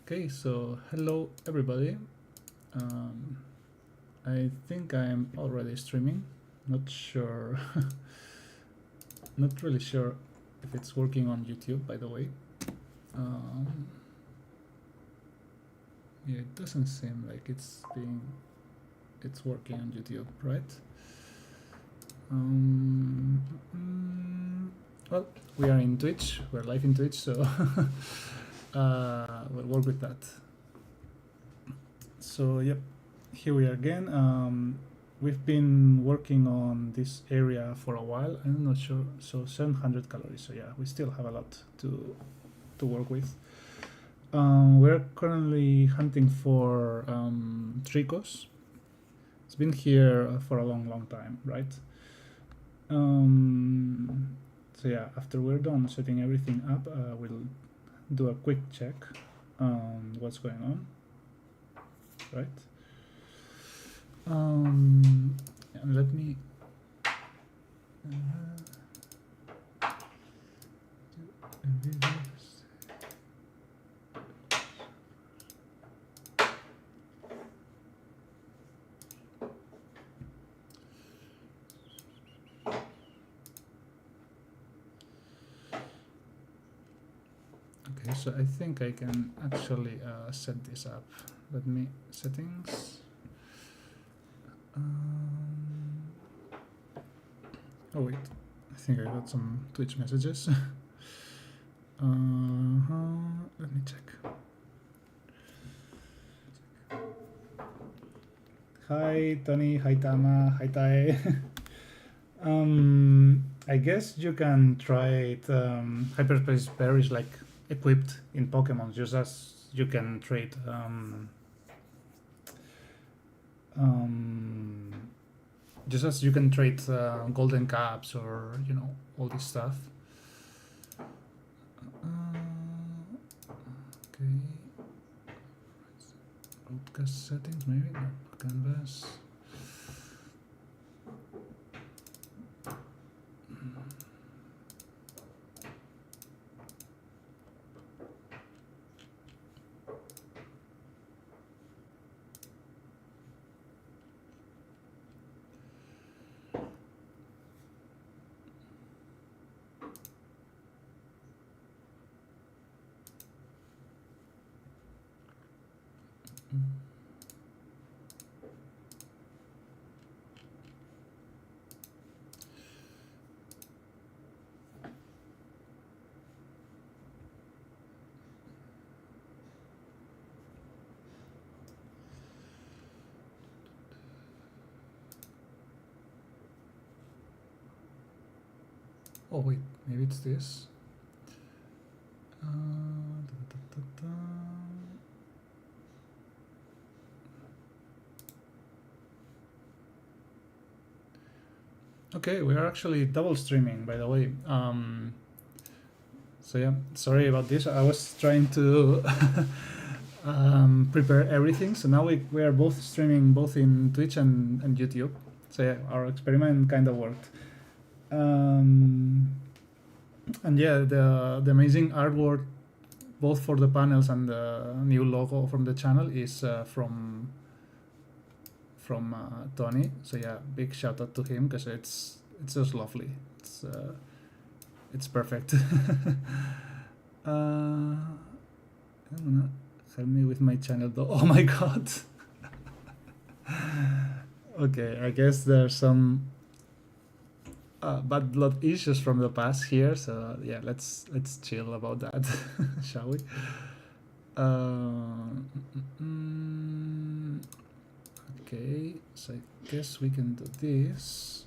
Okay, so hello everybody. I think I'm already streaming. Not sure, not really sure if it's working on YouTube, by the way. Yeah, it doesn't seem like it's working on YouTube, right? Well, we are in Twitch. We're live in Twitch, so we'll work with that. So yep, here we are again. We've been working on this area for a while. I'm not sure. So 700 calories. So yeah, we still have a lot to work with. We're currently hunting for tricos. It's been here for a long time, right? So yeah, after we're done setting everything up, we'll do a quick check on what's going on, right? And let me okay, so I think I can actually set this up. Let me settings. Oh wait, I think I got some Twitch messages. Let me check. Hi Tony, hi Tama, hi Tai. I guess you can try it. Hyperspace Bear is like equipped in Pokemon, just as you can trade just as you can trade golden caps or all this stuff. Okay, broadcast settings maybe, no, canvas. Oh wait, maybe it's this. Okay, we are actually double streaming, by the way. So yeah, sorry about this. I was trying to prepare everything. So now we are both streaming both in Twitch and YouTube. So yeah, our experiment kind of worked. And yeah, the amazing artwork both for the panels and the new logo from the channel is from Tony. So yeah, big shout out to him because it's just lovely. It's perfect. Help me with my channel though. Oh my god. Okay, I guess there's some bad blood issues from the past here, so yeah, let's chill about that. Shall we? Okay, so I guess we can do this,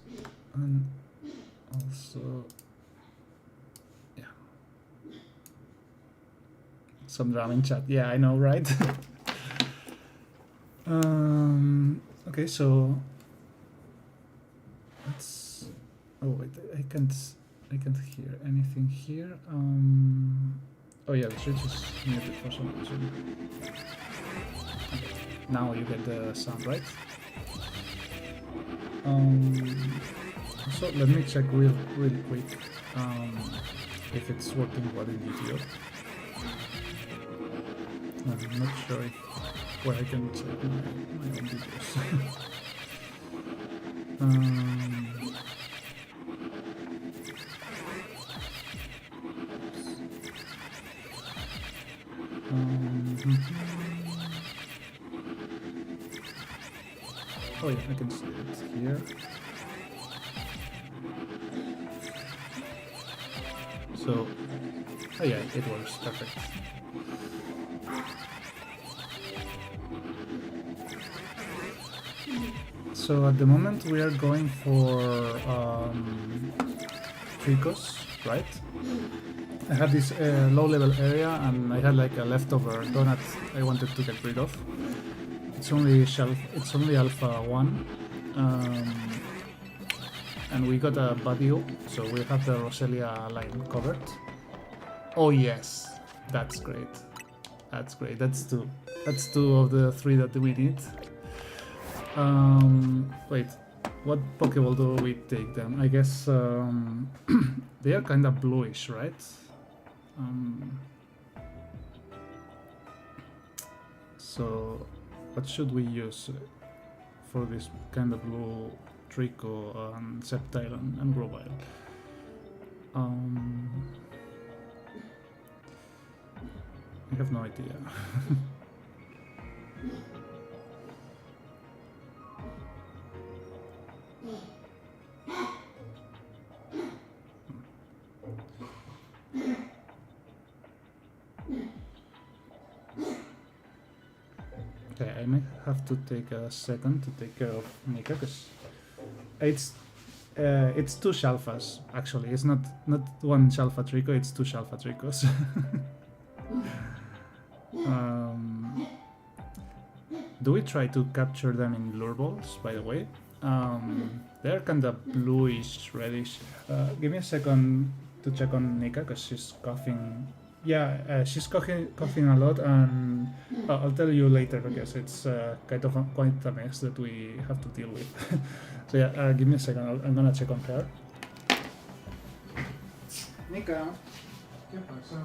and also yeah, some drama in chat. Yeah, I know, right? Okay, so let's. Oh wait, I can't hear anything here. Oh yeah, the switch is muted for some reason. Okay, now you get the sound, right? So let me check really quick if it's working well in video. I'm not sure where I can check my own videos. Oh yeah, I can see it here. So, oh yeah, it works perfect. So at the moment we are going for tricos, right? I had this low-level area and I had like a leftover donut I wanted to get rid of. It's only Alpha 1, and we got a Badio, so we have the Roselia line covered. Oh yes, that's great. That's great. That's two. That's two of the three that we need. Wait, what Pokeball do we take them? I guess they are kind of bluish, right? So what should we use for this kind of blue Trico and Sceptile and Grovyle? I have no idea. Okay, I might have to take a second to take care of Nika because it's two ShAlphas actually. It's not one ShAlpha Trico. It's two ShAlpha Tricos. Do we try to capture them in lure balls? By the way, they're kind of bluish, reddish. Give me a second to check on Nika because she's coughing. Yeah, she's coughing a lot, and I'll tell you later because it's quite a mess that we have to deal with. So yeah, give me a second. I'm gonna check on her. Nika, ¿qué pasa?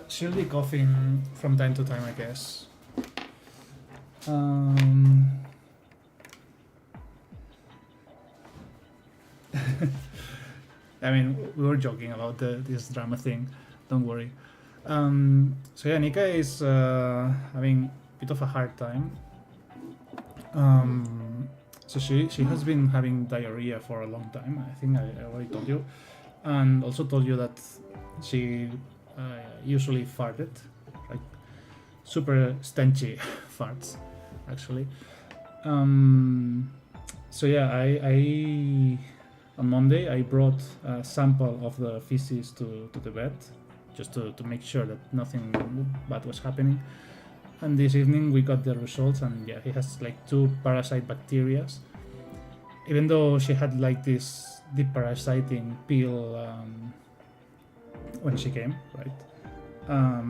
She'll be coughing from time to time, I guess. I mean, we were joking about this drama thing. Don't worry. So yeah, Nika is having a bit of a hard time. So she has been having diarrhea for a long time. I think I already told you, and also told you that she usually farted, like super stenchy farts, actually. So yeah, I on Monday I brought a sample of the feces to the vet, just to make sure that nothing bad was happening. And this evening we got the results, and yeah, he has like 2 parasite bacteria. Even though she had like this deparasiting pill when she came, right?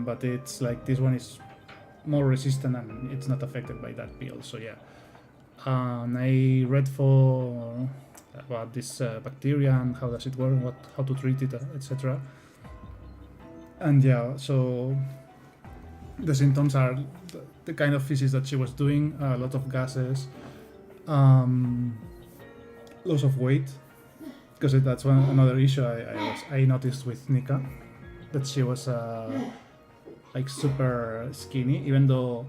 But it's like this one is more resistant and it's not affected by that pill. So yeah, I read about this bacteria and how does it work, how to treat it, etc. And yeah, so the symptoms are the kind of feces that she was doing, a lot of gases, loss of weight, because that's another issue I noticed with Nika, that she was like super skinny, even though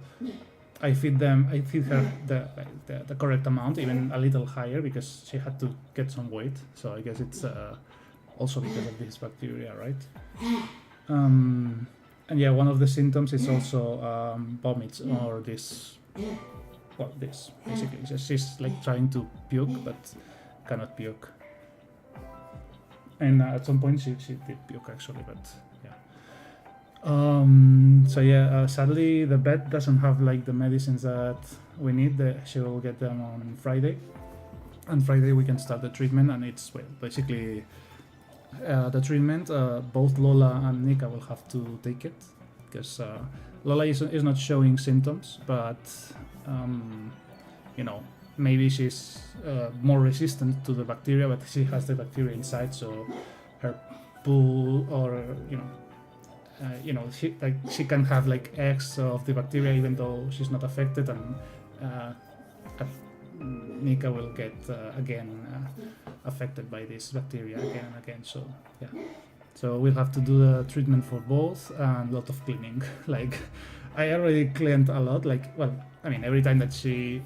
I feed her the correct amount, even a little higher, because she had to get some weight. So I guess it's also because of this bacteria, right? And yeah, one of the symptoms is also vomits, or this well, this basically. So she's like trying to puke, but cannot puke. And at some point she did puke actually, but yeah. So yeah, sadly the vet doesn't have like the medicines that we need. She will get them on Friday. On Friday we can start the treatment, and it's well, basically the treatment. Both Lola and Nika will have to take it because Lola is not showing symptoms, but you know, maybe she's more resistant to the bacteria, but she has the bacteria inside, so her poo, or she can have like eggs of the bacteria even though she's not affected, and Nika will get again affected by this bacteria again and again. So yeah, so we'll have to do the treatment for both and a lot of cleaning. Like I already cleaned a lot. Like, well, I mean, every time that she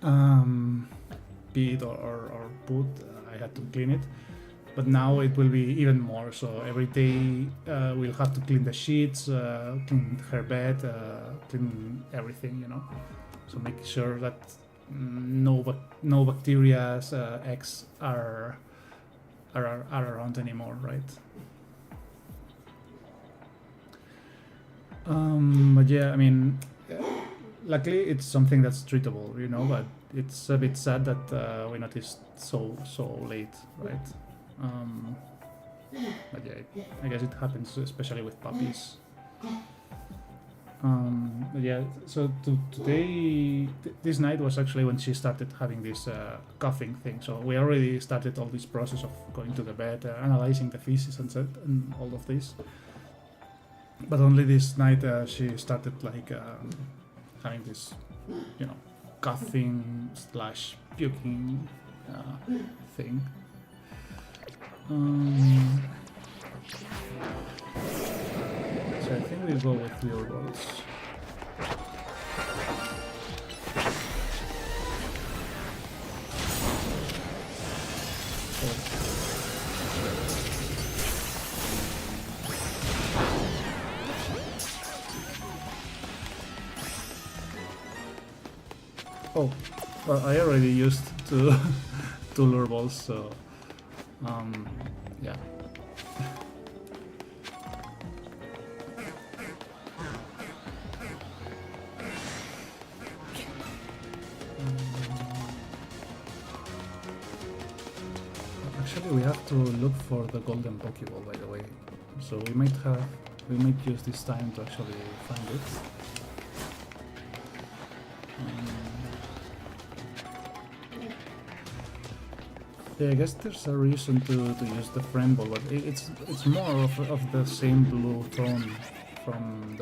peed or pooped, I had to clean it. But now it will be even more. So every day we'll have to clean the sheets, clean her bed, clean everything, you know. So make sure that no bacteria's eggs are around anymore, right? But yeah, I mean, luckily it's something that's treatable, you know. But it's a bit sad that we noticed so late, right? But yeah, I guess it happens especially with puppies. But yeah, so today, this night was actually when she started having this coughing thing. So we already started all this process of going to the vet, analyzing the feces and all of this. But only this night she started like having this, you know, coughing / puking thing. So I think we'll go with your rolls. Oh, well, I already used two lure balls, so yeah. Actually, we have to look for the golden Pokeball, by the way. So we might use this time to actually find it. Yeah, I guess there's a reason to use the friend ball, but it's more of the same blue tone from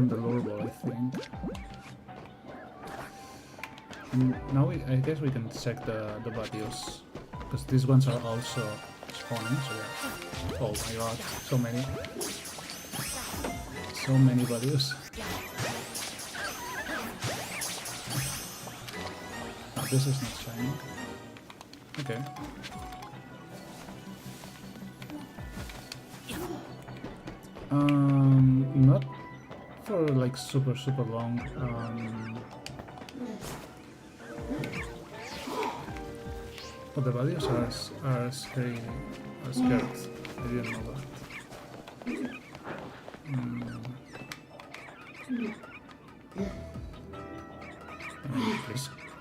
the lure ball, I think. And now I guess we can check the Badios, because these ones are also spawning. So yeah. Oh my god, so many Badios. This is not shining. Okay. Not for like super long. But the bodies are scary. Are scared. I didn't know that. I mean,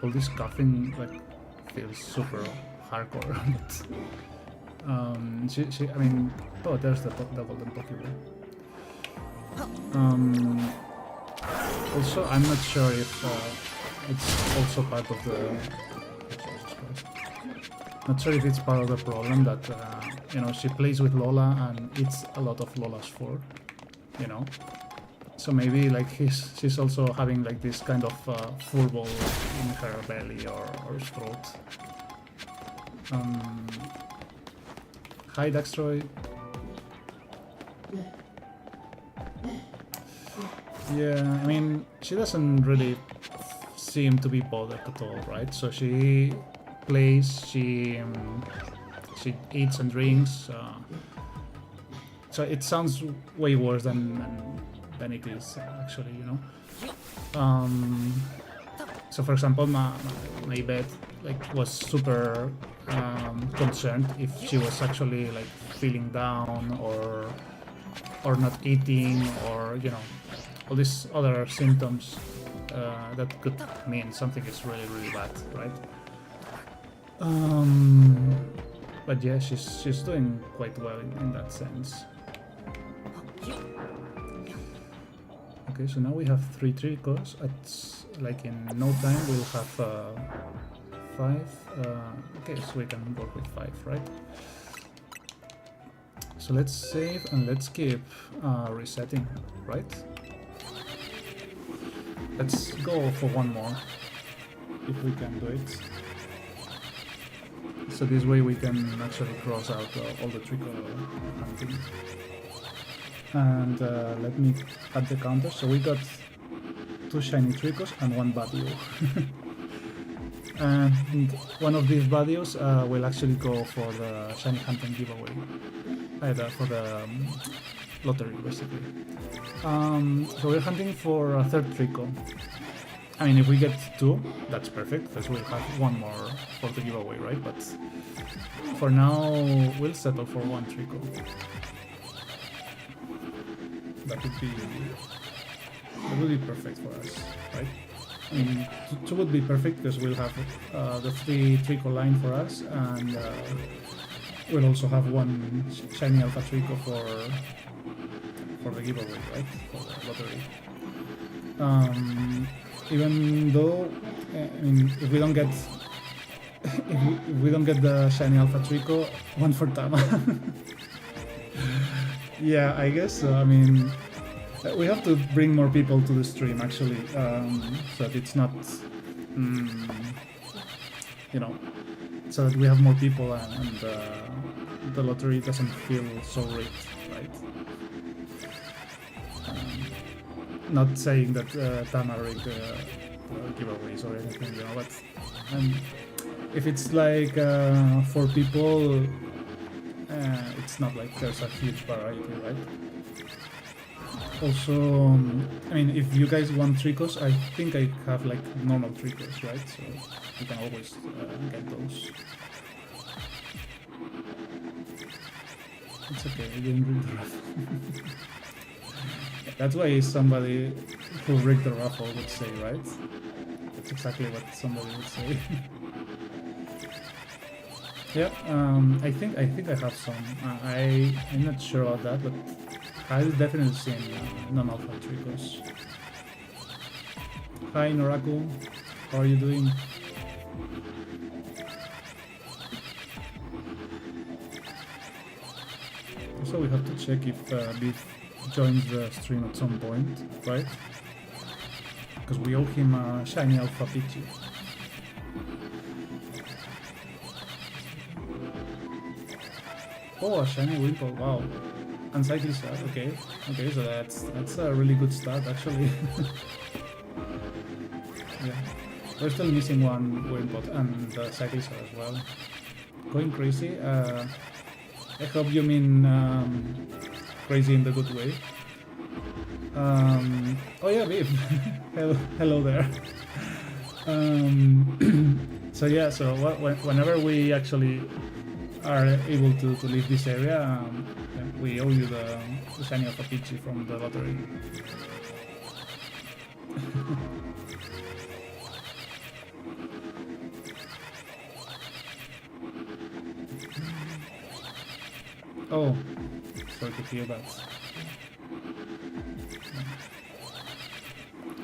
all this coughing like feels super hardcore. But I mean, oh, there's the golden Pokeball. Also, I'm not sure if it's also part of the. Not sure if it's part of the problem that you know, she plays with Lola and eats a lot of Lola's fur, you know. So maybe like she's also having like this kind of fur ball in her belly or throat. Hi Daxtroy. Yeah, I mean, she doesn't really seem to be bothered at all, right? So she plays, she eats and drinks. So it sounds way worse than it is actually, you know. So for example, my vet like was super concerned if she was actually like feeling down or not eating, or you know, all these other symptoms that could mean something is really bad, right? But yeah, she's doing quite well in that sense. Okay, so now we have 3 tricos. It's like in no time we'll have 5. Okay, so we can work with 5, right? So let's save and let's keep resetting, right? Let's go for one more, if we can do it. So this way we can actually cross out all the trico hunting. And let me add the counter. So we got 2 shiny tricos and 1 badio. And one of these badios will actually go for the shiny hunting giveaway. For the lottery, basically. So we're hunting for a 3rd trico. I mean, if we get 2, that's perfect, because we'll have 1 more for the giveaway, right? But for now, we'll settle for 1 trico. That would be perfect for us, right? I mean, 2 would be perfect because we'll have the 3 trico line for us, and we'll also have 1 shiny alpha trico for the giveaway, right? For the lottery. Even though, I mean, if we don't get the shiny alpha trico, 1 for Tama. Yeah, I guess so. I mean, we have to bring more people to the stream actually, so that it's not, you know, so that we have more people and the lottery doesn't feel so rigged, right? Not saying that Tama rigged giveaways or anything, you know, but if it's like 4 people, it's not like there's a huge variety, right? Also, I mean, if you guys want tricos, I think I have like normal tricos, right? So you can always get those. It's okay, I didn't rig the raffle. That's why somebody who rigged the raffle would say, right? That's exactly what somebody would say. Yeah, I think I have some. I'm not sure about that, but I've definitely seen non-alpha tricos. Hi Noraku, how are you doing? Also, we have to check if Beef joins the stream at some point, right? Because we owe him a shiny alpha Pidgey. Oh, a shiny Wimple, wow. Unsightly start, okay. Okay, so that's a really good start actually. Yeah. We're still missing 1 Wimpot and the Cyclista as well. Going crazy. I hope you mean crazy in the good way. Oh yeah, Viv. Hello there. So yeah, so whenever we actually are able to leave this area, yeah, we owe you the shiny of a Pidgey from the lottery. Oh, sorry to hear that.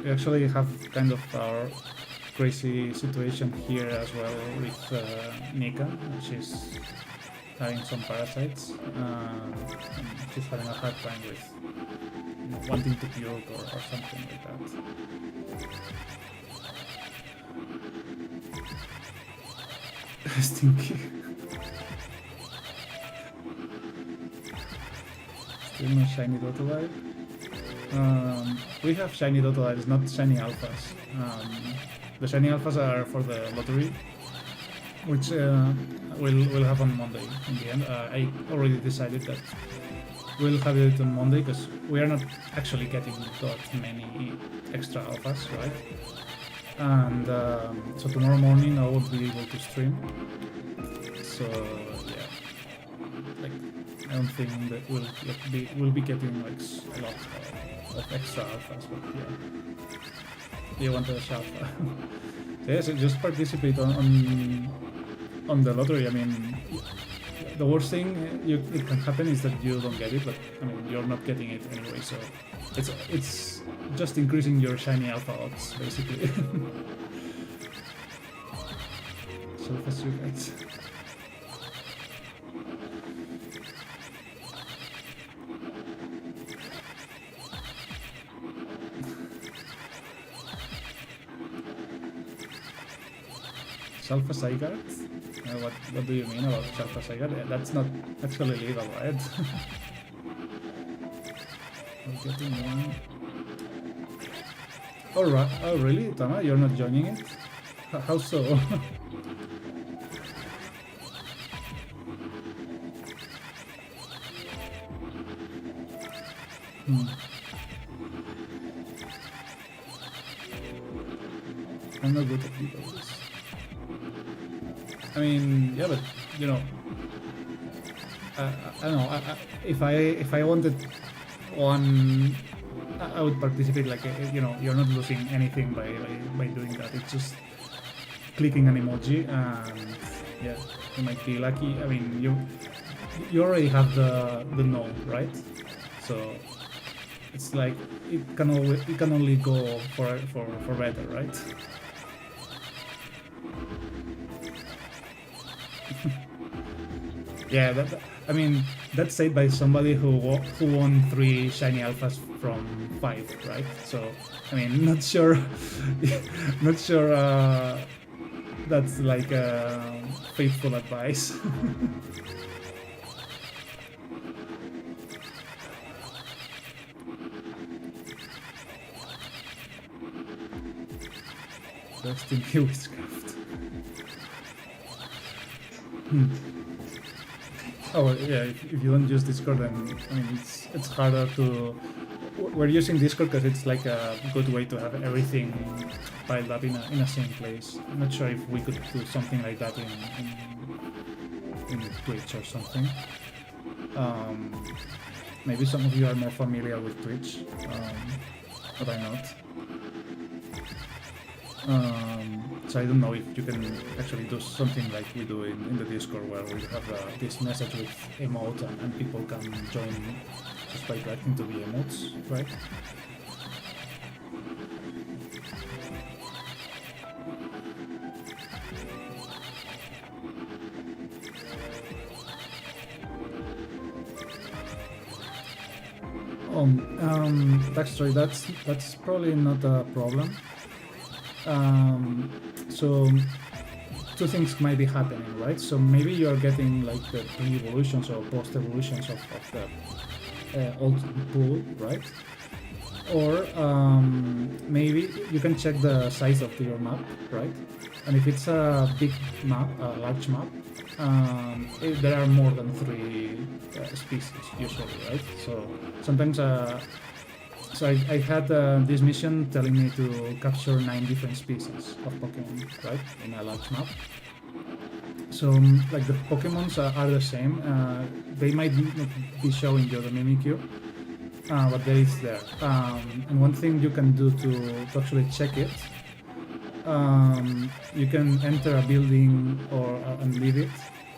We actually have kind of our crazy situation here as well with Nika. She's having some parasites. And she's having a hard time with wanting to puke or something like that. Stinky. Still no shiny Dotolite. We have shiny Dotolites, not shiny alphas. The shiny alphas are for the lottery, which we'll have on Monday in the end. I already decided that we'll have it on Monday because we are not actually getting that many extra alphas, right? And so tomorrow morning I won't be able to stream. So yeah, like I don't think that we'll be getting like a lot of extra alphas, but yeah. You want a ShAlpha? Yeah, so just participate on the lottery. I mean, the worst thing it can happen is that you don't get it, but I mean you're not getting it anyway, so it's just increasing your shiny alpha odds basically. So fast you guys. ShAlpha Zygarde? What do you mean about ShAlpha Zygarde? That's not actually legal, right? I'm getting one. Alright, oh really, Tama? You're not joining it? How so? I'm not good at these. I mean, yeah, but you know, I don't know. If I wanted one, I would participate. Like you know, you're not losing anything by doing that. It's just clicking an emoji, and yeah, you might be lucky. I mean, you already have the no, right? So it's like it can only go for better, right? Yeah, I mean that's said by somebody who won 3 shiny alphas from 5, right? So I mean, not sure, not sure that's like faithful advice. Rest in Witchcraft. Oh yeah, if you don't use Discord, then I mean it's harder to. We're using Discord because it's like a good way to have everything piled up in a same place. I'm not sure if we could do something like that in Twitch or something. Maybe some of you are more familiar with Twitch, but I'm not. So I don't know if you can actually do something like we do in the Discord, where we have this message with emote and people can join just by reacting to the emotes, right? Backstory, that's probably not a problem. So 2 things might be happening, right? So maybe you're getting like the pre-evolutions or post-evolutions of the old pool, right? Or maybe you can check the size of your map, right? And if it's a big map, a large map, there are more than 3 species usually, right? So sometimes so I had this mission telling me to capture 9 different species of Pokemon, right, in a large map. So like the Pokemons are the same. They might not be showing you the Mimikyu, but there is there. And one thing you can do to actually check it, you can enter a building and leave it,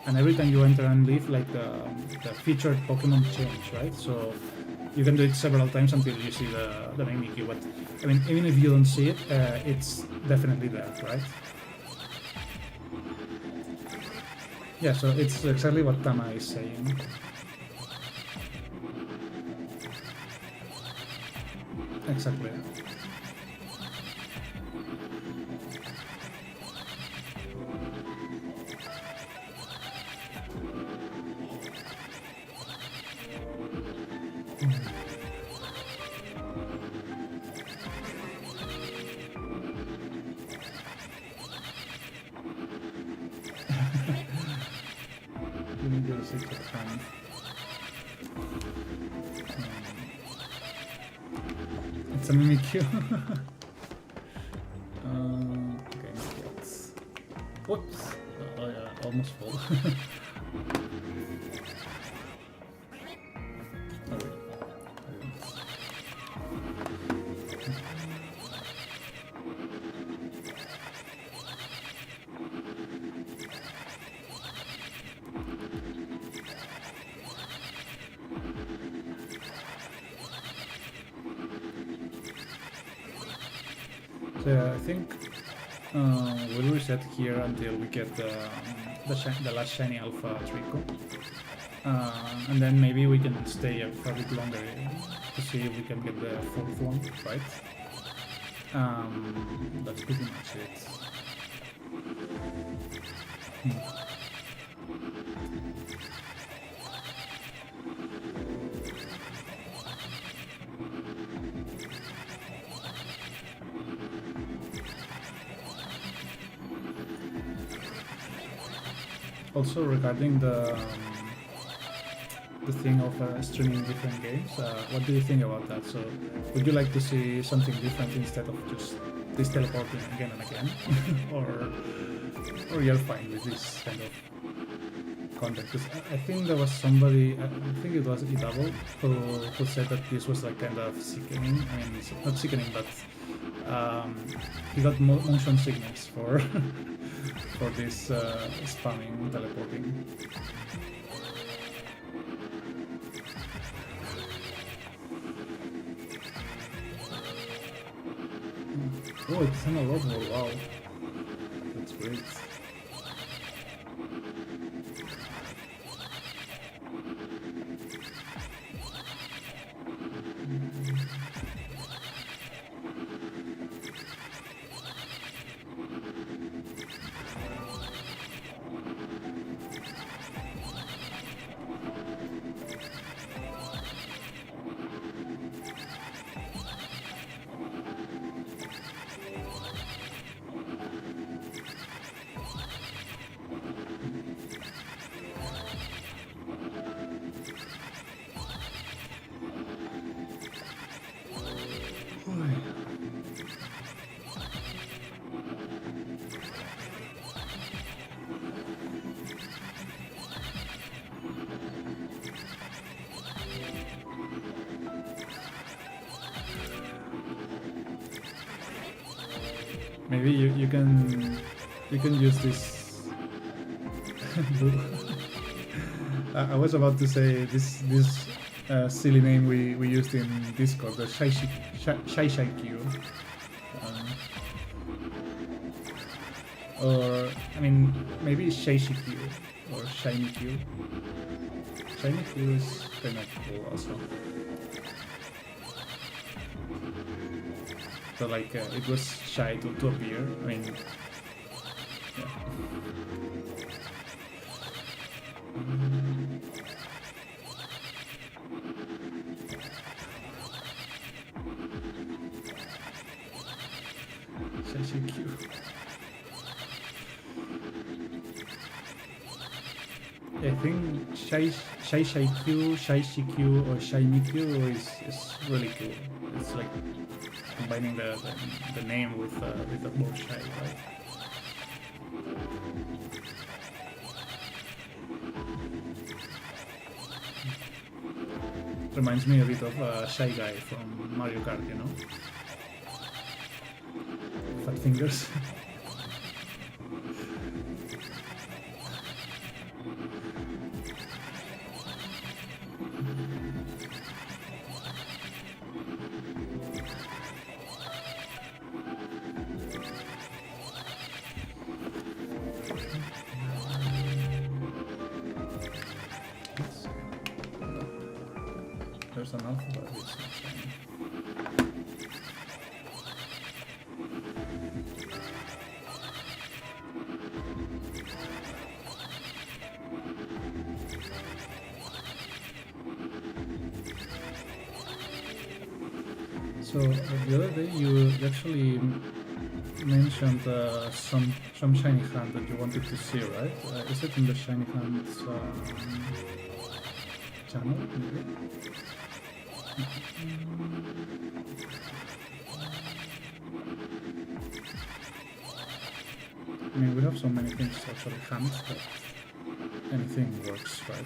and every time you enter and leave, like the featured Pokemon change, right? So you can do it several times until you see the Mimikyu, but I mean, even if you don't see it, it's definitely there, right? Yeah, so it's exactly what Tama is saying. Exactly. You need your secret hand. a Mimikyu. Okay, let's... Whoops! Oh yeah, almost fall. Oh wait. So yeah, I think we'll reset here until we get the last shiny alpha Trico. And then maybe we can stay for a bit longer to see if we can get the fourth one, right? That's pretty much it. Also regarding the thing of streaming different games, what do you think about that? So would you like to see something different instead of just this teleporting again and again? or you're fine with this kind of content? Because I think there was somebody, I think it was Idabo, who said that this was like kind of sickening. I mean, it's not sickening, but he got motion sickness for for this spamming teleporting. Oh, it's in a lot more. Wow, that's great. Maybe you can use this. I was about to say this silly name we used in Discord, the ShAlpha. Or I mean maybe ShAlpha or Shiny Q. Shiny Q is kind of cool also. So like it was shy to appear. I mean, yeah. ShAlpha. I think ShAlpha, or Shiny Q is really cool. It's like combining the name with the word shy, right? Reminds me a bit of Shy Guy from Mario Kart, you know? Fat fingers. There's an alpha, but it's not shiny. So the other day you actually mentioned some shiny hand that you wanted to see, right? Is it in the shiny hands channel, maybe? I mean, we have so many things to actually hunt that anything works, right?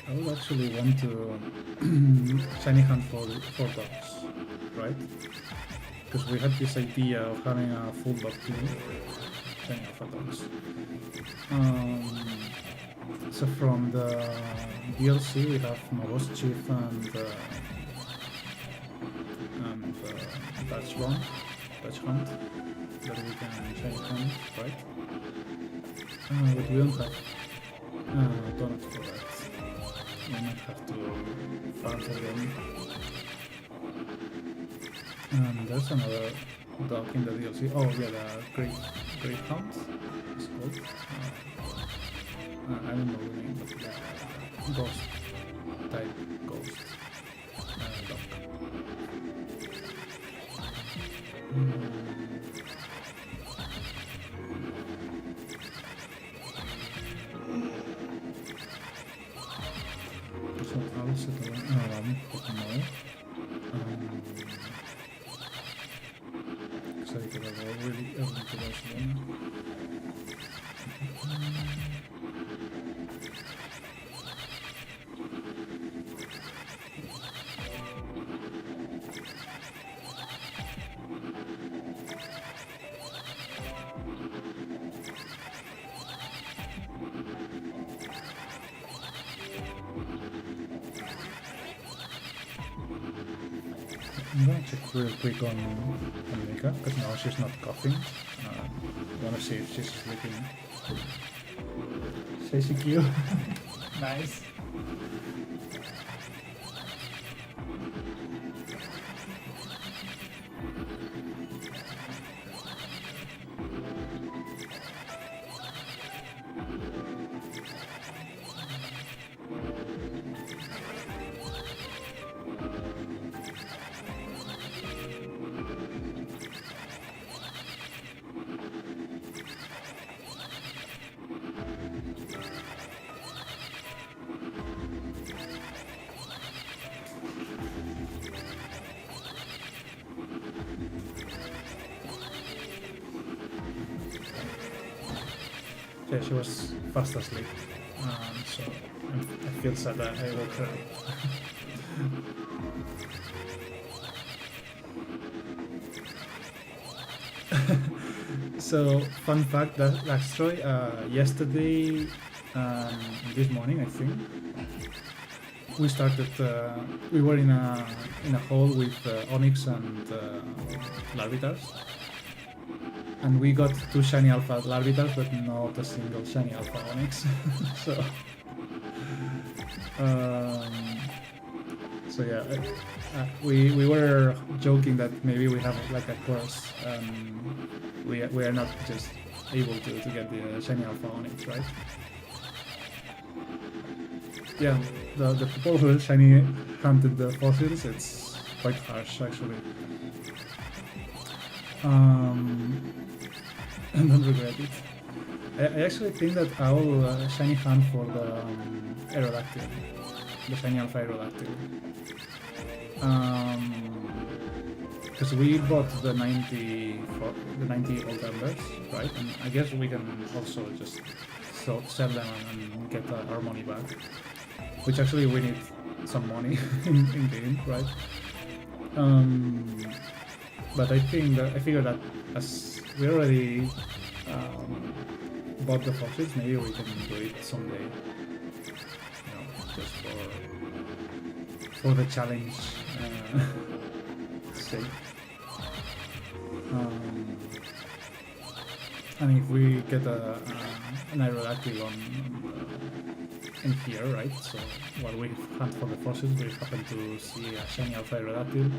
I would actually want to shiny hunt for dogs, right? Because we had this idea of having a full dog team, shiny alpha dogs. So from the DLC we have Novos Chief and Dutch Hunt that we can shiny hunt, right? But we don't have donuts for that. We might have to farm for them. And there's another dog in the DLC. Oh yeah, the Great Hunt is called. I don't know the name, but ghost type ghost dog. So I'll settle around for tomorrow. Because I could have already early to Barcelona. I'm gonna check real quick on Mika, because now she's not coughing. I wanna see if she's sleeping. Say CQ. Nice. Yeah, she was fast asleep, so I feel sad that I woke her up. So, fun fact, that Laxtroy, yesterday, this morning I think, we started, we were in a hole with Onyx and Larvitars. And we got 2 shiny alpha Larvitars, but not a single shiny alpha Onyx. So yeah, we were joking that maybe we have like a curse. We are not just able to get the shiny alpha Onyx, right? Yeah, the people who shiny hunted the fossils, it's quite harsh actually. I don't regret it. I actually think that I will shiny hunt for the Aerodactyl, the shiny alpha Aerodactyl. Because we bought the 90 old embers, right? And I guess we can also just sell them and get our money back. Which actually we need some money in game, right? But I figured that as we already bought the fossils, maybe we can do it someday. You know, just for the challenge sake. And if we get an Aerodactyl in here, right? So while we hunt for the fossils, we happen to see a shiny alpha Aerodactyl.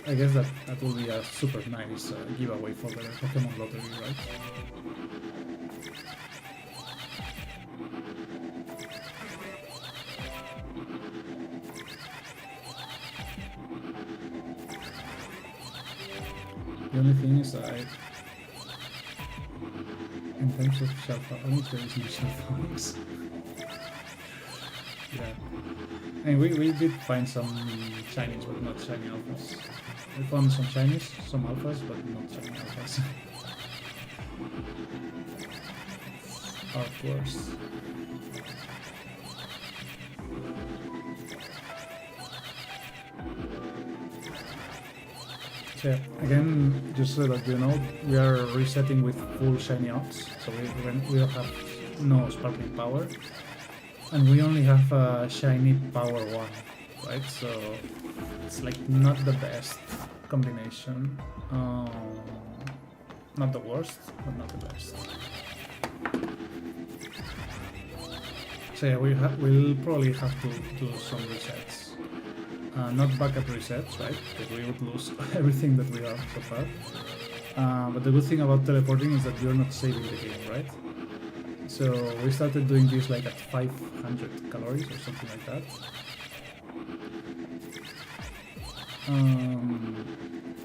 I guess that will be a super nice giveaway for the Pokemon lottery, right? The only thing is that in terms of ShAlpha, I think there is no ShAlpha. Yeah. And we did find some shinies, but not shiny alphas. We found some shinies, some alphas, but not shiny alphas. Of course. So yeah, again, just so that you know, we are resetting with full shiny ops, so we don't have no sparkling power, and we only have shiny power 1, right? So it's like not the best combination, not the worst, but not the best. So yeah, we'll probably have to do some resets. Not backup resets, right? Because we would lose everything that we have so far. But the good thing about teleporting is that you're not saving the game, right? So we started doing this like at 500 calories or something like that.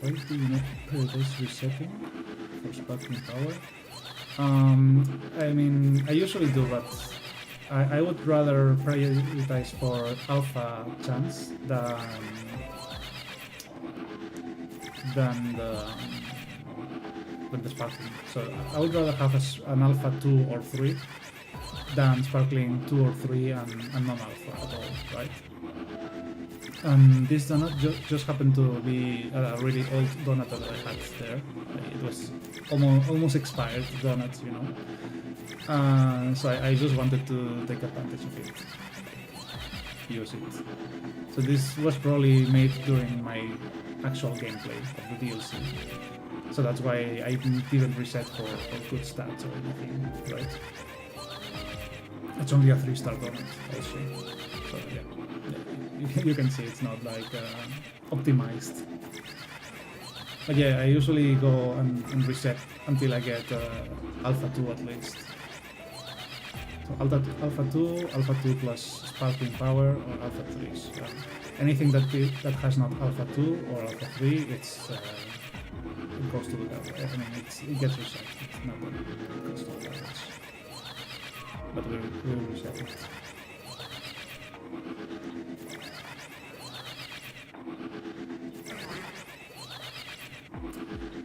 Why do you not prioritize resetting for sparkling power? I mean, I usually do, but I would rather prioritize for alpha chance than the sparkling. So I would rather have an alpha 2 or 3 than sparkling 2 or 3 and non-alpha at all, right? And this donut just happened to be a really old donut that I had there. It was almost expired donut, you know. So I just wanted to take advantage of it, use it. So this was probably made during my actual gameplay of the DLC. So that's why I didn't reset for good stats or anything, right? It's only a 3-star donut also. So yeah, you can see it's not like optimized. But yeah, I usually go and reset until I get alpha 2 at least. So alpha 2 plus sparkling power, or alpha 3. So anything that has not alpha 2 or alpha 3, it goes to the garbage. I mean, it gets reset. It's not that it goes to the garbage. But we'll reset it.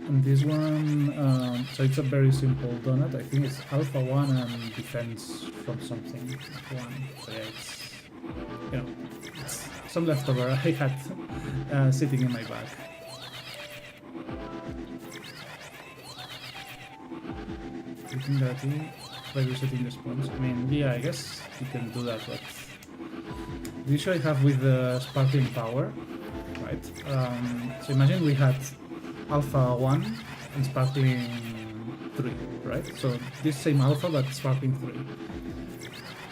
And this one, so it's a very simple donut. I think it's alpha 1 and defense from something like 1. So yeah, it's, you know, it's some leftover I had sitting in my bag. Looking at it by resetting the spawns. I mean, yeah, I guess you can do that, but the issue I have with the sparkling power, right? So imagine we had alpha 1 and sparkling 3, right? So this same alpha but sparkling 3.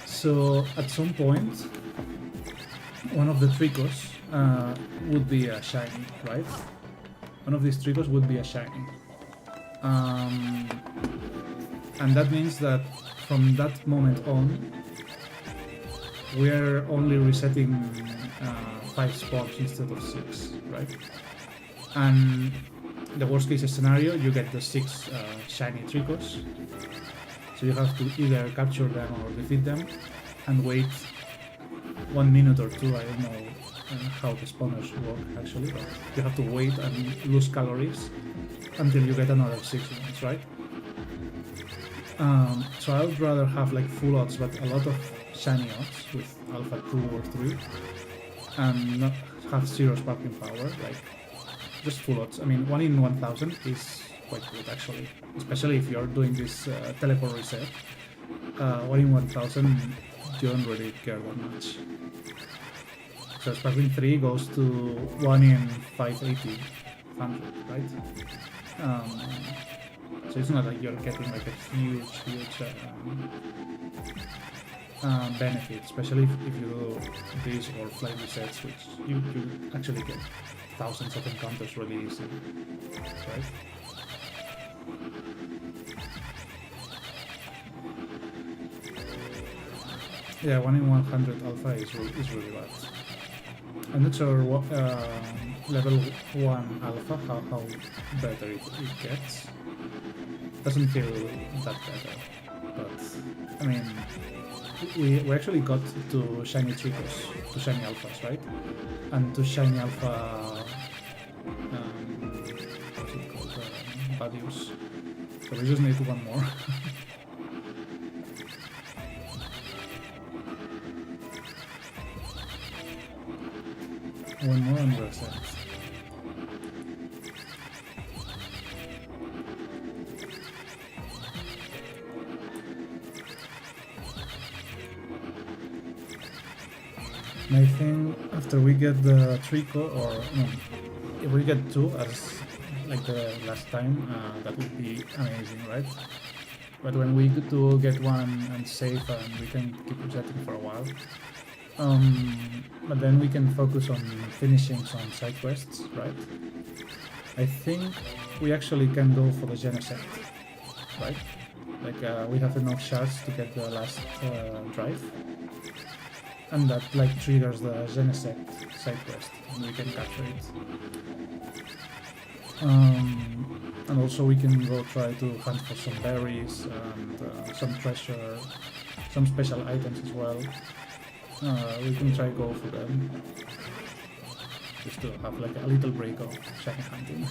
So at some point, one of the tricos would be a shiny, right? One of these tricos would be a shiny. And that means that from that moment on, we're only resetting 5 spawns instead of 6, right? And the worst case scenario, you get the 6 shiny tricos. So you have to either capture them or defeat them and wait 1 minute or 2, I don't know how the spawners work actually, but you have to wait and lose calories until you get another 6 ones, right? So I would rather have like full odds, but a lot of shiny odds with alpha 2 or 3 and not have 0 sparkling power, like just full odds. I mean, 1 in 1000 is quite good actually, especially if you're doing this teleport reset. 1 in 1000, you don't really care that much. So sparkling 3 goes to 1 in 580, 100, right? So it's not like you're getting like a huge benefit, especially if you do these or flight resets, which you actually get thousands of encounters really easy, right? Yeah, 1 in 100 alpha is really bad. I'm not sure level 1 alpha, how better it gets. Doesn't feel that better, but I mean, we actually got to shiny tricos, to shiny alphas, right? And to shiny alpha, what's it called, values. So we just need one more. One more and we're set. I think after we get the Trico, or no, if we get 2 as like the last time, that would be amazing, right? But when we do get 1 and save, and we can keep resetting for a while. But then we can focus on finishing some side quests, right? I think we actually can go for the Genesect, right? Like we have enough shards to get the last drive, and that like triggers the Genesect side quest, and we can capture it. And also we can go try to hunt for some berries and some treasure, some special items as well. We can try go for them, just to have like a little break of shiny hunting.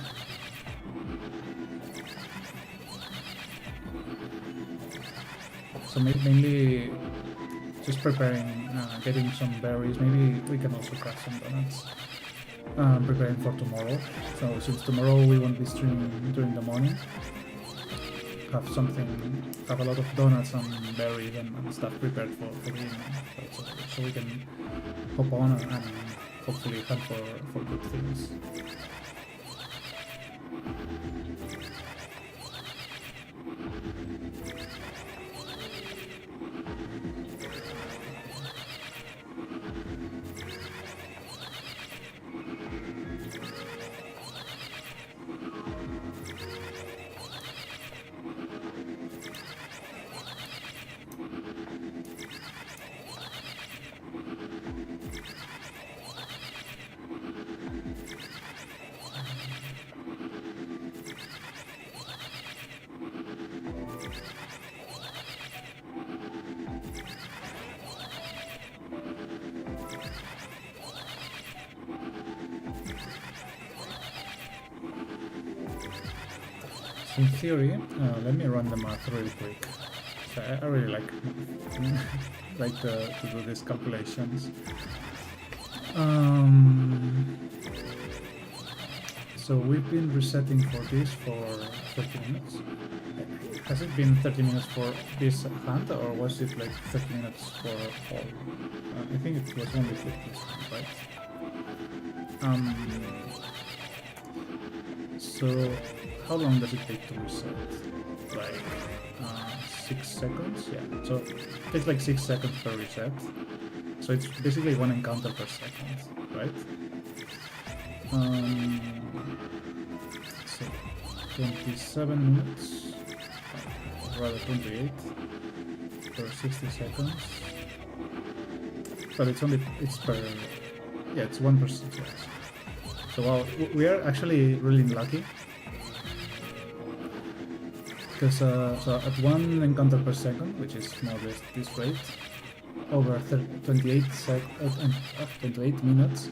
So mainly just preparing, getting some berries. Maybe we can also craft some donuts. Preparing for tomorrow. So since tomorrow we won't be streaming during the morning, have a lot of donuts and berries and stuff prepared for the evening, right? So we can hop on and hopefully hunt for good things. In theory, let me run the math really quick. So I really like to do these calculations. So we've been resetting for this for 30 minutes. Has it been 30 minutes for this hunt, or was it like 30 minutes for all? I think it was only for this hunt, right? So how long does it take to reset? Like 6 seconds? Yeah, so it takes like 6 seconds per reset. So it's basically 1 encounter per second, right? So 27 minutes, rather 28 per 60 seconds. But it's per, yeah, it's 1%. So wow, we are actually really lucky. Because so at 1 encounter per second, which is more or less this rate, over 28 minutes,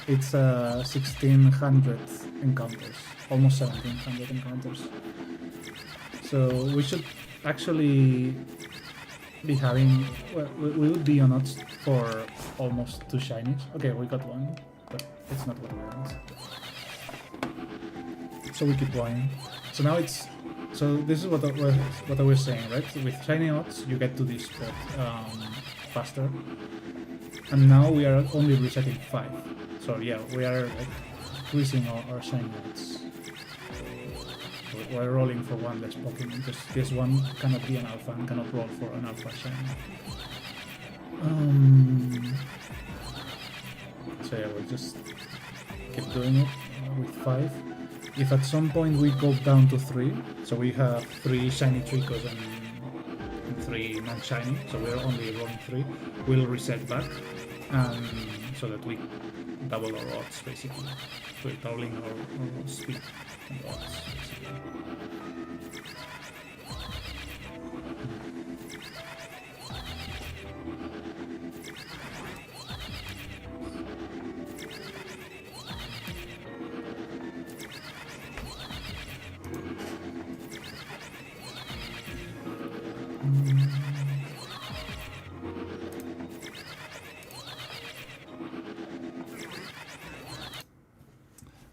it's 1600 encounters, almost 1700 encounters. So we should actually be having, well, we would be on odds for almost 2 shinies. Okay, we got 1, but it's not what we want. So we keep going. So now it's, so this is what I was saying, right? With shiny odds, you get to this spot faster. And now we are only resetting 5. So yeah, we are like increasing our shiny odds. We're rolling for 1 less Pokemon, because this one cannot be an alpha and cannot roll for an alpha shiny. So yeah, we'll just keep doing it with 5. If at some point we go down to 3, so we have 3 shiny Tricos and 3 non-shiny, so we're only rolling 3, we'll reset back, so that we double our odds basically. So doubling our speed and odds basically.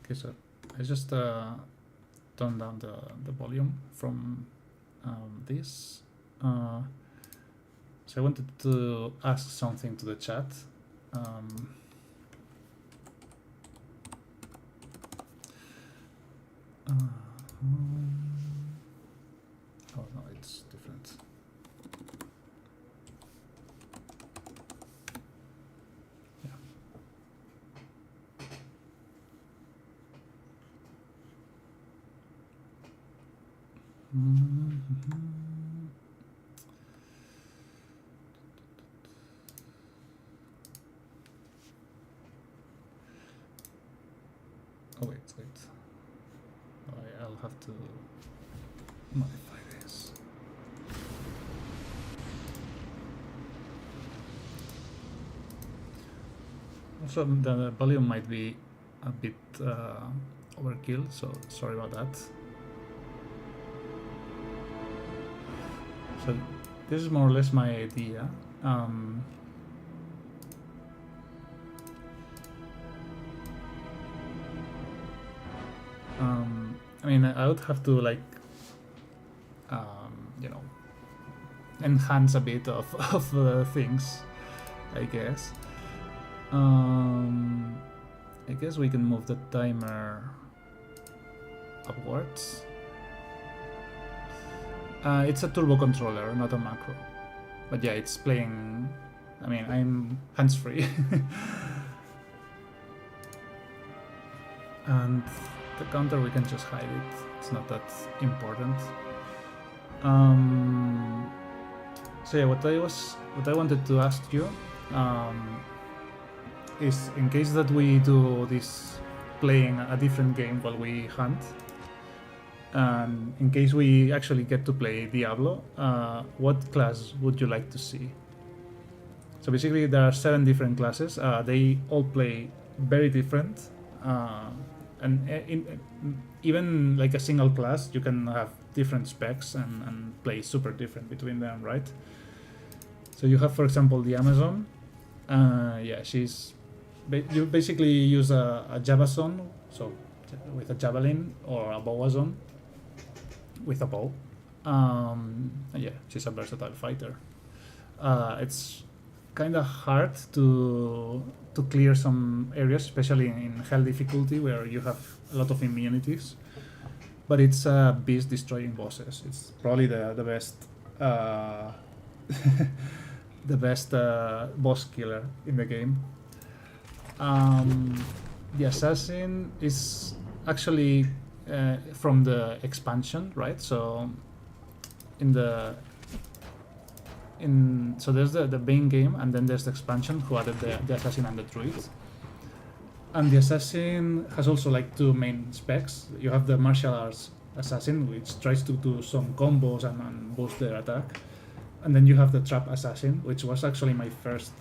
Okay, so I just turned down the volume from this. So I wanted to ask something to the chat. Oh no, it's different. Yeah. Oh wait. I'll have to modify this. Also, the volume might be a bit overkill, so sorry about that. So this is more or less my idea. I mean, I would have to like, you know, enhance a bit of things, I guess. I guess we can move the timer upwards. It's a turbo controller, not a macro. But yeah, it's playing. I mean, I'm hands-free. And the counter, we can just hide it. It's not that important. So yeah, what I wanted to ask you is, in case that we do this playing a different game while we hunt, and in case we actually get to play Diablo, what class would you like to see? So basically there are 7 different classes. They all play very different, and even like a single class, you can have different specs and play super different between them, right? So you have, for example, the Amazon. Yeah, you basically use a Javason, so with a javelin, or a Boazon with a bow. Yeah, she's a versatile fighter. It's kind of hard to clear some areas, especially in hell difficulty, where you have a lot of immunities. But it's beast destroying bosses. It's probably the best the best boss killer in the game. The assassin is actually from the expansion, right? So so there's the main game, and then there's the expansion who added the assassin and the druid. And the assassin has also like 2 main specs. You have the martial arts assassin, which tries to do some combos and boost their attack. And then you have the trap assassin, which was actually my first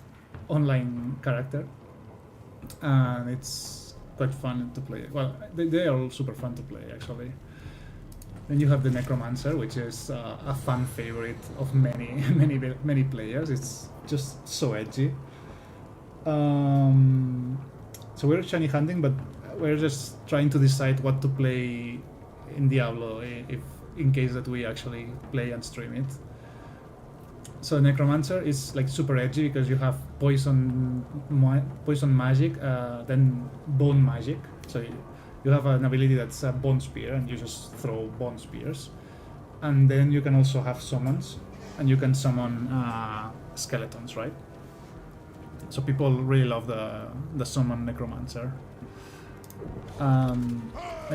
online character. And it's quite fun to play. Well, they are all super fun to play, actually. Then you have the necromancer, which is a fan favorite of many players. It's just so edgy. So we're shiny hunting, but we're just trying to decide what to play in Diablo, if in case that we actually play and stream it. So necromancer is like super edgy because you have poison magic, then bone magic. So you have an ability that's a bone spear, and you just throw bone spears. And then you can also have summons, and you can summon skeletons, right? So people really love the summon necromancer. And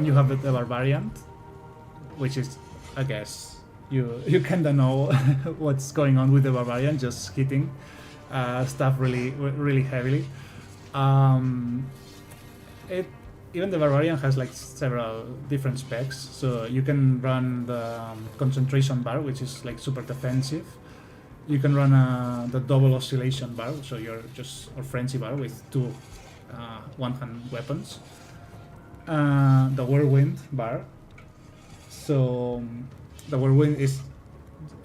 you have the barbarian, which is, I guess, you kinda know what's going on with the barbarian, just hitting stuff really heavily. Um, it even the barbarian has like several different specs, so you can run the concentration bar, which is like super defensive. You can run the double oscillation bar, so you're just or frenzy bar with two one-hand weapons. The whirlwind bar. So the whirlwind is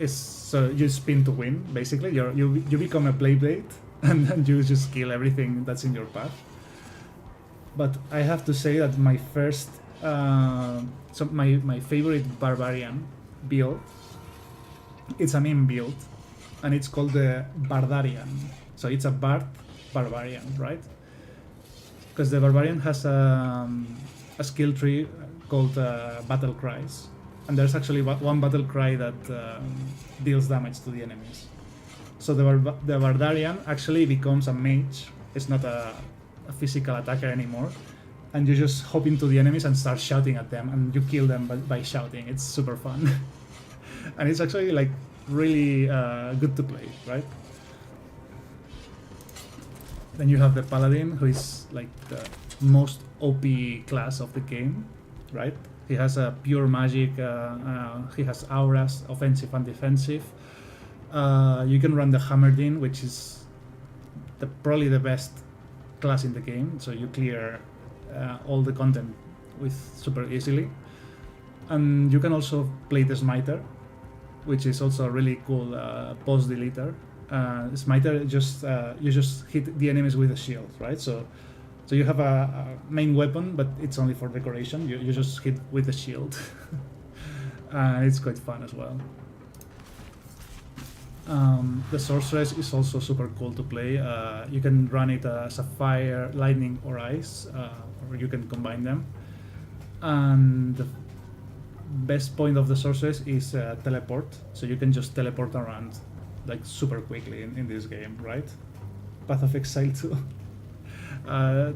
so you spin to win. Basically, you become a blade, and then you just kill everything that's in your path. But I have to say that my first, so my favorite barbarian build, it's a meme build, and it's called the Bardarian. So it's a bard barbarian, right? Because the barbarian has a skill tree called battle cries, and there's actually one battle cry that deals damage to the enemies. So the Bardarian actually becomes a mage. It's not a physical attacker anymore, and you just hop into the enemies and start shouting at them, and you kill them by shouting. It's super fun. And it's actually like really good to play, right? Then you have the Paladin, who is like the most OP class of the game, right? He has a pure magic, he has auras, offensive and defensive. You can run the Hammerdin, which is probably the best class in the game, so you clear all the content with super easily. And you can also play the Smiter, which is also a really cool boss deleter. Smiter just you just hit the enemies with a shield, right? So you have a main weapon, but it's only for decoration. You just hit with the shield. It's quite fun as well. The sorceress is also super cool to play. You can run it as a fire, lightning, or ice, or you can combine them. And the best point of the sorceress is teleport, so you can just teleport around like super quickly in this game, right? Path of Exile 2.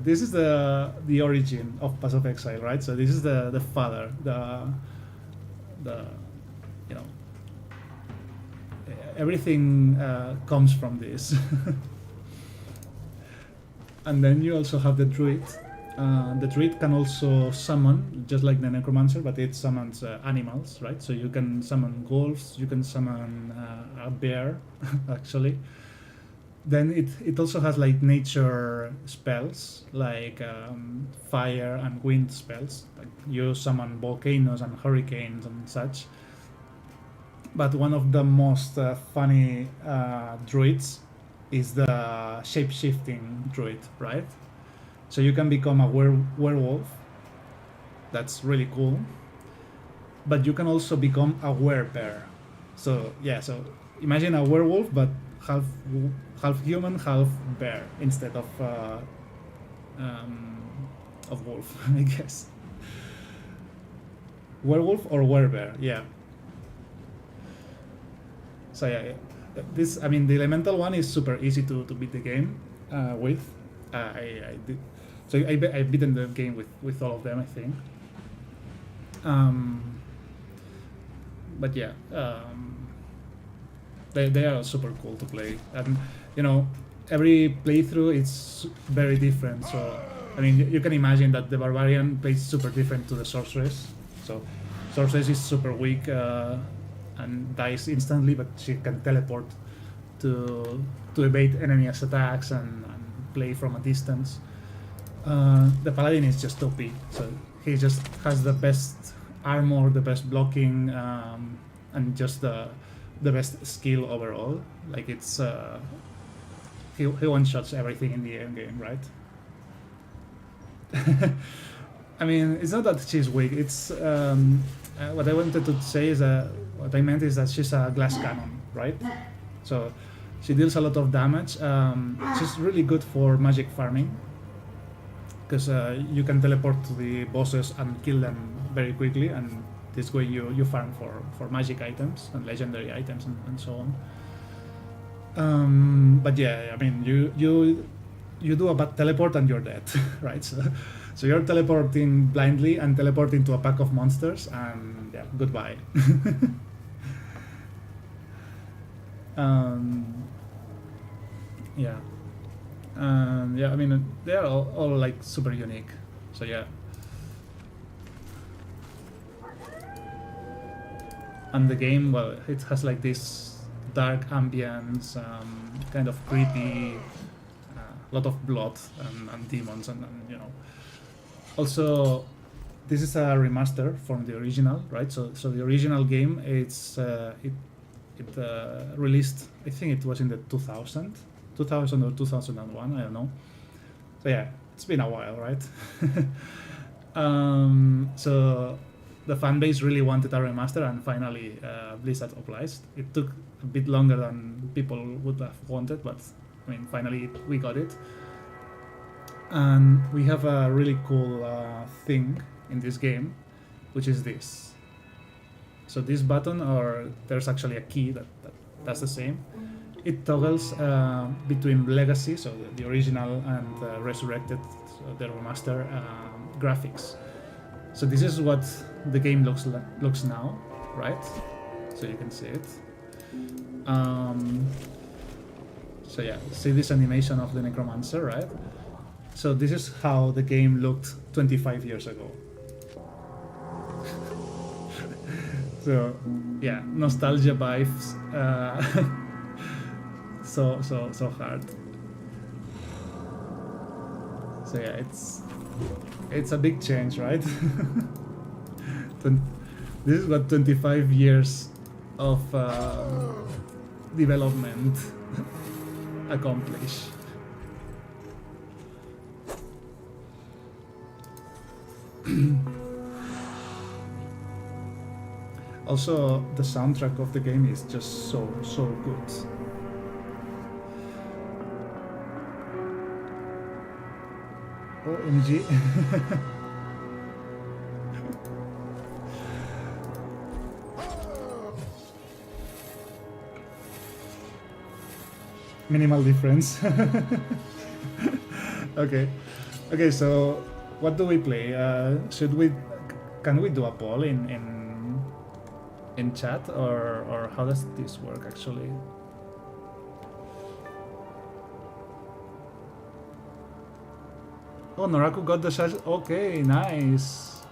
This is the origin of Path of Exile, right? So this is the father, the you know, everything comes from this. And then you also have the druid. The druid can also summon, just like the necromancer, but it summons animals, right? So you can summon wolves, you can summon a bear, actually. Then it also has like nature spells, like fire and wind spells. Like you summon volcanoes and hurricanes and such. But one of the most funny druids is the shape-shifting druid, right? So you can become a werewolf. That's really cool. But you can also become a werebear. So yeah, so imagine a werewolf, but half human, half bear instead of wolf, I guess. Werewolf or werebear, yeah. So yeah, this, I mean, the elemental one is super easy to beat the game with. I did. So I've beaten the game with all of them, I think. But yeah, they are super cool to play, and you know, every playthrough is very different. So I mean, you can imagine that the barbarian plays super different to the sorceress. So sorceress is super weak and dies instantly, but she can teleport to evade enemy attacks and play from a distance. The paladin is just OP, so he just has the best armor, the best blocking, and just the best skill overall. Like it's he one-shots everything in the end game, right? I mean, it's not that she's weak. It's what I wanted to say is what I meant is that she's a glass cannon, right? So she deals a lot of damage. She's really good for magic farming, because you can teleport to the bosses and kill them very quickly, and this way you farm for magic items and legendary items and so on. But yeah, I mean, you do a bad teleport and you're dead, right? So you're teleporting blindly and teleporting to a pack of monsters, and yeah, goodbye. Yeah. And yeah, I mean, they are all like super unique. So yeah. And the game, well, it has like this dark ambience, kind of creepy, lot of blood and demons, and you know. Also, this is a remaster from the original, right? So the original game, it released, I think it was in the 2000 or 2001, I don't know. So yeah, it's been a while, right? So the fan base really wanted a remaster, and finally Blizzard obliged. It took a bit longer than people would have wanted, but I mean, finally we got it. And we have a really cool thing in this game, which is this. So this button, or there's actually a key that does the same. It toggles between legacy, so the original, and resurrected, so the remaster graphics. So this is what the game looks now, right? So you can see it. So yeah, see this animation of the Necromancer, right? So this is how the game looked 25 years ago. So yeah, nostalgia vibes, so hard. So yeah, it's a big change, right? This is what 25 years of development accomplish. Also, the soundtrack of the game is just so good. OMG. Minimal difference. Okay, so what do we play? Can we do a poll in chat, or how does this work actually? Oh, Noraku got the ShAlpha. Okay, nice.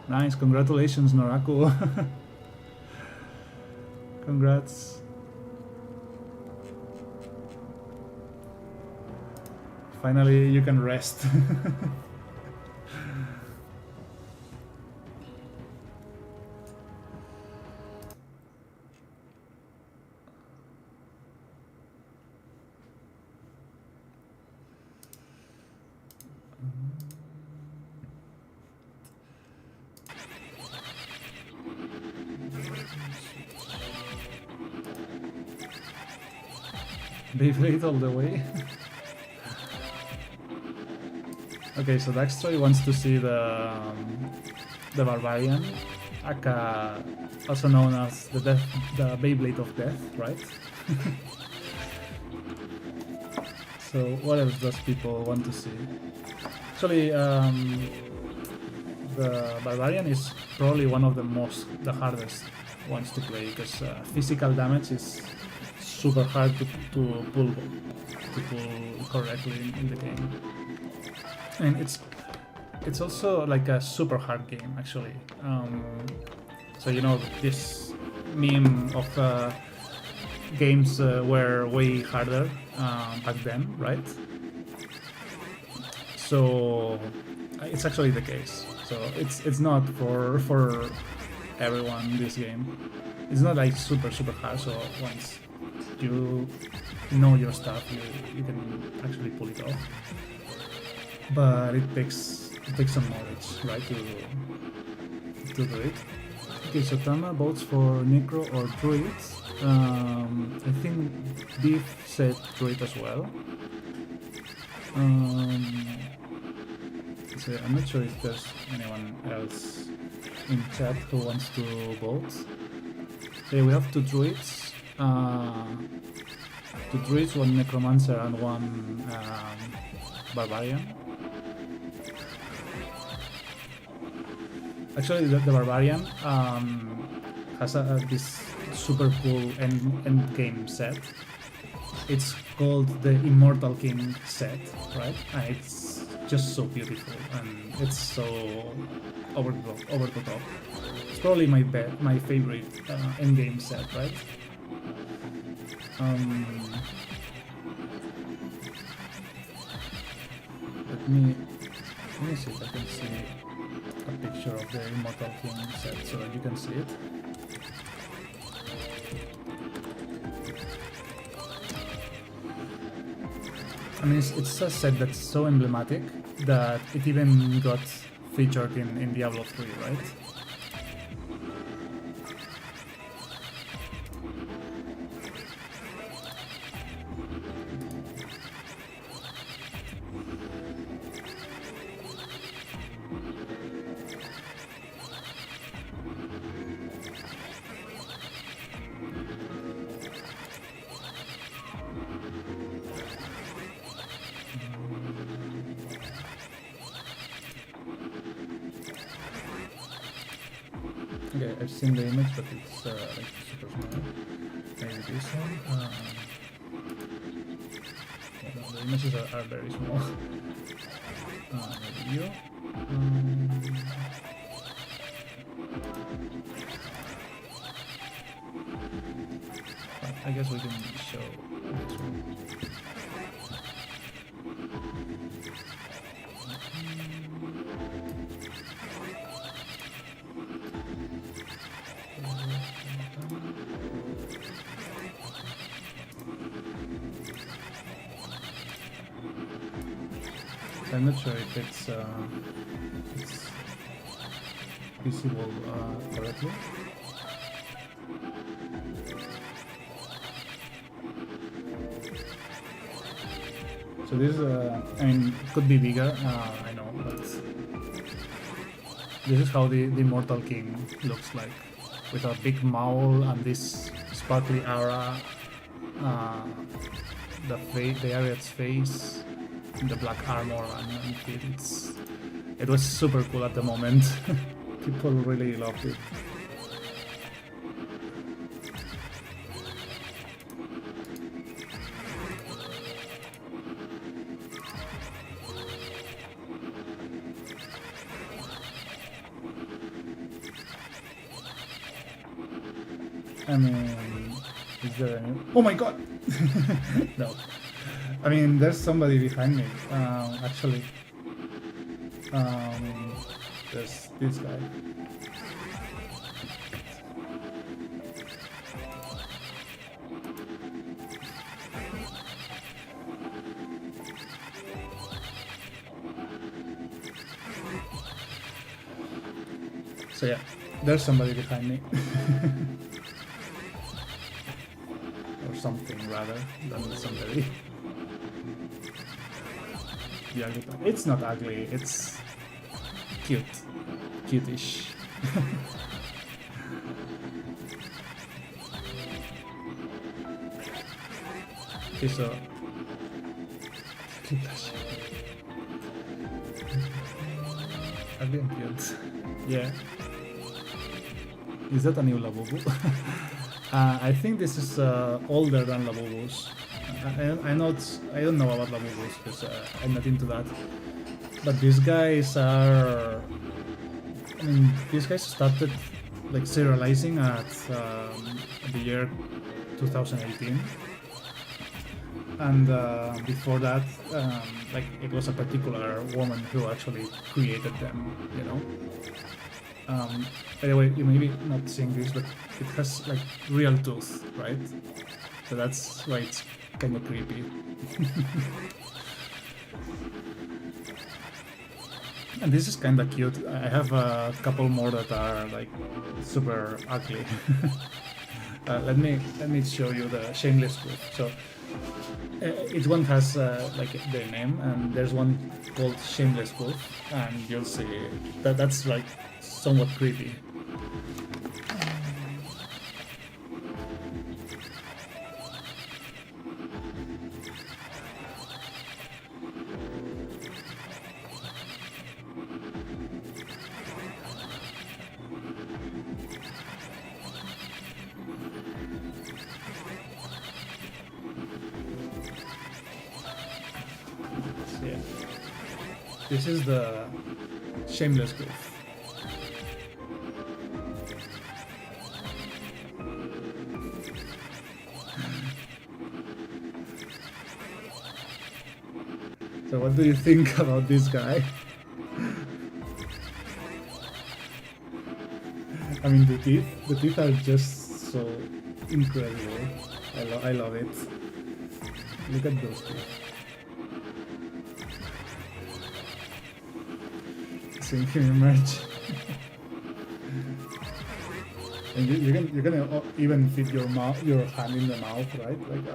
Nice, congratulations, Noraku. Congrats. Finally, you can rest. Beyblade all the way. Okay, so Daxtroy wants to see the Barbarian, aka also known as the Beyblade of Death, right? So what else does people want to see? Actually, the Barbarian is probably one of the hardest ones to play, because physical damage is super hard to pull correctly in the game. And it's also like a super hard game, actually. So you know, this meme of games were way harder back then, right? So it's actually the case. So it's not for everyone, this game. It's not like super hard. So once you know your stuff, you can actually pull it off. But it takes some knowledge, right, to do it. Okay, so Tama votes for Necro or Druids. I think Beef said Druid as well. So I'm not sure if there's anyone else in chat who wants to vote. Okay, we have two Druids. Two Druids, one Necromancer and one Barbarian. Actually, the Barbarian has this super cool end game set. It's called the Immortal King set, right? And it's just so beautiful and it's so over the top. It's probably my favorite endgame set, right? Let me see if I can see a picture of the Immortal King set so that you can see it. I mean, it's a set that's so emblematic that it even got featured in Diablo 3, right? Okay, I've seen the image, but it's like super small. Maybe this one. Yeah, no, the images are very small. Maybe you. But I guess we can show this one. I'm not sure if it's visible correctly. So this, I mean, it could be bigger, I know, but this is how the Immortal King looks like, with a big maul and this sparkly aura, the Ariad's face, the black armor, and it was super cool at the moment. People really loved it. I mean, is there any... Oh my god! No. I mean, there's somebody behind me, actually. There's this guy. So yeah, there's somebody behind me. Or something rather than somebody. The ugly part. It's not ugly, it's cute. Cute-ish. Okay, so... Ugly and cute. Yeah. Is that a new Labubu? I think this is older than Labubus. I don't know about Labubus because I'm not into that. But these guys are... I mean, these guys started like serializing at the year 2018. And before that, like it was a particular woman who actually created them, you know? By the way, you may be not seeing this, but it has like real tooth, right? So that's why it's kind of creepy. And this is kind of cute. I have a couple more that are like super ugly. Let me show you the shameless group. So each one has like their name, and there's one called Shameless Wolf, and you'll see that that's like somewhat creepy. This is the shameless goof. So what do you think about this guy? I mean, the teeth are just so incredible. I love it. Look at those teeth. Seeing him emerge. And you're gonna even fit your hand in the mouth, right? Like,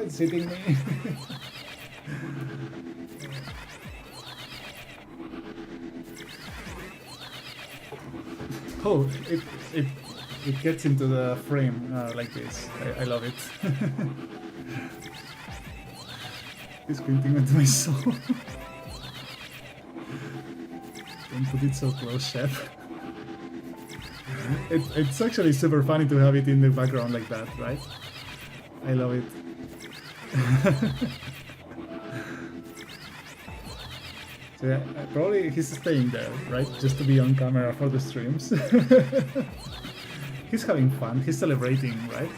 it's hitting me. Oh, it gets into the frame like this. I love it. He's squinting into my soul. Don't put it so close, chef. It's actually super funny to have it in the background like that, right? I love it. So yeah, probably he's staying there, right? Just to be on camera for the streams. He's having fun. He's celebrating, right?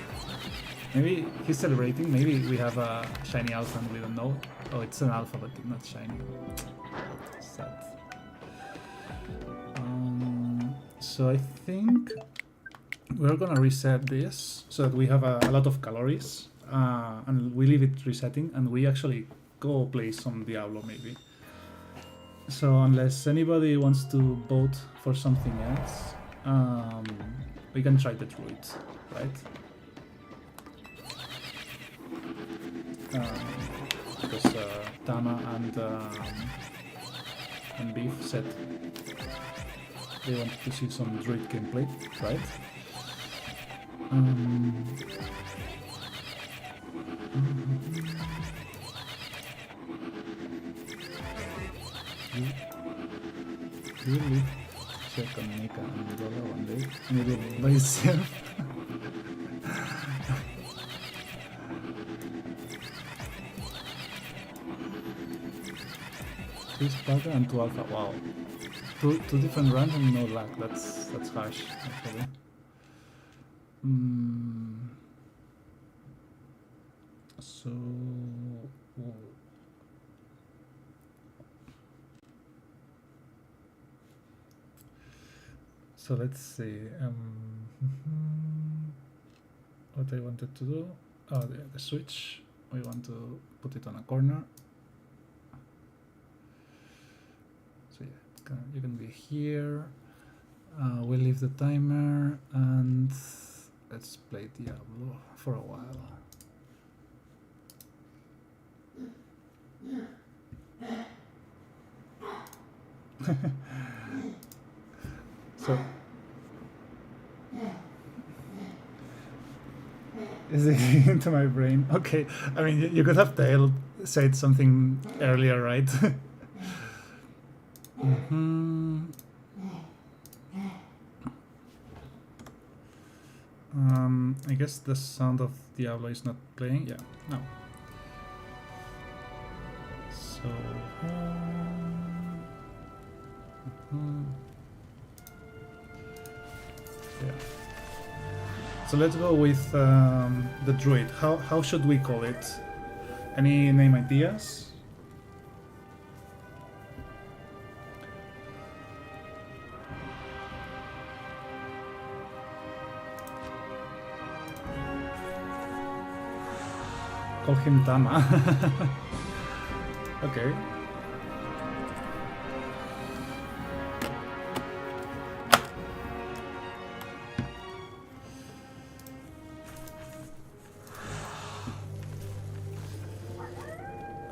Maybe he's celebrating. Maybe we have a shiny alpha and we don't know. Oh, it's an alpha, but not shiny. Sad. So I think we're gonna reset this so that we have a lot of calories, and we leave it resetting, and we actually go play some Diablo maybe. So unless anybody wants to vote for something else, we can try the druid, right? Because Tama and Beef said they wanted to see some druid gameplay, right? Really check on Nika and Dola one day and you do it by yourself. Three Sparta and 2 Alpha. Wow. Two different runs and no luck. That's harsh actually. So so let's see. What I wanted to do. Oh, the switch. We want to put it on a corner. So yeah, you can be here. We'll leave the timer and let's play Diablo for a while. So is it getting into my brain? Okay, I mean you could have said something earlier, right? I guess the sound of Diablo is not playing. Yeah, no. So yeah. So let's go with the druid. How should we call it? Any name ideas? Call him Tama. Okay.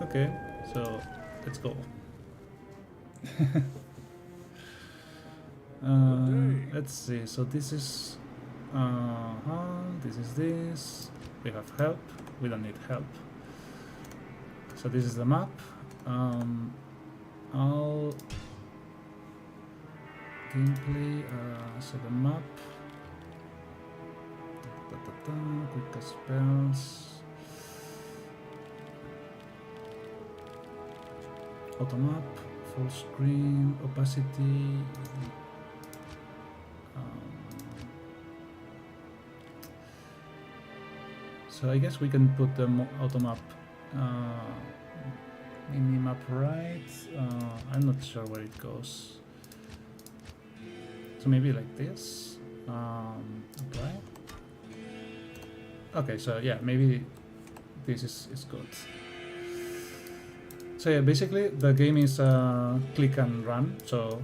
Okay, so let's go. Let's see. So this is this. We have help. We don't need help. So this is the map. I'll gameplay. So the map. Quick spells. Auto map full screen, opacity. So I guess we can put the auto map minimap right. I'm not sure where it goes. So maybe like this. Apply. Okay, so yeah, maybe this is good. So yeah, basically the game is click and run. So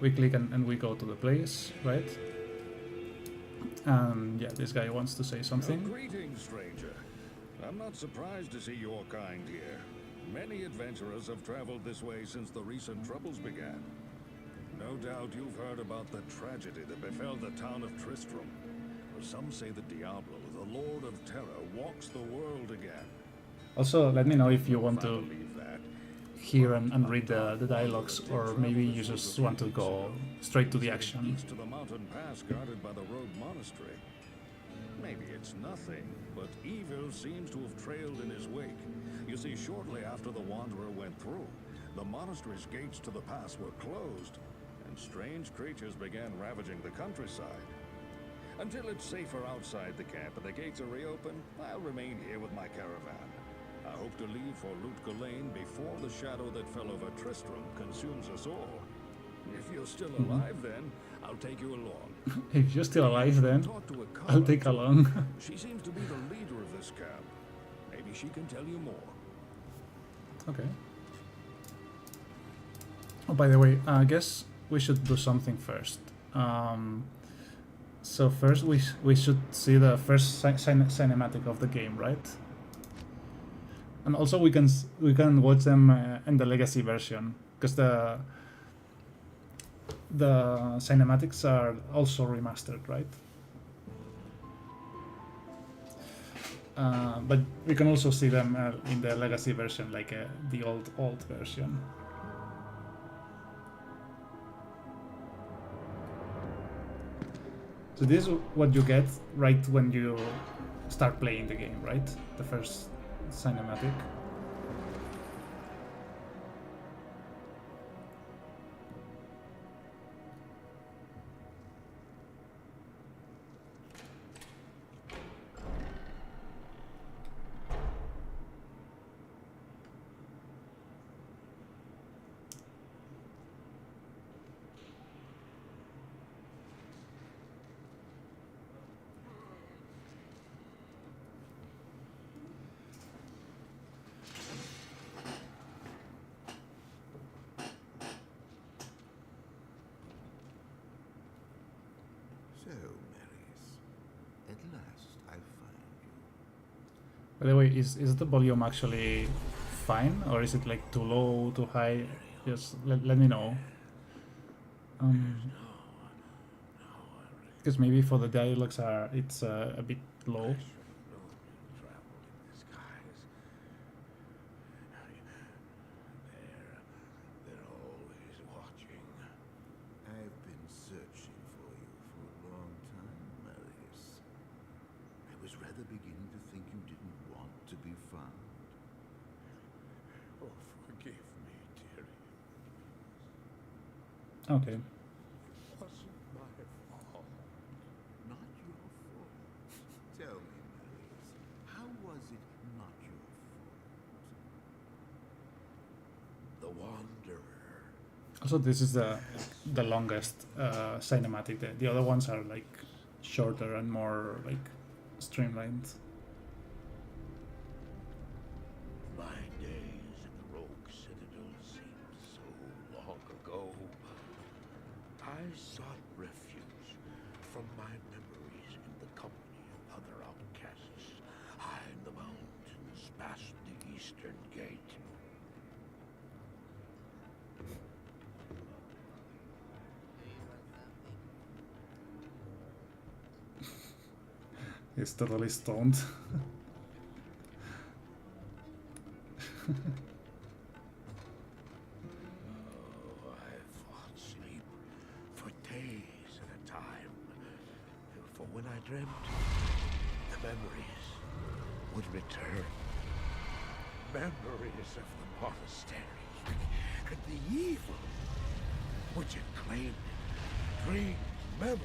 we click and we go to the place, right? And yeah, this guy wants to say something. Greetings, stranger. I'm not surprised to see your kind here. Many adventurers have traveled this way since the recent troubles began. No doubt you've heard about the tragedy that befell the town of Tristram. For some say that Diablo, the Lord of Terror, walks the world again. Also, let me know if you want to hear and read the dialogues, or maybe you just want to go straight to the action. East to the mountain pass guarded by the rogue monastery. Maybe it's nothing, but evil seems to have trailed in his wake. You see, shortly after the Wanderer went through, the monastery's gates to the pass were closed, and strange creatures began ravaging the countryside. Until it's safer outside the camp and the gates are reopened, I'll remain here with my caravan. I hope to leave for Lutgelain before the shadow that fell over Tristram consumes us all. If you're still alive then, I'll take you along. If you're still alive then, I'll take along. She seems to be the leader of this camp. Maybe she can tell you more. Okay. Oh, by the way, I guess we should do something first. So first we should see the first cinematic of the game, right? And also we can watch them in the legacy version, because the cinematics are also remastered, right? But we can also see them in the legacy version, like the old version. So this is what you get right when you start playing the game, right? The first cinematic. By the way, is the volume actually fine, or is it like too low, too high? Just let me know. Because maybe for the dialogues it's a bit low. Okay. Wasn't my fault. Not your fault. Tell me, Marius, how was it not your fault? The Wanderer. Also, this is the longest cinematic. The other ones are like shorter and more like streamlined. My days in the Rogue Citadel seem so long ago. I sought refuge from my memories in the company of other outcasts, high in the mountains past the eastern gate. He's totally stoned. When I dreamt, the memories would return. Memories of the monastery, at the evil which had claimed it. Dreams, memories.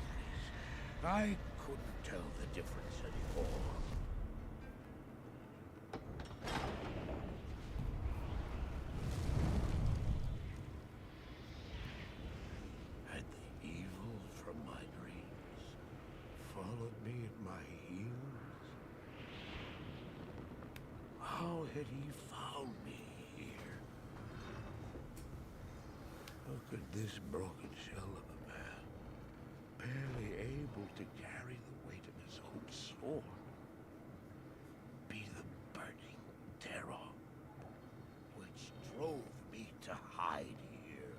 I couldn't tell the difference anymore. Had the evil from my dreams followed me at my heels? How had he found me here? How could this broken shell of a man, barely able to carry the weight of his own sword, be the burning terror which drove me to hide here?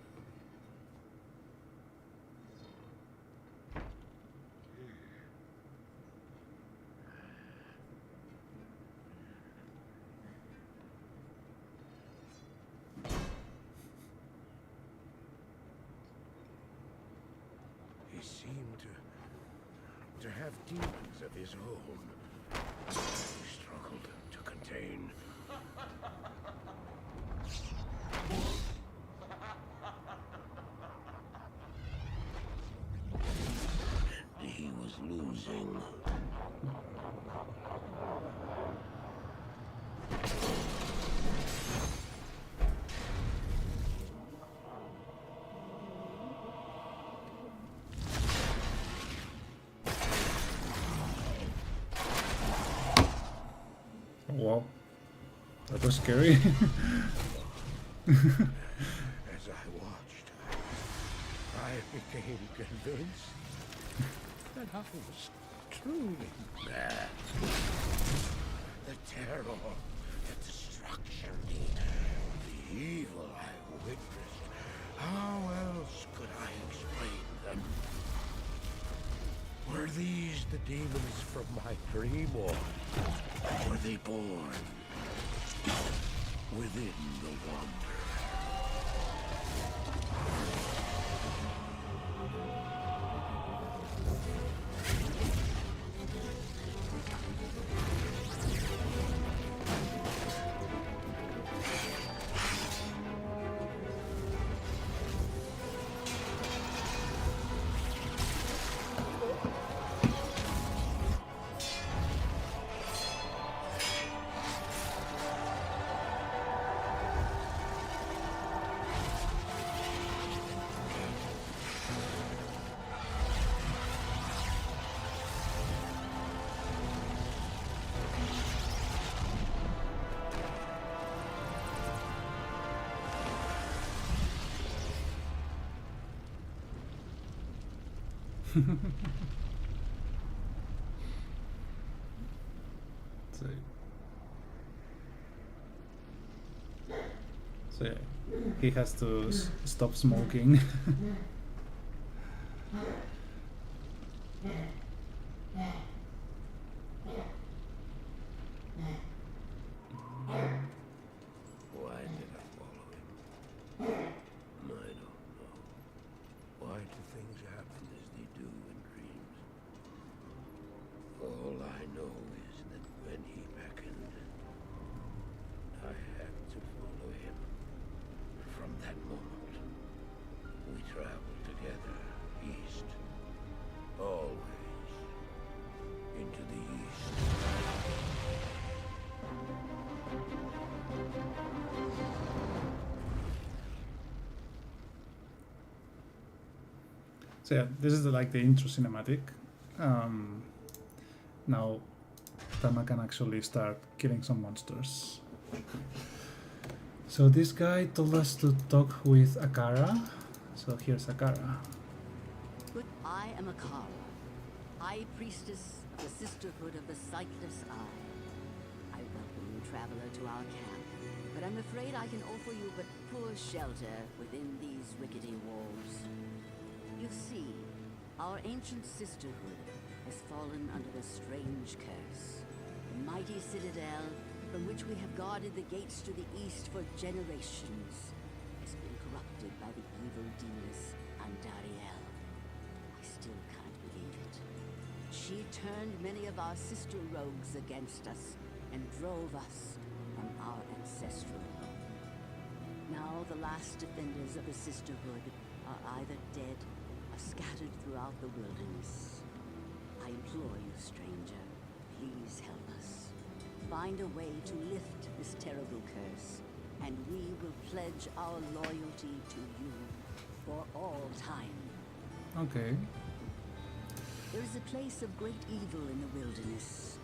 He seemed to have demons of his own. He struggled to contain. He was losing. Wow, that was scary. As I watched, I became convinced that I was truly mad. The terror, the destruction, the evil I witnessed. How else could I explain them? Were these the demons from my dream, or were they born within the wonder? So, so yeah, he has to stop smoking. Why did I follow him? I don't know. Why do things happen as they do in dreams? All I know is that when he beckoned, I had to follow him. From that moment, we traveled together east. Always into the east. So yeah, this is like the intro cinematic. Now Tama can actually start killing some monsters. So this guy told us to talk with Akara. So here's Akara. But I am Akara, High Priestess of the Sisterhood of the Sightless Eye. I welcome you, traveler, to our camp, but I'm afraid I can offer you but poor shelter within these rickety walls. You see, our ancient sisterhood has fallen under a strange curse. The mighty citadel, from which we have guarded the gates to the east for generations, has been corrupted by the evil demoness Andariel. I still can't believe it. She turned many of our sister rogues against us and drove us from our ancestral home. Now the last defenders of the Sisterhood are either dead or scattered throughout the wilderness. I implore you, stranger, please help us. Find a way to lift this terrible curse, and we will pledge our loyalty to you for all time. Okay. There is a place of great evil in the wilderness.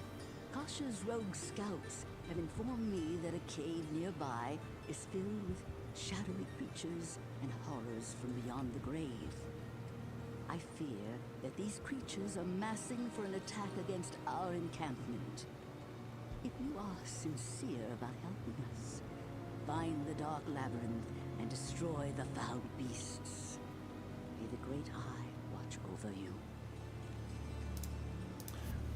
Kasha's rogue scouts have informed me that a cave nearby is filled with shadowy creatures and horrors from beyond the grave. I fear that these creatures are massing for an attack against our encampment. If you are sincere about helping us, find the dark labyrinth and destroy the foul beasts. May the Great Eye watch over you.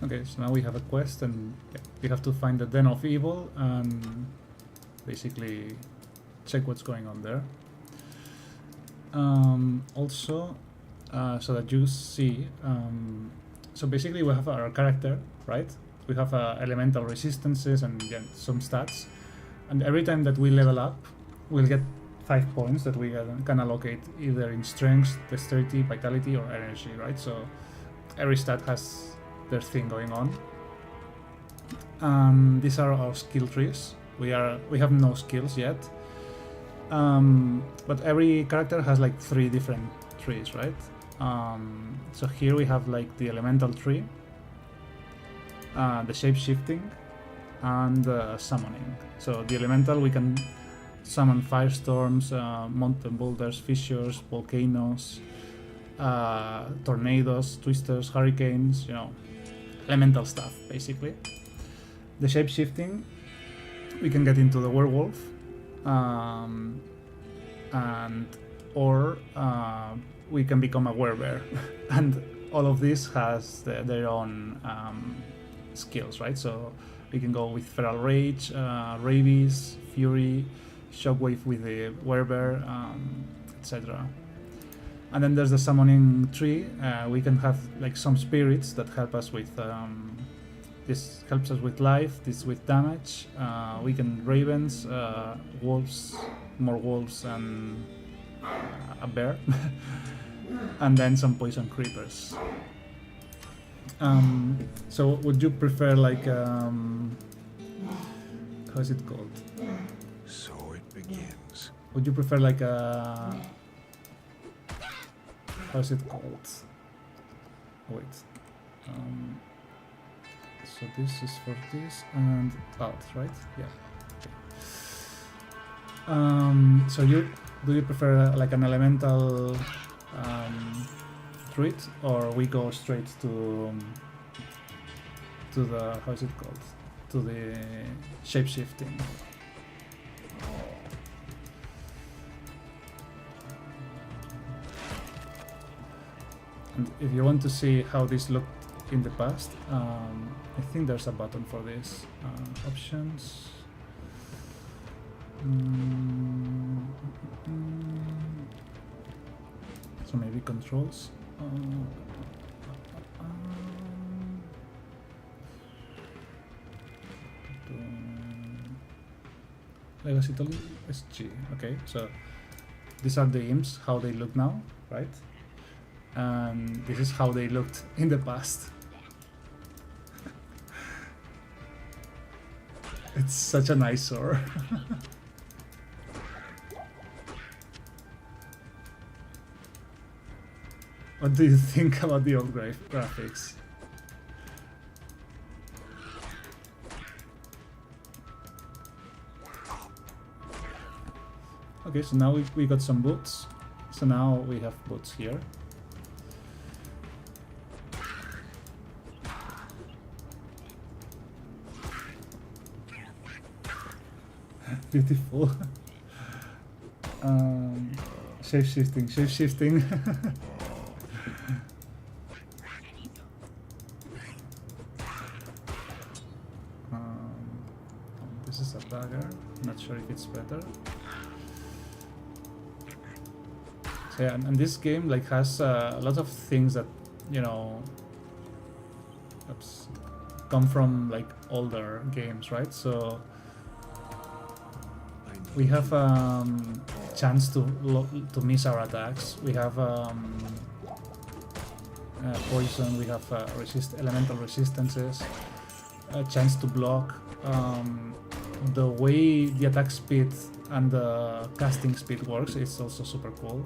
Okay, so now we have a quest, and yeah, we have to find the Den of Evil and basically check what's going on there. Also, so that you see, so basically we have our character, right? We have elemental resistances and some stats, and every time that we level up, we'll get 5 points that we can allocate either in strength, dexterity, vitality, or energy, right? So every stat has their thing going on. These are our skill trees. We have no skills yet, but every character has like 3 different trees, right? So here we have like the elemental tree, the shape-shifting, and the summoning. So the elemental, we can summon firestorms, mountain boulders, fissures, volcanoes, tornadoes, twisters, hurricanes, you know, elemental stuff basically. The shape-shifting, we can get into the werewolf, or we can become a werebear. And all of this has their own skills, right? So we can go with feral rage, rabies, fury, shockwave with the werebear, etc. And then there's the summoning tree. We can have like some spirits that help us with this helps us with life, this with damage. We can ravens, wolves, more wolves, and a bear, and then some poison creepers. So would you prefer like how is it called? So it begins. Would you prefer like a how's it called? Wait. So this is for this and out, right? Yeah. Okay. So do you prefer like an elemental druid, or we go straight to the how's it called? To the shape-shifting? And if you want to see how this looked in the past, I think there's a button for this. Options. So maybe controls. Legacy tool is G. Okay, so these are the imps, how they look now, right? And this is how they looked in the past. It's such an eyesore. What do you think about the old graphics? Okay, so now we got some boots. So now we have boots here. Beautiful. Shape-shifting, shape-shifting. This is a dagger. Not sure if it's better. So yeah, and this game like has a lot of things that, you know, come from like older games, right? So we have chance to miss our attacks. We have poison. We have elemental resistances. A chance to block. The way the attack speed and the casting speed works is also super cool.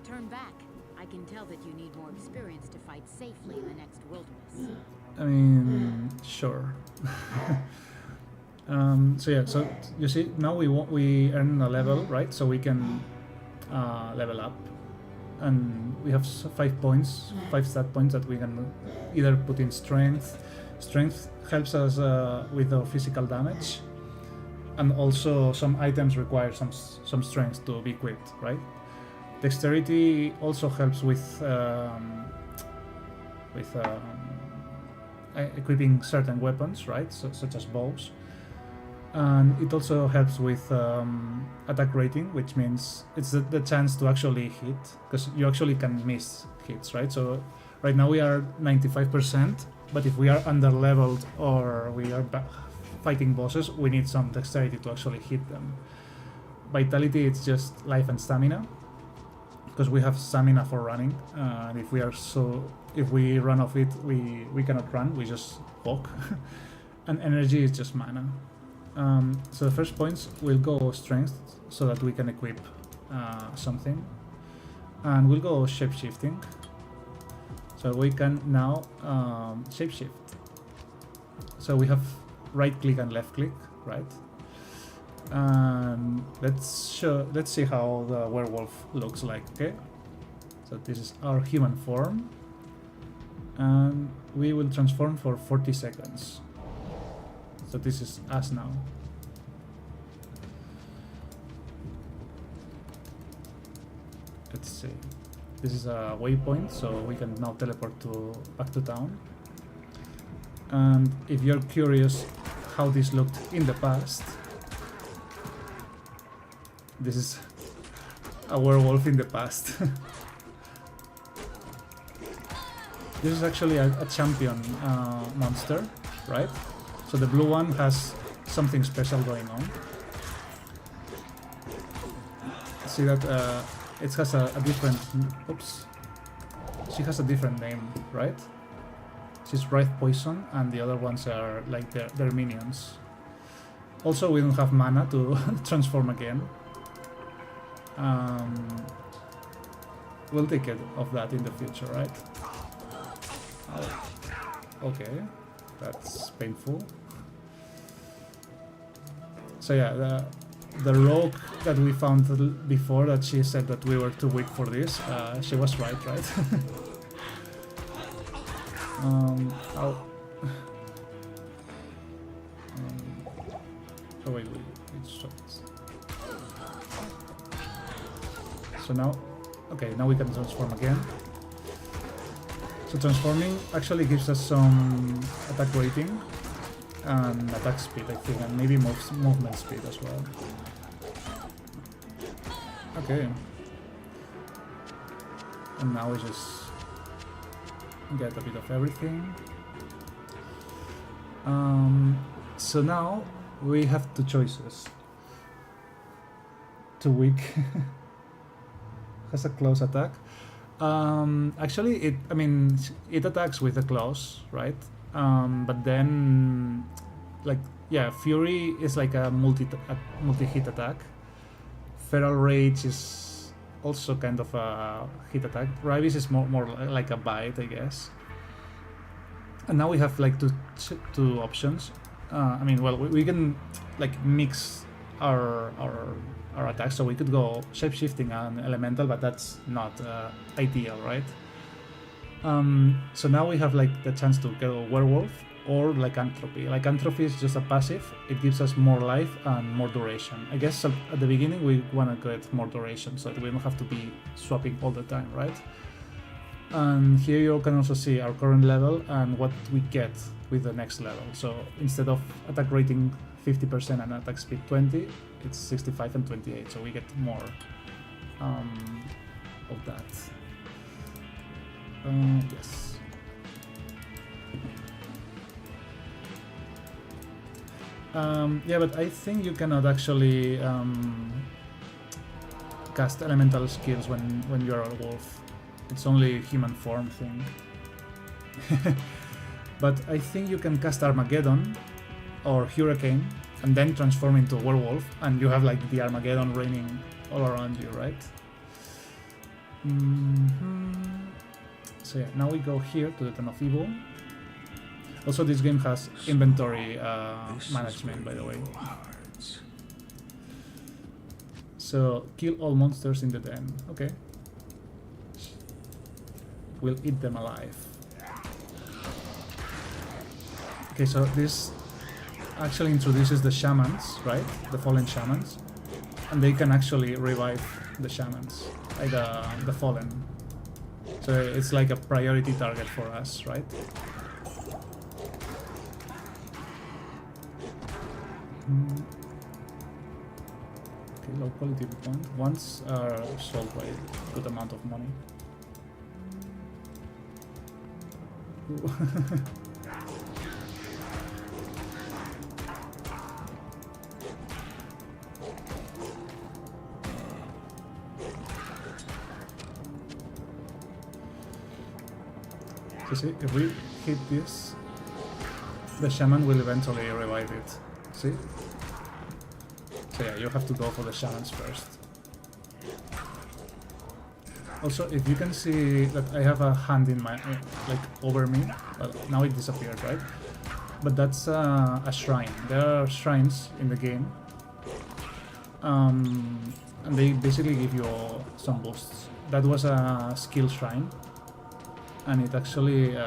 Turn back. I can tell that you need more experience to fight safely in the next wilderness. I mean, sure. So yeah, so you see now we earn a level, right? So we can level up, and we have 5 points, 5 stat points that we can either put in strength. Strength helps us with the physical damage, and also some items require some strength to be equipped, right? Dexterity also helps with equipping certain weapons, right? Such as bows. And it also helps with attack rating, which means it's the chance to actually hit, because you actually can miss hits, right? So right now we are 95%, but if we are under leveled or we are fighting bosses, we need some dexterity to actually hit them. Vitality, it's just life and stamina, because we have stamina for running, and if we run off it, we cannot run, we just walk. And energy is just mana. So the first points will go strength, so that we can equip something, and we'll go shapeshifting, so we can now shapeshift. So we have right click and left click, right? And let's see how the werewolf looks like. Okay, so this is our human form, and we will transform for 40 seconds. So this is us now. Let's see. This is a waypoint, so we can now teleport back to town. And if you're curious how this looked in the past, this is a werewolf in the past. This is actually a champion monster, right? So the blue one has something special going on. See that it has a different... Oops. She has a different name, right? She's Wraith Poison, and the other ones are like their minions. Also, we don't have mana to transform again. We'll take care of that in the future, right? Oh, okay, that's painful. So yeah, the rogue that we found before, that she said that we were too weak for this, she was right? Oh wait, so now, okay, now we can transform again. So transforming actually gives us some attack rating and attack speed, I think, and maybe movement speed as well. Okay. And now we just get a bit of everything. So now we have two choices. Too weak. Has a close attack. Actually, it attacks with the claws, right? But then, like, yeah, Fury is like a multi-hit attack. Feral Rage is also kind of a hit attack. Ravis is more like a bite, I guess. And now we have like two options. We can like mix our attacks, so we could go shapeshifting and elemental, but that's not ideal, right? So now we have like the chance to go werewolf or lycanthropy. Lycanthropy is just a passive. It gives us more life and more duration. I guess at the beginning we want to get more duration so that we don't have to be swapping all the time, right? And here you can also see our current level and what we get with the next level. So instead of attack rating 50% and attack speed 20, it's 65 and 28, so we get more of that. Yes. Yeah, but I think you cannot actually cast elemental skills when you're a wolf. It's only human form thing. But I think you can cast Armageddon or Hurricane and then transform into a werewolf, and you have like the Armageddon raining all around you, right? So yeah, now we go here to the Ten of Evil. Also, this game has inventory management, by the way. So, kill all monsters in the den. Okay. We'll eat them alive. Okay, so this actually introduces the shamans, right? The fallen shamans. And they can actually revive the shamans, like the fallen. So it's like a priority target for us, right? Okay, low quality point. Ones are sold by a good amount of money. So see, if we hit this, the shaman will eventually revive it. See? So yeah, you have to go for the shamans first. Also, if you can see that I have a hand in my, like, over me, well, now it disappeared, right? But that's a shrine. There are shrines in the game. And they basically give you some boosts. That was a skill shrine. And it actually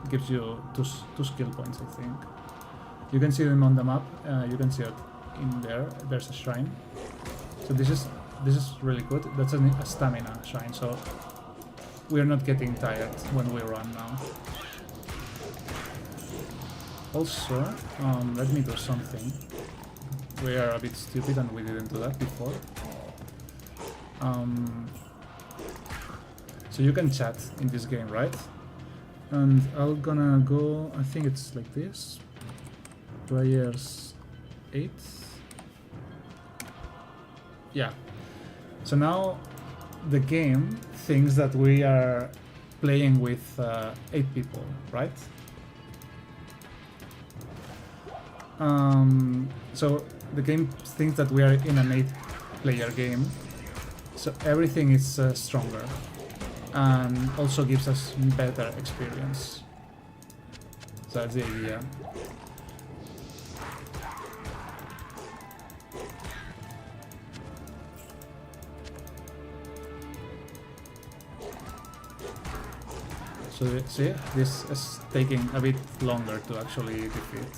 gives you two skill points, I think. You can see them on the map. You can see it in there. There's a shrine. So this is really good. That's a stamina shrine, so we're not getting tired when we run now. Also, let me do something. We are a bit stupid and we didn't do that before. So you can chat in this game, right? And I'm gonna go, I think it's like this. Players 8. Yeah. So now the game thinks that we are playing with 8 people, right? So the game thinks that we are in an 8-player game. So everything is stronger. And also gives us better experience. So that's the idea. So see, this is taking a bit longer to actually defeat.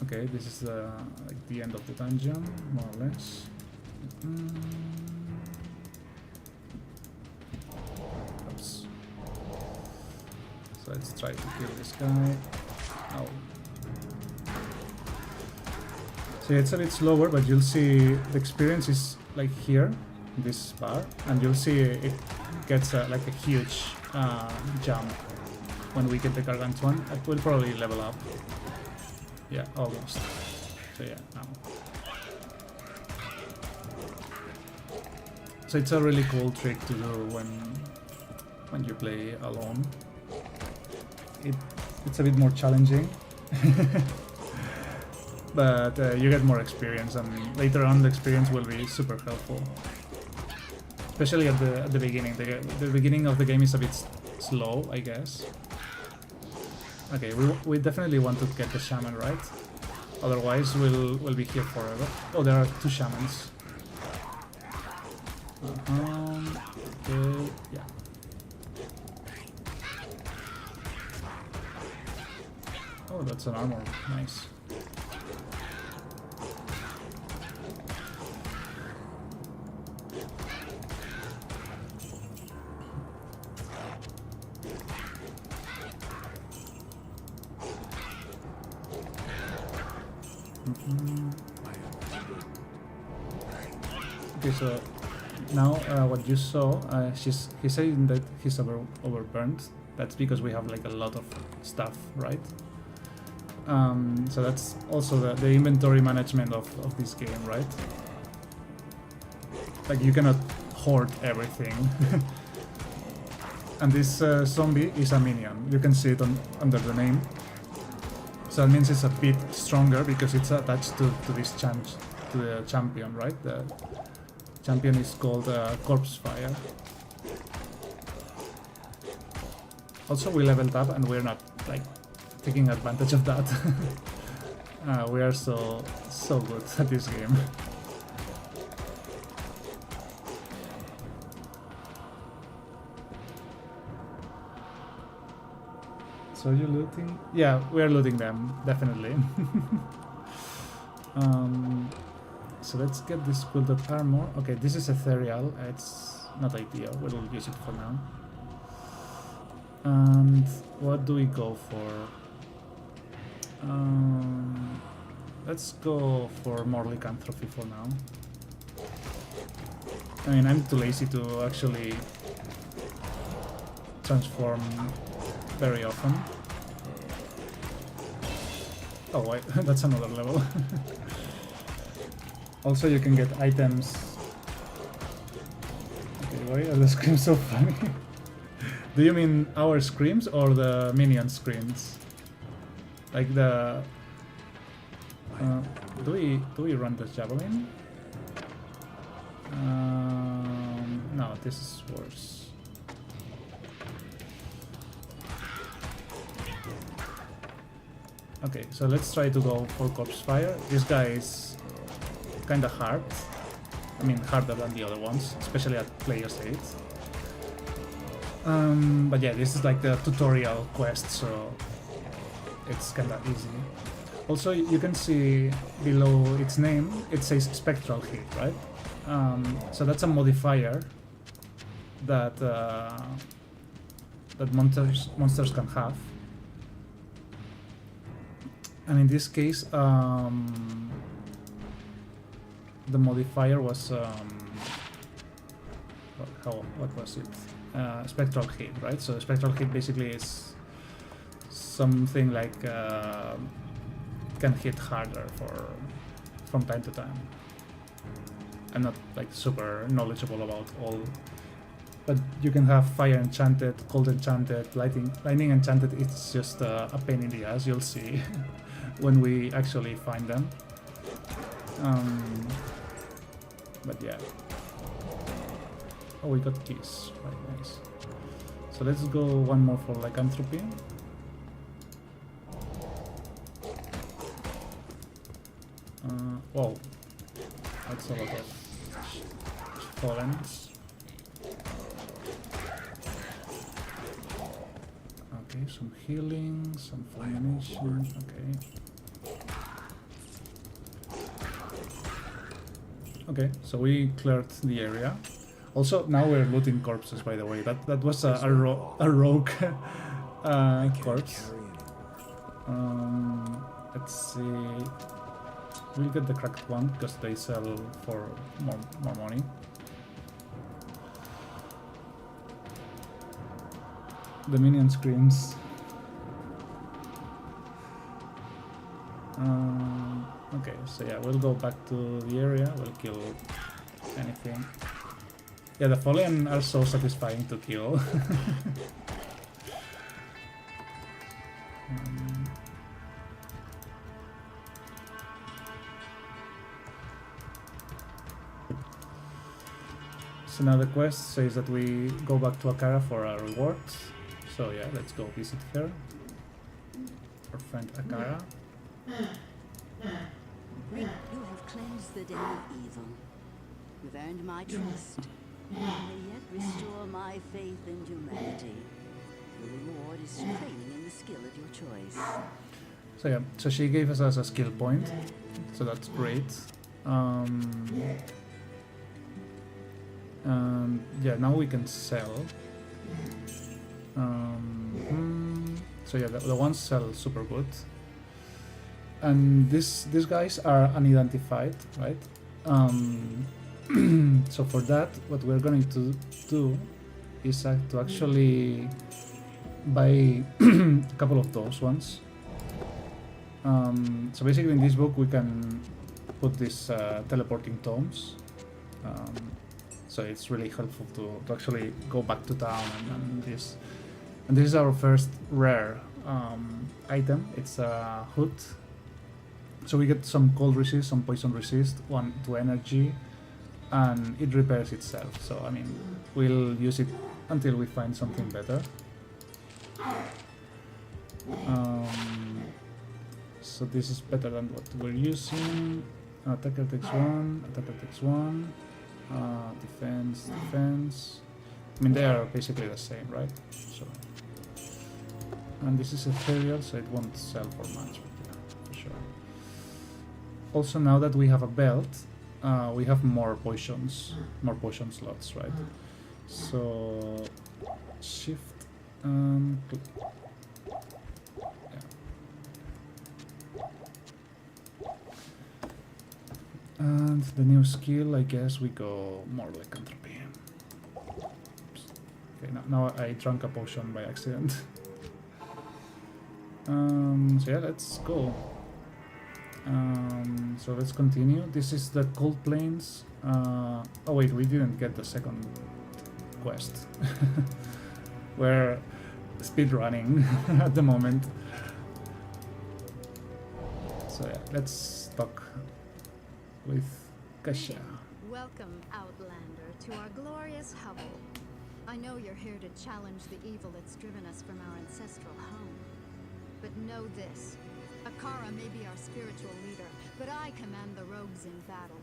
Okay, this is like the end of the dungeon, more or less. Oops. So let's try to kill this guy. Oh. So it's a bit slower, but you'll see the experience is like here, this bar, and you'll see it gets like a huge jump when we get the Gargantuan. It will probably level up. Yeah, almost. So yeah, now. So it's a really cool trick to do when you play alone. It's a bit more challenging, but you get more experience, and later on the experience will be super helpful. Especially at the beginning. The beginning of the game is a bit slow, I guess. Okay, we definitely want to get the shaman, right? Otherwise, we'll be here forever. Oh, there are 2 shamans. Okay, yeah. Oh, that's an armor. Nice. Okay, so now what you saw, he's saying that he's overburnt. That's because we have like a lot of stuff, right? So that's also the inventory management of this game, right? Like you cannot hoard everything. And this zombie is a minion. You can see it under the name. So that means it's a bit stronger because it's attached to this to the champion, right? The champion is called Corpse Fire. Also, we leveled up and we're not like taking advantage of that. We are so good at this game. So you looting? Yeah, we are looting them, definitely. So let's get this quilted armor. Okay, this is ethereal. It's not ideal. We'll use it for now. And what do we go for? Let's go for more lycanthropy for now. I mean, I'm too lazy to actually transform very often. Oh wait, that's another level. Also, you can get items. Okay, why are the screams so funny? Do you mean our screams or the minion screams? Like the... do we run the javelin? No, this is worse. Okay, so let's try to go for Corpse Fire. This guy is kinda hard. I mean, harder than the other ones, especially at player state. But yeah, this is like the tutorial quest, so it's kinda easy. Also, you can see below its name, it says Spectral Hit, right? So that's a modifier that that monsters can have. And in this case, the modifier was what was it? Spectral Hit, right? So Spectral Hit basically is something like can hit harder from time to time. I'm not like super knowledgeable about all, but you can have fire enchanted, cold enchanted, lightning enchanted. It's just a pain in the ass. You'll see when we actually find them. But yeah. Oh, we got keys. Right, nice. So let's go one more for lycanthropy. Whoa, that's a lot of fallens. Okay, some healing, some fulmination. Okay. Okay, so we cleared the area. Also, now we're looting corpses, by the way. That was a rogue corpse. Let's see. We'll get the cracked one because they sell for more money. The minion screams. Okay, so yeah, we'll go back to the area. We'll kill anything. Yeah, the fallen are so satisfying to kill. So now the quest says that we go back to Akara for our rewards. So yeah, let's go visit her. Our friend Akara. You have cleansed the den of evil. You've earned my trust. You may yet restore my faith in humanity. The reward is training in the skill of your choice. So yeah, so she gave us a skill point. So that's great. Yeah, now we can sell. So yeah, the ones sell super good. And these guys are unidentified, right? So for that, what we're going to do is to actually buy a couple of those ones. So basically in this book we can put these teleporting tomes. So it's really helpful to actually go back to town and this. And this is our first rare item. It's a hood. So we get some cold resist, some poison resist, 1 to energy, and it repairs itself. So I mean, we'll use it until we find something better. So this is better than what we're using. Attacker takes 1, attacker takes 1, defense, defense. I mean, they are basically the same, right? So, and this is ethereal, so it won't sell for much, but yeah, for sure. Also, now that we have a belt, we have more potion slots, right? So, shift and click. And the new skill, I guess we go more lycanthropy. Oops. Okay, now I drank a potion by accident. So yeah, let's go. So let's continue. This is the Cold Plains. Oh wait, we didn't get the second quest. We're speedrunning at the moment. So yeah, let's talk with Kasha. Welcome, Outlander, to our glorious hovel. I know you're here to challenge the evil that's driven us from our ancestral home. But know this. Akara may be our spiritual leader, but I command the rogues in battle.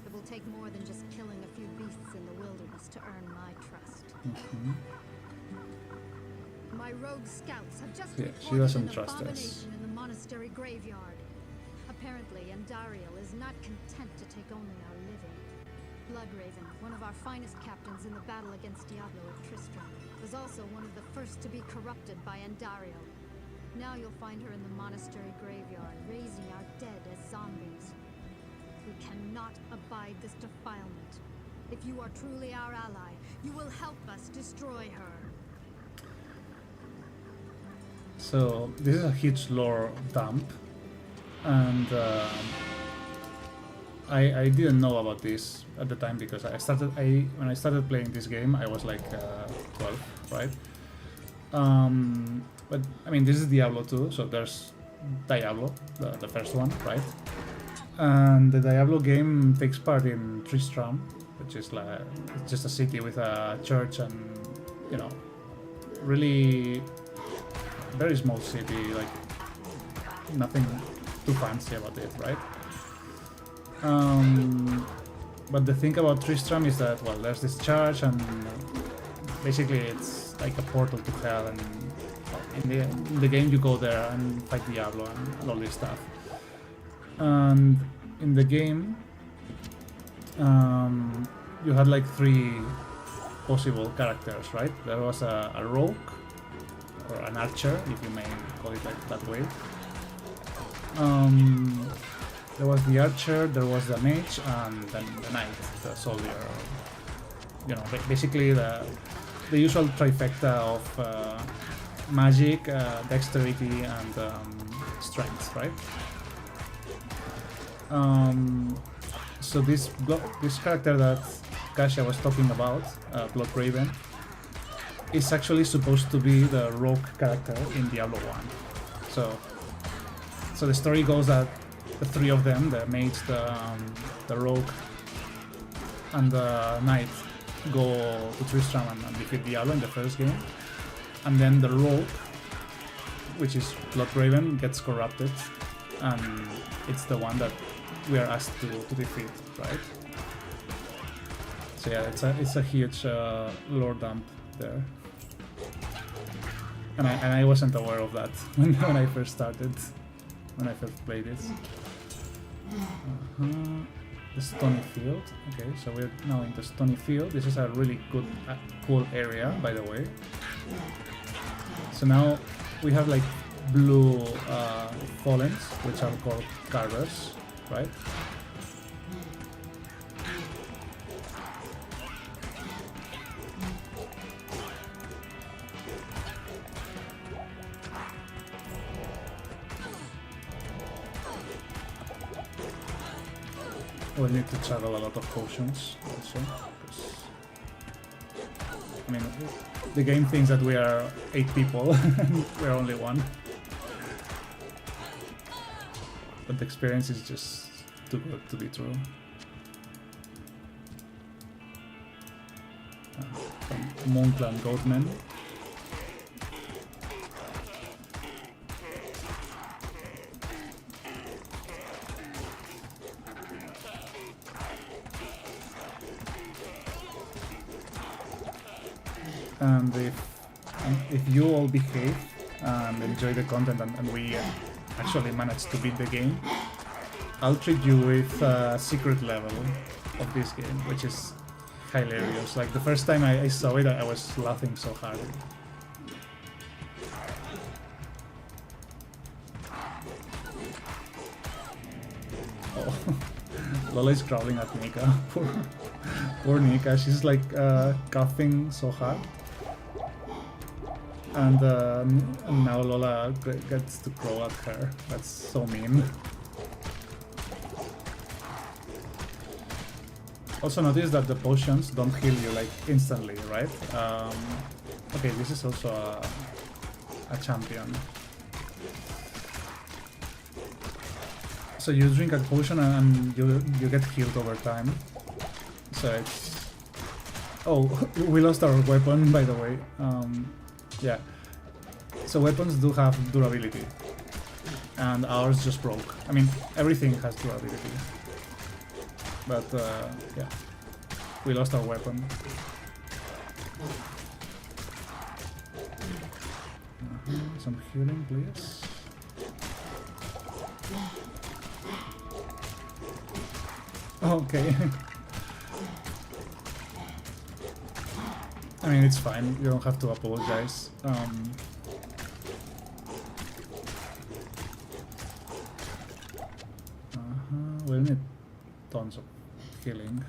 It will take more than just killing a few beasts in the wilderness to earn my trust. My rogue scouts have just she doesn't reported an trust us. abomination in the monastery graveyard. Apparently, Andariel is not content to take only our living. Bloodraven, one of our finest captains in the battle against Diablo at Tristram, was also one of the first to be corrupted by Andariel. Now you'll find her in the monastery graveyard, raising our dead as zombies. We cannot abide this defilement. If you are truly our ally, you will help us destroy her. So this is a huge lore dump, and I didn't know about this at the time because when I started playing this game I was like 12, right? But I mean, this is Diablo 2, so there's Diablo, the first one, right? And the Diablo game takes part in Tristram, which is like it's just a city with a church and, you know, really very small city, like nothing too fancy about it, right? But the thing about Tristram is that, well, there's this church and basically it's like a portal to hell, and in the game you go there and fight Diablo and all this stuff. And in the game you had like 3 possible characters, right? There was a rogue, or an archer, if you may call it like that way. There was the archer, there was the mage, and then the knight, the soldier. You know, basically the usual trifecta of magic, dexterity, and strength, right? So this character that Kasha was talking about, Bloodraven, is actually supposed to be the rogue character in Diablo 1. So the story goes that the 3 of them, the mage, the rogue, and the knight, go to Tristram and defeat Diablo in the first game. And then the rogue, which is Bloodraven, gets corrupted, and it's the one that we are asked to defeat, right? So yeah, it's a huge lore dump there, and I wasn't aware of that when I first started, when I first played it. The Stony Field. Okay, so we're now in the Stony Field. This is a really good, cool area, by the way. So now we have like blue Fallens, which are called Carvers, right? we'll need to juggle a lot of potions also. 'Cause, I mean, the game thinks that we are 8 people, and we're only 1. But the experience is just too good to be true. Some Monclan Goatmen. And if you all behave and enjoy the content and we actually manage to beat the game, I'll treat you with a secret level of this game, which is hilarious. Like the first time I saw it, I was laughing so hard. Oh, Lola is crawling at Nika. Poor Nika, she's like coughing so hard. And now Lola gets to crawl at her. That's so mean. Also notice that the potions don't heal you like instantly, right? Okay, this is also a champion. So you drink a potion and you get healed over time. So it's... Oh, we lost our weapon, by the way. Yeah. So weapons do have durability. And ours just broke. I mean, everything has durability. But, yeah. We lost our weapon. Some healing, please. Okay. I mean, it's fine. You don't have to apologize. We'll need tons of healing.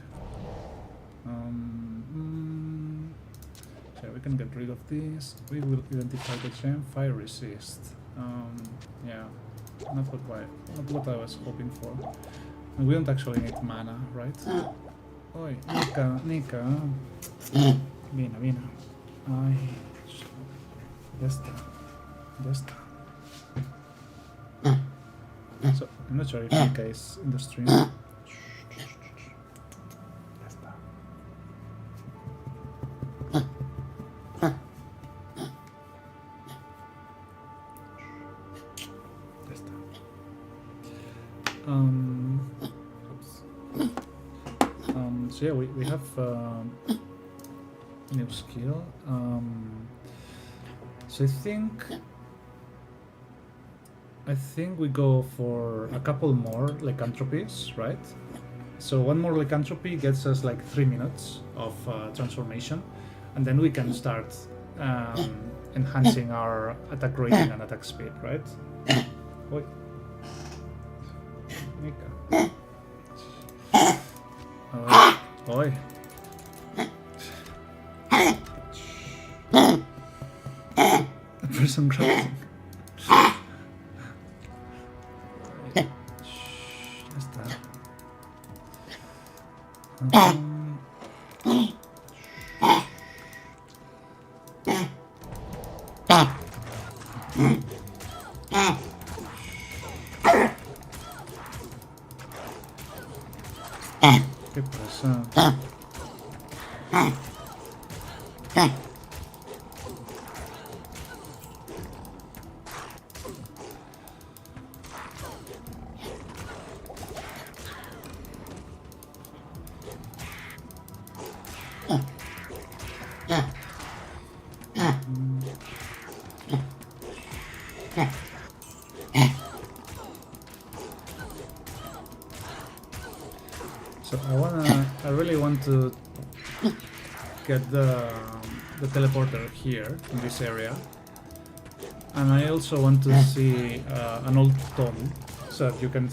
Okay, we can get rid of this. We will identify the gem. Fire resist. Yeah, not what I was hoping for. And we don't actually need mana, right? Oi, Nika. Vina. Ay, ya está. So, I'm not sure if Nika is in the stream. Ya está. Ya está. So yeah, we have new skill. So I think we go for a couple more lycanthropies, right? So one more lycanthropy gets us like 3 minutes of transformation, and then we can start enhancing our attack rating and attack speed, right? Oi. Nika. Oi. The person crouching. Ya está. ¿Qué pasa? So I really want to get the teleporter here in this area, and I also want to see an old tomb so that you can.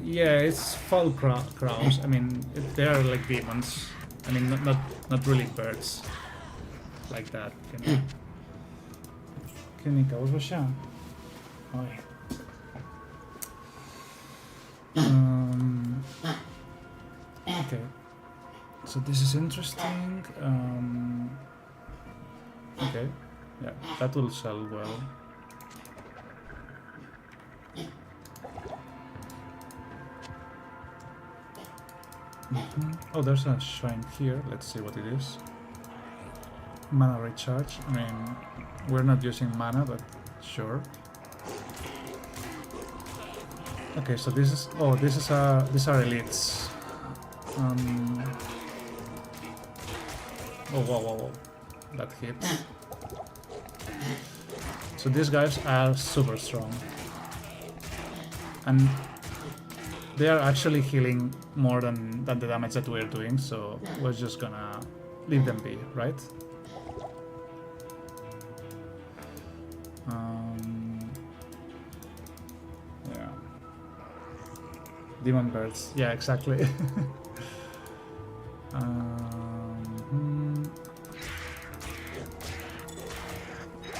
Yeah, it's foul crows. I mean, they are like demons. I mean, not really birds like that. Nika, what was that? So this is interesting. Okay, yeah, that will sell well. Oh, there's a shrine here. Let's see what it is. Mana recharge. I mean, we're not using mana, but sure. Okay, so this is these are elites. Oh, whoa, that hit. So these guys are super strong, and they are actually healing more than the damage that we're doing. So we're just gonna leave them be, right? Yeah. Demon birds. Yeah, exactly.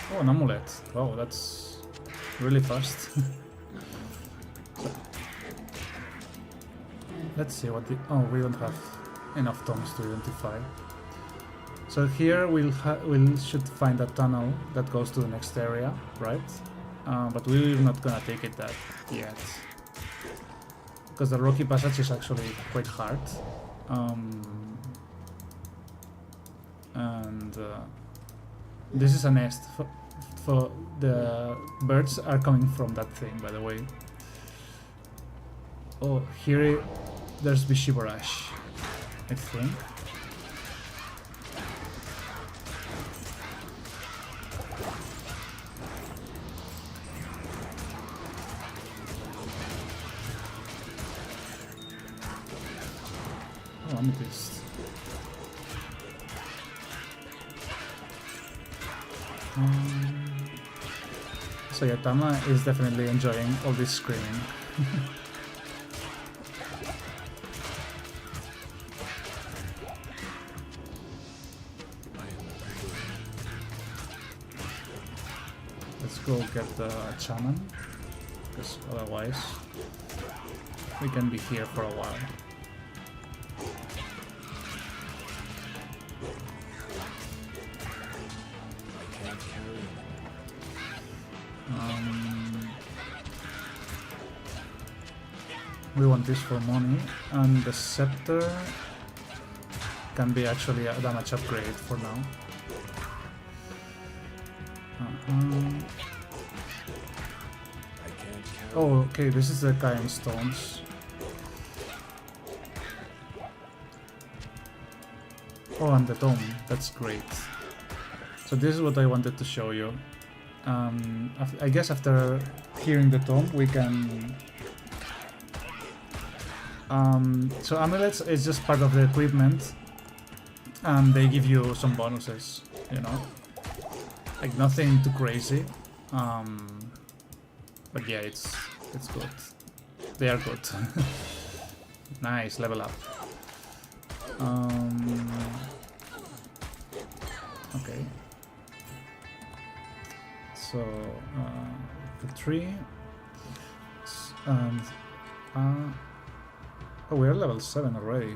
Oh, an amulet. Wow, that's really fast. Let's see what the... Oh, we don't have enough tomes to identify. So here we should find a tunnel that goes to the next area, right? But we're not gonna take it that yet. Because the rocky passage is actually quite hard. This is a nest for the birds are coming from that thing, by the way. Oh, here there's Bishibarash, I think. Oh, amethyst. So yeah, Tama is definitely enjoying all this screaming. Let's go get the shaman, because otherwise we can be here for a while. We want this for money, and the scepter can be actually a damage upgrade for now. Oh, okay, this is the Kayan stones. Oh, and the dome, that's great. So this is what I wanted to show you. I guess after hearing the tome, we can... so amulets is just part of the equipment, and they give you some bonuses, you know? Like nothing too crazy. But yeah, it's good. They are good. Nice, level up. Okay. So, the tree. And oh, we're level 7 already.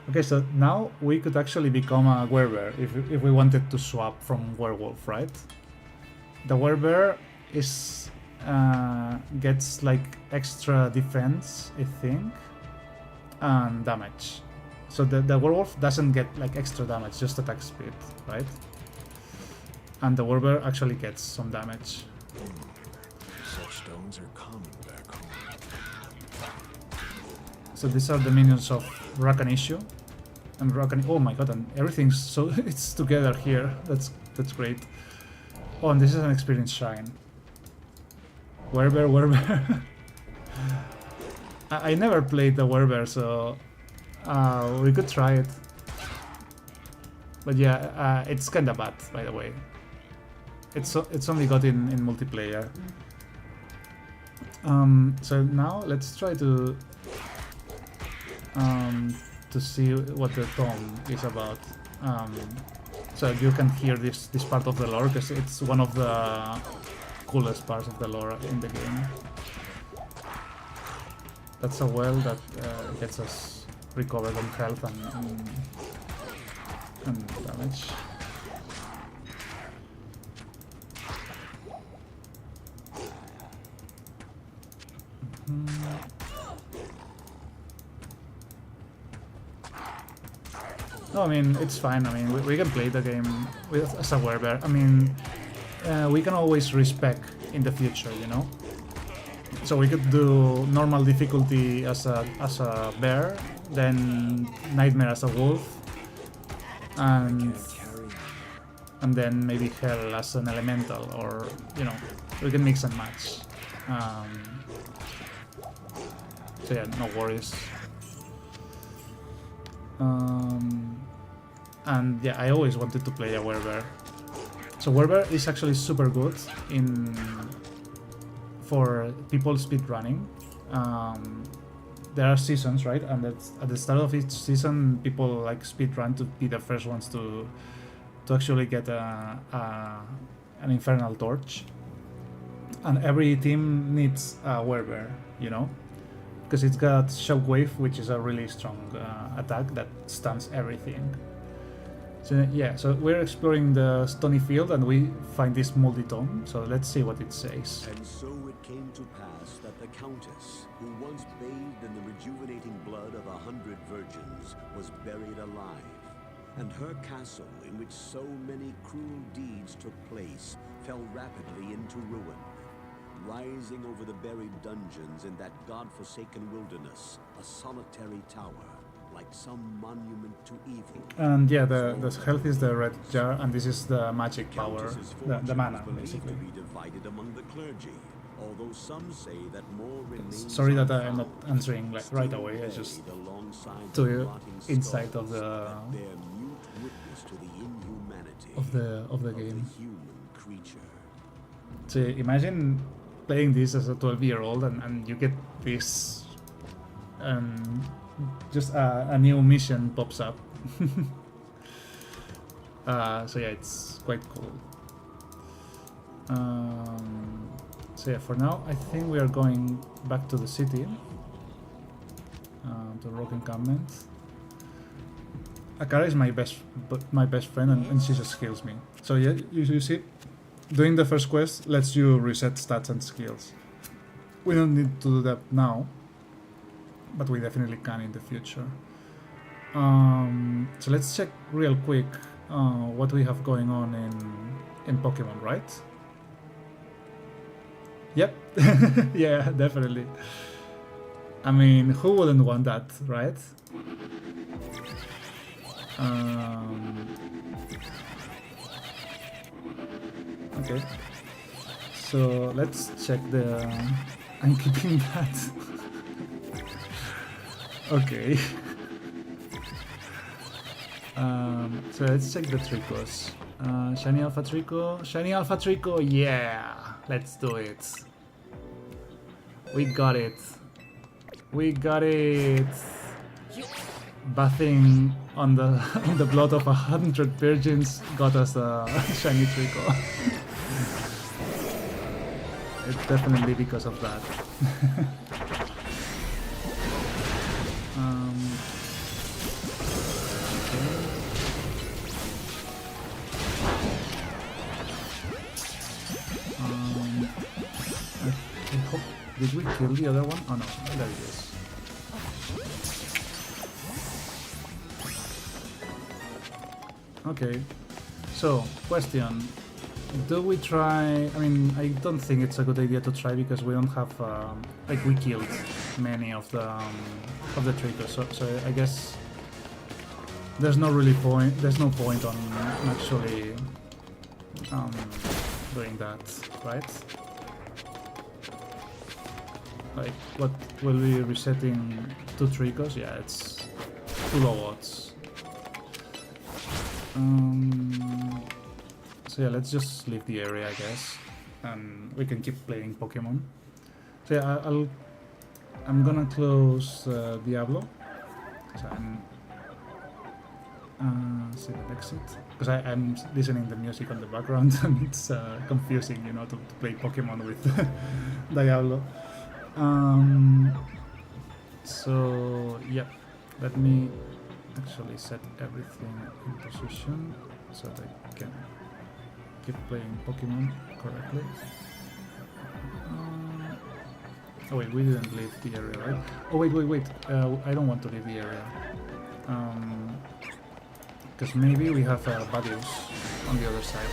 Okay, so now we could actually become a werebear if we wanted to swap from werewolf, right? The werebear is gets like extra defense, I think, and damage. So the werewolf doesn't get like extra damage, just attack speed, right? And the werebear actually gets some damage. Such stones are common back home. So these are the minions of Rakanishu. And oh my god, and everything's so it's together here. That's great. Oh, and this is an experience shrine. Werebear. I never played the werebear, so we could try it. But yeah, it's kinda bad, by the way. It's only got in multiplayer. So now let's try to see what the tome is about. So you can hear this part of the lore, because it's one of the coolest parts of the lore in the game. That's a well that gets us recovered on health and damage. No, I mean, it's fine. I mean, we can play the game as a werebear. I mean, we can always respec in the future, you know? So we could do normal difficulty as a bear, then nightmare as a wolf, and then maybe hell as an elemental, or, you know, we can mix and match. So yeah, no worries. And yeah, I always wanted to play a werebear. So werebear is actually super good for people speedrunning. There are seasons, right? And at the start of each season, people like speedrun to be the first ones to actually get an infernal torch. And every team needs a werebear, you know, because it's got shockwave, which is a really strong attack that stuns everything. So yeah, so we're exploring the stony field and we find this moldy tome, so let's see what it says. And so it came to pass that the Countess, who once bathed in the rejuvenating blood of 100 virgins, was buried alive. And her castle, in which so many cruel deeds took place, fell rapidly into ruin. Rising over the buried dungeons in that god-forsaken wilderness, a solitary tower, like some monument to evil. And yeah, the health is the red jar, and this is the magic power, the mana, basically. To be divided among the clergy, although some say that more remains. Sorry that I'm not answering like right away. I just to insight of the game. So imagine playing this as a 12-year-old and you get this, just a new mission pops up. So yeah, it's quite cool. So yeah, for now I think we are going back to the city, to Rock Encampment. Akara is my best friend, and she just heals me. So yeah, you see, doing the first quest lets you reset stats and skills. We don't need to do that now, but we definitely can in the future. So let's check real quick what we have going on in Pokemon, right? Yep. Yeah, definitely. I mean, who wouldn't want that, right? Okay. So let's check the... I'm keeping that. Okay. So let's check the Tricos. Shiny Alpha Trico. Shiny Alpha Trico, yeah! Let's do it. We got it. We got it. Bathing on the blood of 100 virgins got us a shiny Trico. It's definitely because of that. I hope, did we kill the other one? Oh no, there it is. Okay, so question. Do we try... I mean, I don't think it's a good idea to try because we don't have... like, we killed many of the Tricos, so I guess there's no point on actually doing that, right? Like, what will be resetting 2 Tricos? Yeah, it's too low odds. So yeah, let's just leave the area, I guess, and we can keep playing Pokemon. So yeah, I'm gonna close Diablo, because I'm see the exit, because I'm listening to music on the background and it's confusing, you know, to play Pokemon with Diablo. So yeah, let me actually set everything in position so that I can keep playing Pokemon correctly. Oh wait, we didn't leave the area, right? Oh wait, I don't want to leave the area. Because maybe we have Badius on the other side.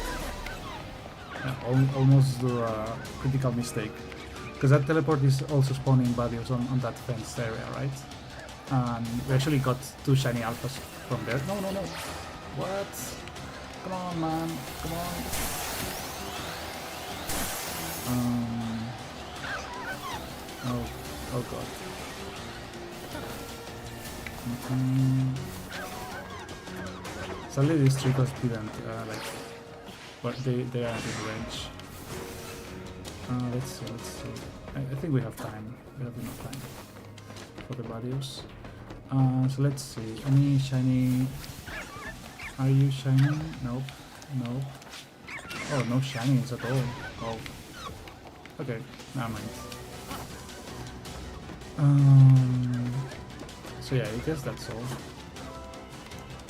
Almost do a critical mistake. Because that teleport is also spawning Badius on that fenced area, right? And we actually got 2 shiny alphas from there. No. What? Come on, man. Come on. Oh god. Sadly, these triggers didn't, but they aren't in range. Let's see. I think we have time. We have enough time for the Badius. So let's see. Any shiny? Are you shiny? Nope. Oh, no shinies at all. Oh. Okay, never mind. So yeah, I guess that's all.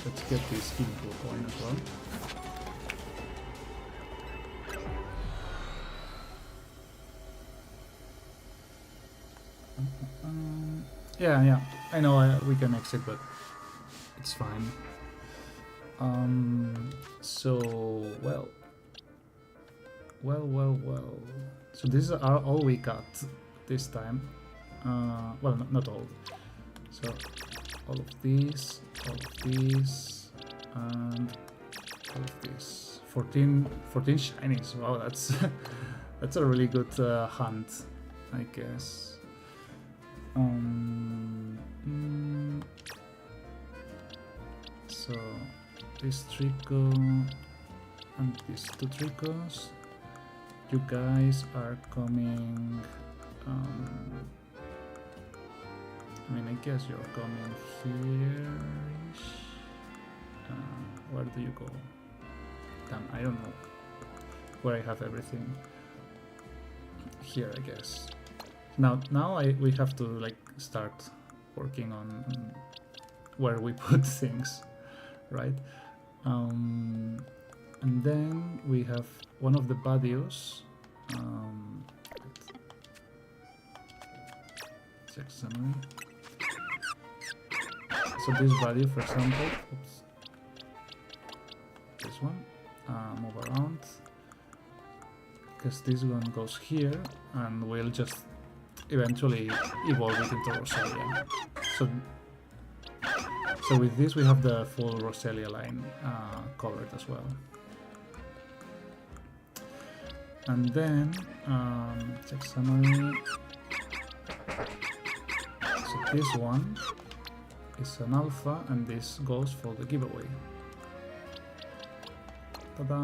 Let's get this skin pool going as well. Yeah, I know we can exit, but it's fine. So, well. So this is all we got this time. Well, not all. So, all of these, and all of these. 14 shinies. Wow, that's a really good hunt, I guess. So this Trico and these 2 Tricos, you guys are coming. I mean, I guess you're coming here-ish. Where do you go? Damn, I don't know where I have everything. Here, I guess. Now we have to like start working on where we put things, right? And then we have one of the Badius. Check summary. So this Badius, for example, oops, this one, move around, because this one goes here, and we'll just eventually evolve it into Roselia. So with this we have the full Roselia line covered as well. And then check summary. So this one is an alpha, and this goes for the giveaway. Ta-da!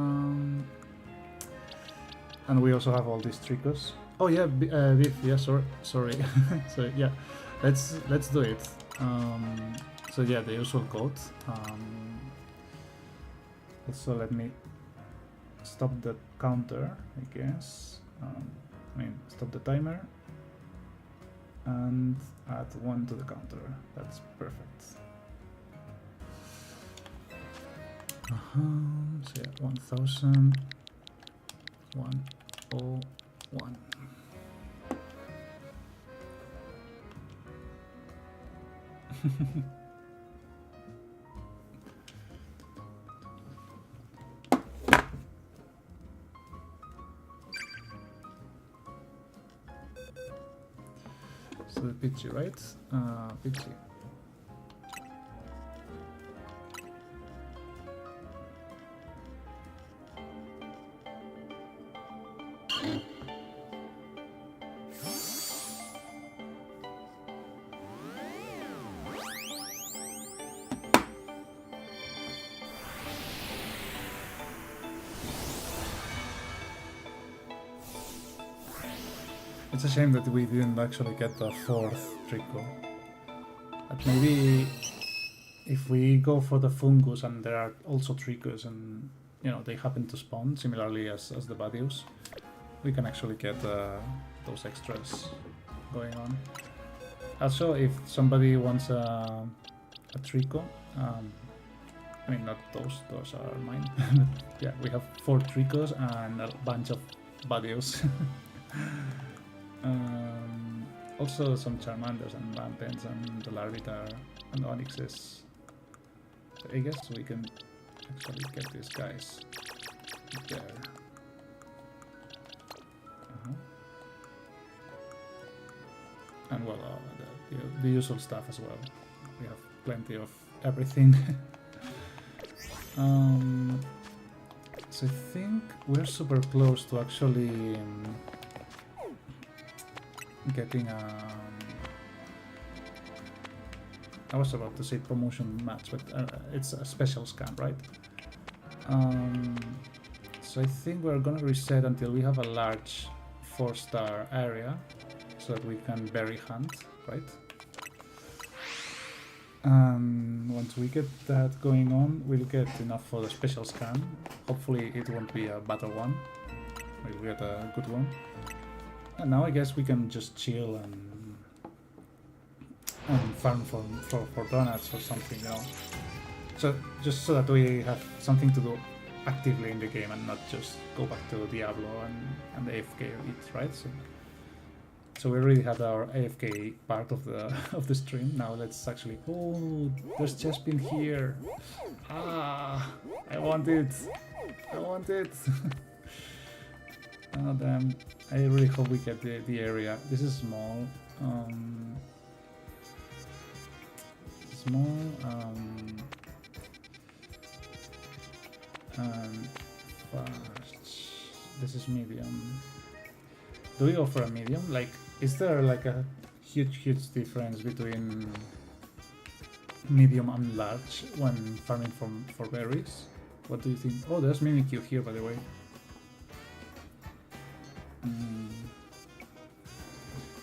And we also have all these Tricos. Oh yeah, Viv, yeah, sorry. So yeah, let's do it. So yeah, the usual code. Also, let me stop the counter, I guess. I mean, stop the timer and add 1 to the counter. That's perfect. So yeah, 1000, 101. So the Pidgey, right? Pidgey. It's a shame that we didn't actually get the 4th Trico. But maybe if we go for the Fungus and there are also Tricos and they happen to spawn similarly as the Badius, we can actually get those extras going on. Also, if somebody wants a a trico. I mean, not those are mine. Yeah, we have 4 tricos and a bunch of badios. Also some Charmanders and Vampens and the Larvitar and Onyxes. So I guess we can actually get these guys there. And well, the usual stuff as well. We have plenty of everything. So I think we're super close to actually getting I was about to say promotion match, but it's a special scan, right? So I think we're gonna reset until we have a large 4-star area so that we can berry hunt, right? And once we get that going on, we'll get enough for the special scan. Hopefully it won't be a battle one. We'll get a good one. And now I guess we can just chill and farm for donuts or something, you know. So just so that we have something to do actively in the game and not just go back to Diablo and the AFK it, right? So we already had our AFK part of the stream. Now let's actually. Oh, there's Chespin here. Ah, I want it. I want it. Oh damn! I really hope we get the area. This is small. And fast. This is medium. Do we offer a medium? Like, is there like a huge difference between medium and large when farming for berries? What do you think? Oh, there's Mimikyu here, by the way.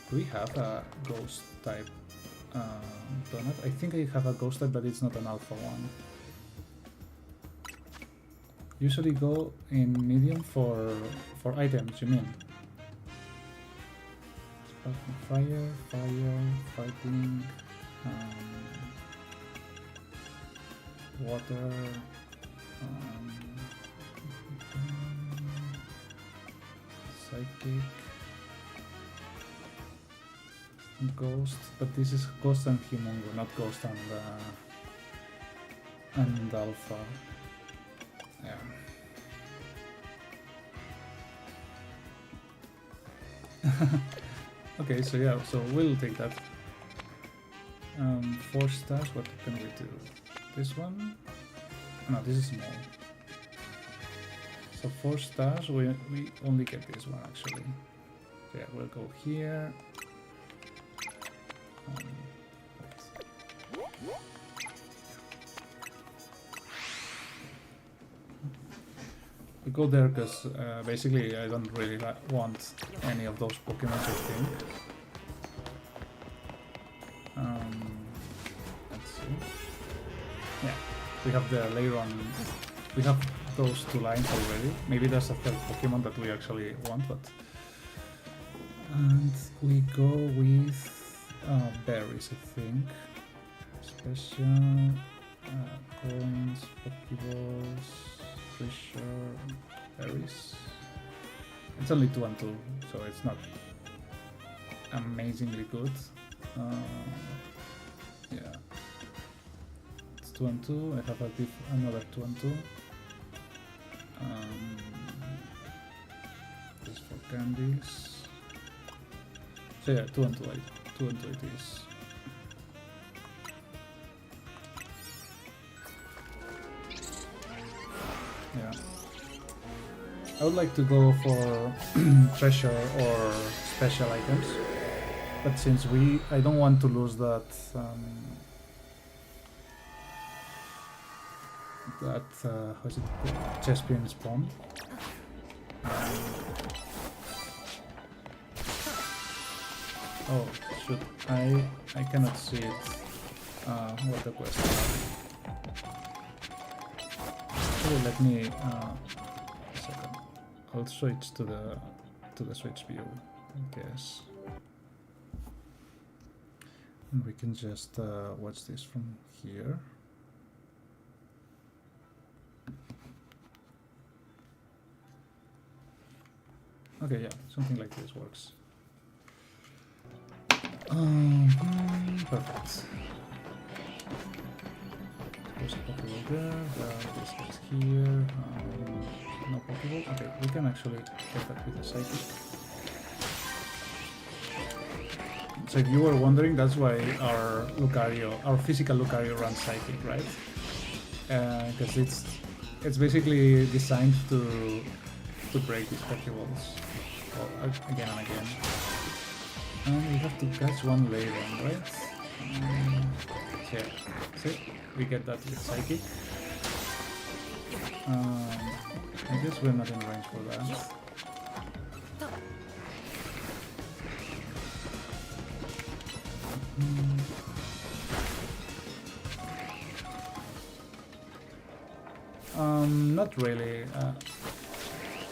Do we have a ghost type donut? I think I have a ghost type, but it's not an alpha one. Usually go in medium for items, you mean? Fire, fighting, water, psychic, ghost, but this is ghost and humongo, not ghost and alpha. Yeah. Okay, so yeah, so we'll take that. 4 stars, what can we do? This one? No, this is small. So 4 stars, we only get this one actually. So yeah, we'll go here. We go there because basically I don't really want any of those Pokemon, I think. Let's see. Yeah, we have the later on. We have those 2 lines already. Maybe there's a 3rd Pokemon that we actually want, but. And we go with berries, I think. Special coins, Pokeballs. Pressure, berries. It's only 2 and 2, so it's not amazingly good. Yeah, it's 2 and 2. I have another 2 and 2. This for candies. So yeah, 2 and 2. 2 and 2 it is. Yeah, I would like to go for treasure or special items, but since I don't want to lose that how's it called? Chespin spawn. Oh shoot! I cannot see it. What the quest is. Let me a second. I'll switch to the switch view, I guess. And we can just watch this from here. Okay, yeah, something like this works. Perfect. There's a Pokeball there, this guy's here, no Pokeball. Okay, we can actually get that with a Psychic. So if you were wondering, that's why our Lucario, our physical Lucario runs Psychic, right? Because it's basically designed to break these Pokeballs again and again. And we have to catch one later, right? Yeah, see? We get that with Psychic. I guess we're not in range for that. Not really.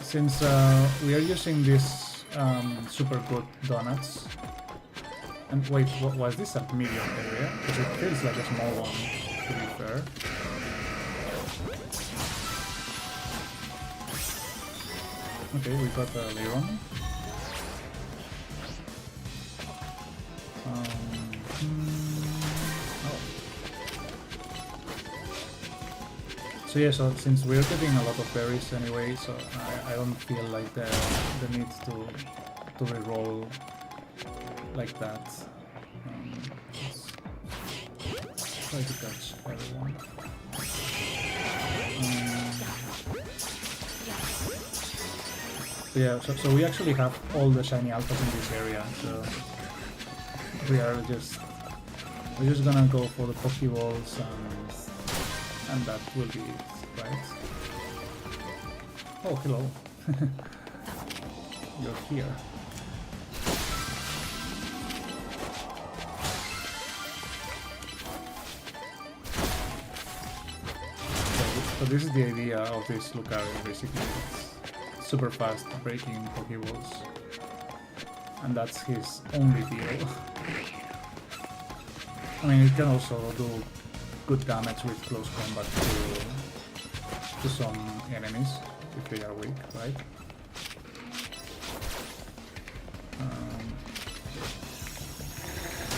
Since we are using this super good donuts. And wait, was this a medium area? Because it feels like a small one, to be fair. Okay, we got a Liron. So yeah, so since we're getting a lot of berries anyway, so I don't feel like the need to reroll like that. Let's try to catch everyone. So yeah, so we actually have all the shiny alphas in this area, so we're just gonna go for the Pokeballs and that will be it, right? Oh, hello. You're here. So this is the idea of this Lucario, basically. It's super fast breaking Pokeballs. And that's his only deal. I mean, it can also do good damage with close combat to some enemies if they are weak, right?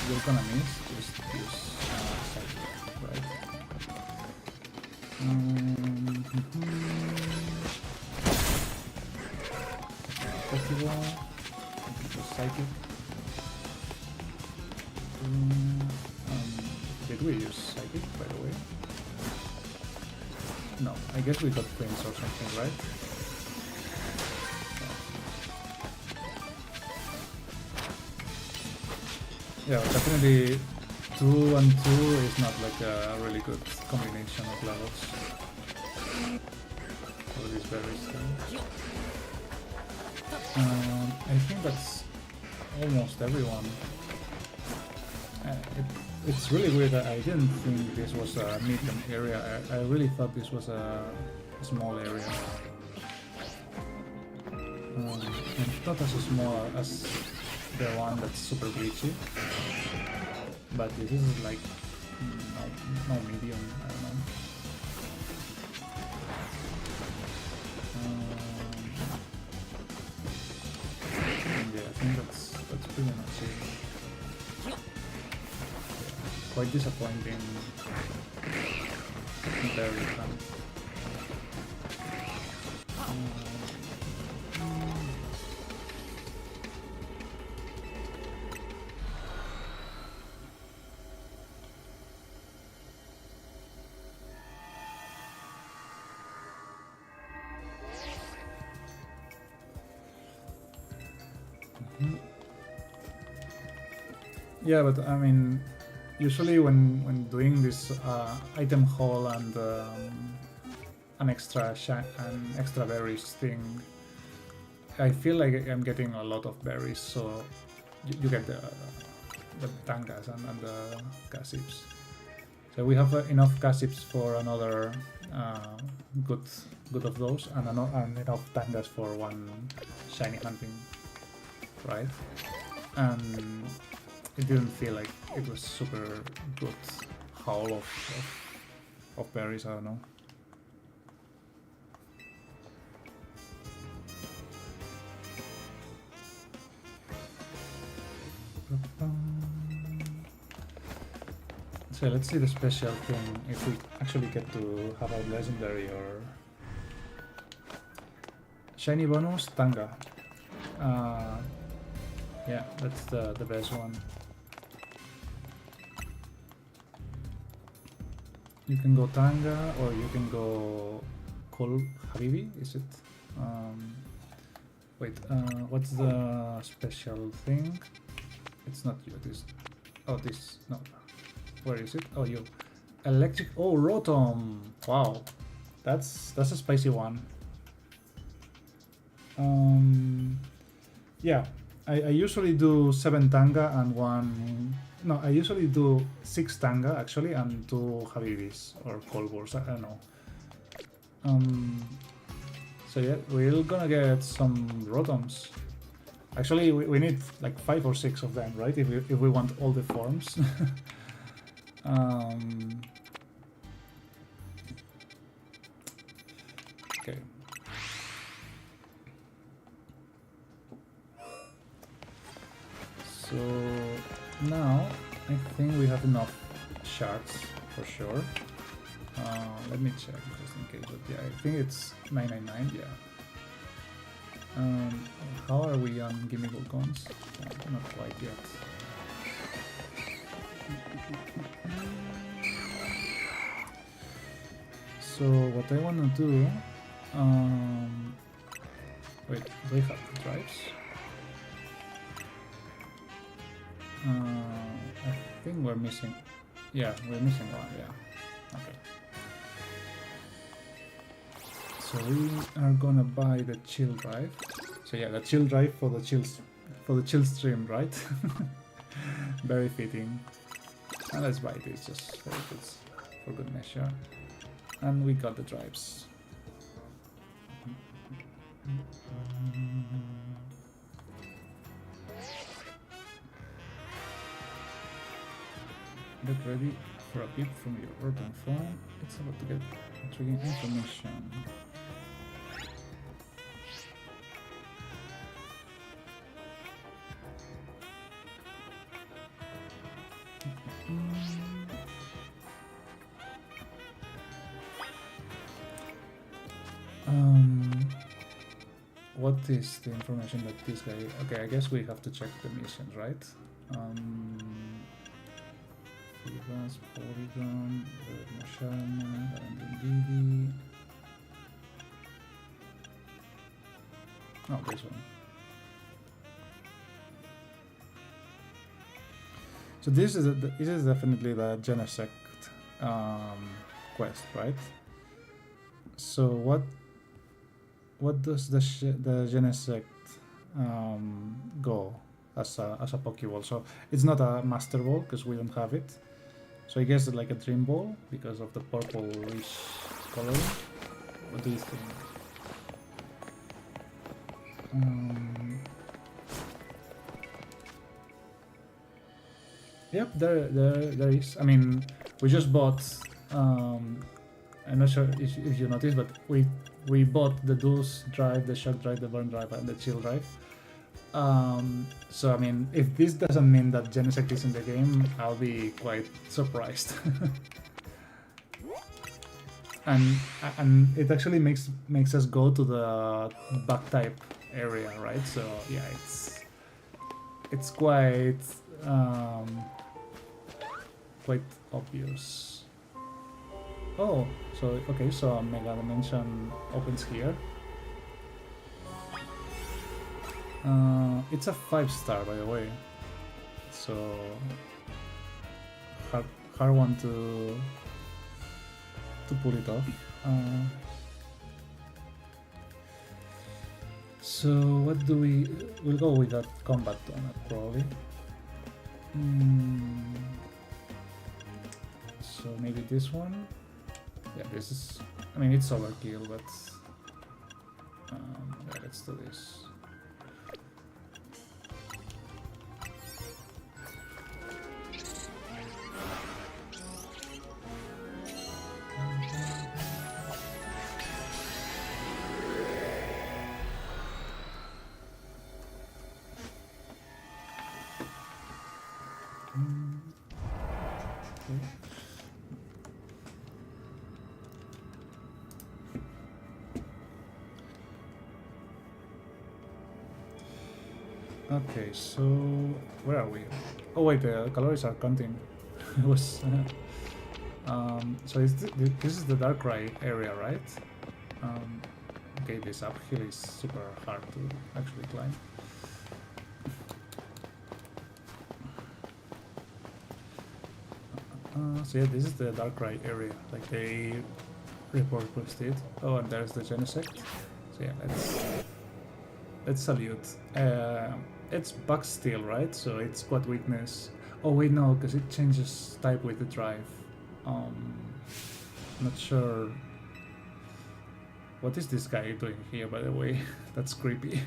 You're gonna miss, just use Psychic, right? Pokeball, use Psychic. Did we use Psychic, by the way? No, I guess we got Prince or something, right? Yeah, definitely 2 and 2 is not like a really good combination of levels for these berries thing. I think that's almost everyone. It's really weird that I didn't think this was a medium area. I really thought this was a small area. And not as small as the one that's super glitchy. But this is like no medium, I don't know. Yeah, I think that's pretty much it. Quite disappointing berry hunt. Yeah, but I mean, usually when doing this item haul and an extra berries thing, I feel like I'm getting a lot of berries, so you get the tangas and the gossips. So we have enough gossips for another good of those, and enough tangas for one shiny hunting, right? And it didn't feel like it was super good haul of berries. I don't know. So let's see the special thing, if we actually get to have a legendary or shiny bonus. Tanga. Yeah, that's the best one. You can go Tanga or you can go Kol Habibi, is it? Wait, what's the special thing? It's not you, this. Oh, this. No. Where is it? Oh, you. Electric. Oh, Rotom. Wow. That's a spicy one. Yeah. I usually do 7 Tanga and 1... No, I usually do 6 Tanga actually and 2 Habibis or Colbors, I don't know. So yeah, we're gonna get some Rotoms. Actually, we need like 5 or 6 of them, right? If we want all the forms. Okay. So now I think we have enough shards for sure. Let me check just in case, but yeah, I think it's 999, yeah. How are we on Gimme Volcons? Not quite yet. So what I wanna do, wait, do I have drives? I think we're missing, yeah, we're missing one, yeah, okay. So we are gonna buy the chill drive. So yeah, the chill drive for the chill stream, right? Very fitting. And let's buy this just for good measure. And we got the drives. Get ready for a beep from your Rotom phone. It's about to get intriguing information. What is the information that this guy... Okay, I guess we have to check the missions, right? Fibas, Polygon, Mosharna, Didi. Oh, this one. So this is definitely the Genesect quest, right? So what does the Genesect go as a Pokeball? So it's not a Master Ball because we don't have it. So I guess it's like a Dream Ball because of the purplish coloring. What do you think? Yep, there is. I mean, we just bought. I'm not sure if you noticed, but we bought the Deuce drive, the Shock drive, the Burn drive, and the Chill drive. So I mean, if this doesn't mean that Genesect is in the game, I'll be quite surprised. and it actually makes us go to the Bug type area, right? So yeah, it's quite obvious. Oh, so okay, so Mega Dimension opens here. It's a 5-star, by the way, so hard one to pull it off. So what do we'll go with that combat donut probably. So maybe this one. Yeah, this is. I mean, it's overkill, but yeah, let's do this. Okay, so where are we? Oh wait, the calories are counting. It was. So this is the Darkrai area, right? Okay, this uphill is super hard to actually climb. So yeah, this is the Darkrai area. Like they repurposed it. Oh, and there's the Genesect. So yeah, let's salute. It's Bug Steel, right? So it's Squad Weakness. Oh wait, no, because it changes type with the drive. Not sure. What is this guy doing here, by the way? That's creepy.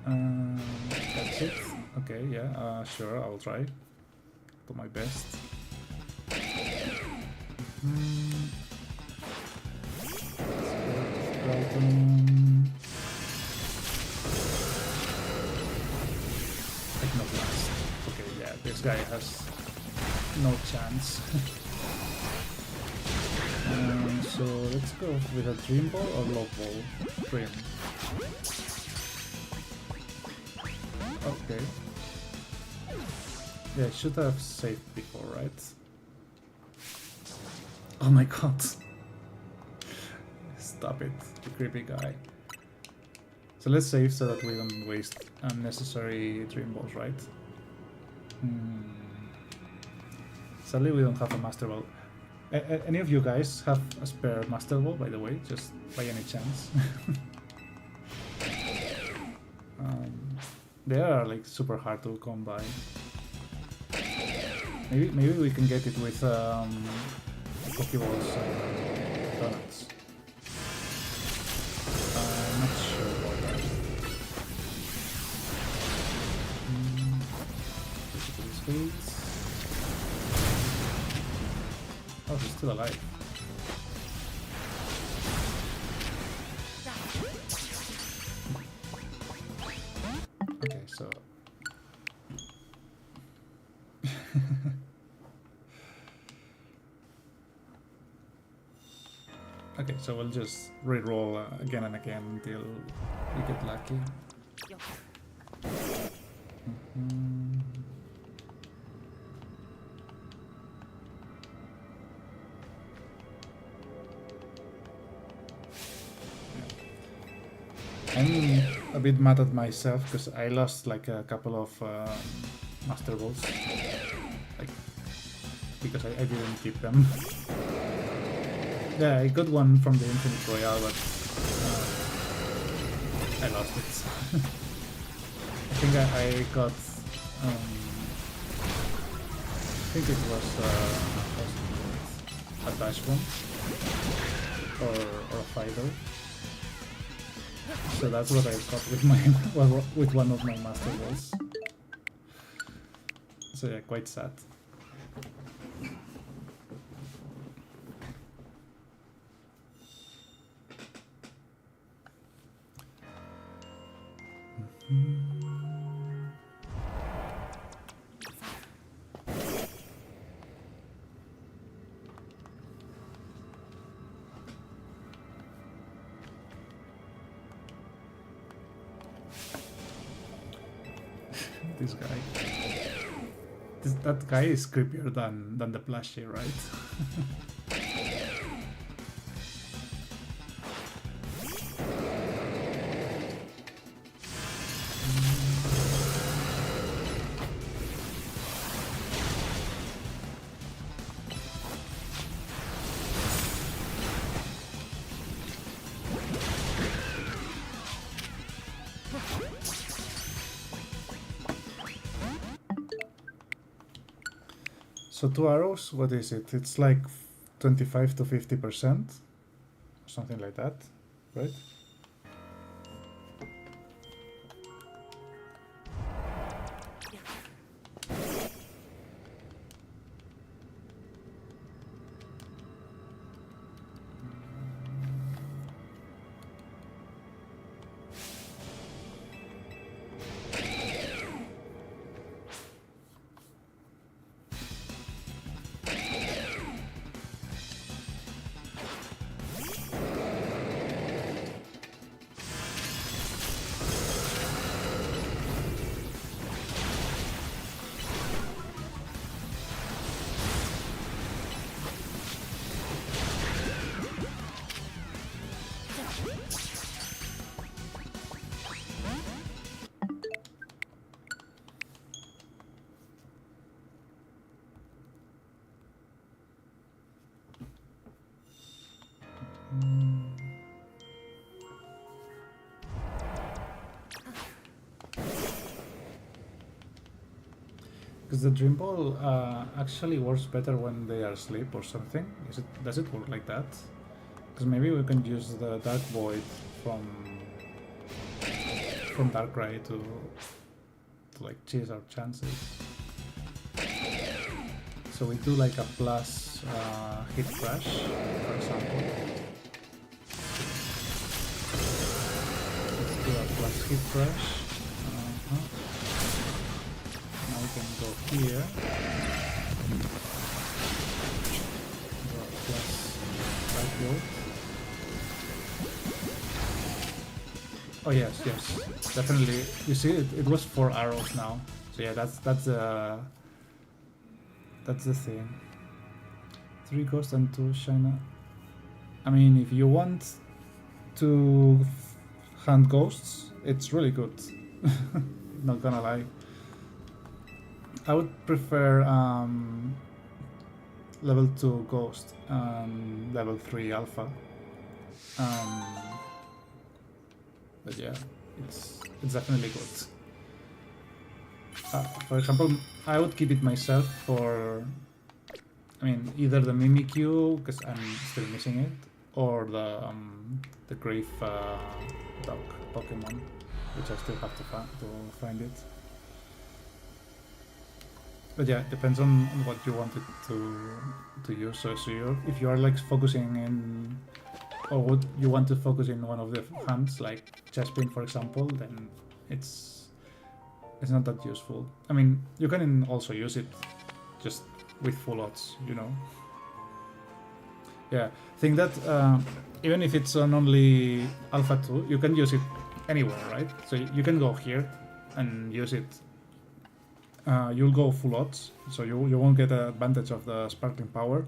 That's it. Okay, yeah, sure, I'll try. Do my best. Technoblast. Okay, yeah, this guy has no chance. So let's go with a Dream Ball or Low Ball? Dream. Okay. Yeah, I should have saved before, right? Oh my god. Stop it, you creepy guy. So let's save so that we don't waste unnecessary Dream Balls, right? Sadly, we don't have a Master Ball. Any of you guys have a spare Master Ball, by the way, just by any chance? They are like super hard to come by. Maybe we can get it with Pokeballs and donuts. I'm not sure about that. Oh, he's still alive. Okay, so... Okay, so we'll just re-roll again and again until we get lucky. I'm a bit mad at myself because I lost like a couple of Master Balls, like because I didn't keep them. Yeah, I got one from the Infinite Royale, but I lost it. I think I got, I think it was a Dash one or a Fighter. So that's what I got with my with one of my Master Balls. So yeah, quite sad. This guy. That guy is creepier than the plushie, right? So 2 arrows, what is it? It's like 25 to 50%, something like that, right? Because the dream ball actually works better when they are asleep or something. Does it work like that? Because maybe we can use the dark void from Darkrai to like cheese our chances. So we do like a plus hit crash, for example. Let's do a plus hit crash. Now we can go here. Go plus right road. Oh yes, definitely. You see, it was 4 arrows now. So yeah, that's the thing. 3 ghosts and 2 shiner. I mean, if you want to hunt ghosts, it's really good. Not gonna lie. I would prefer level 2 ghost and level 3 alpha. But yeah, it's definitely good. For example, I would keep it myself for, I mean, either the Mimikyu, because I'm still missing it, or the Grave Dog Pokemon, which I still have to find it. But yeah, it depends on what you wanted to use. So if you are like focusing in, or what you want to focus in one of the hunts, like Chespin, for example, then it's not that useful. I mean, you can also use it just with full odds, you know. Yeah, I think that even if it's on only Alpha 2, you can use it anywhere, right? So you can go here and use it. You'll go full odds, so you won't get the advantage of the sparkling power.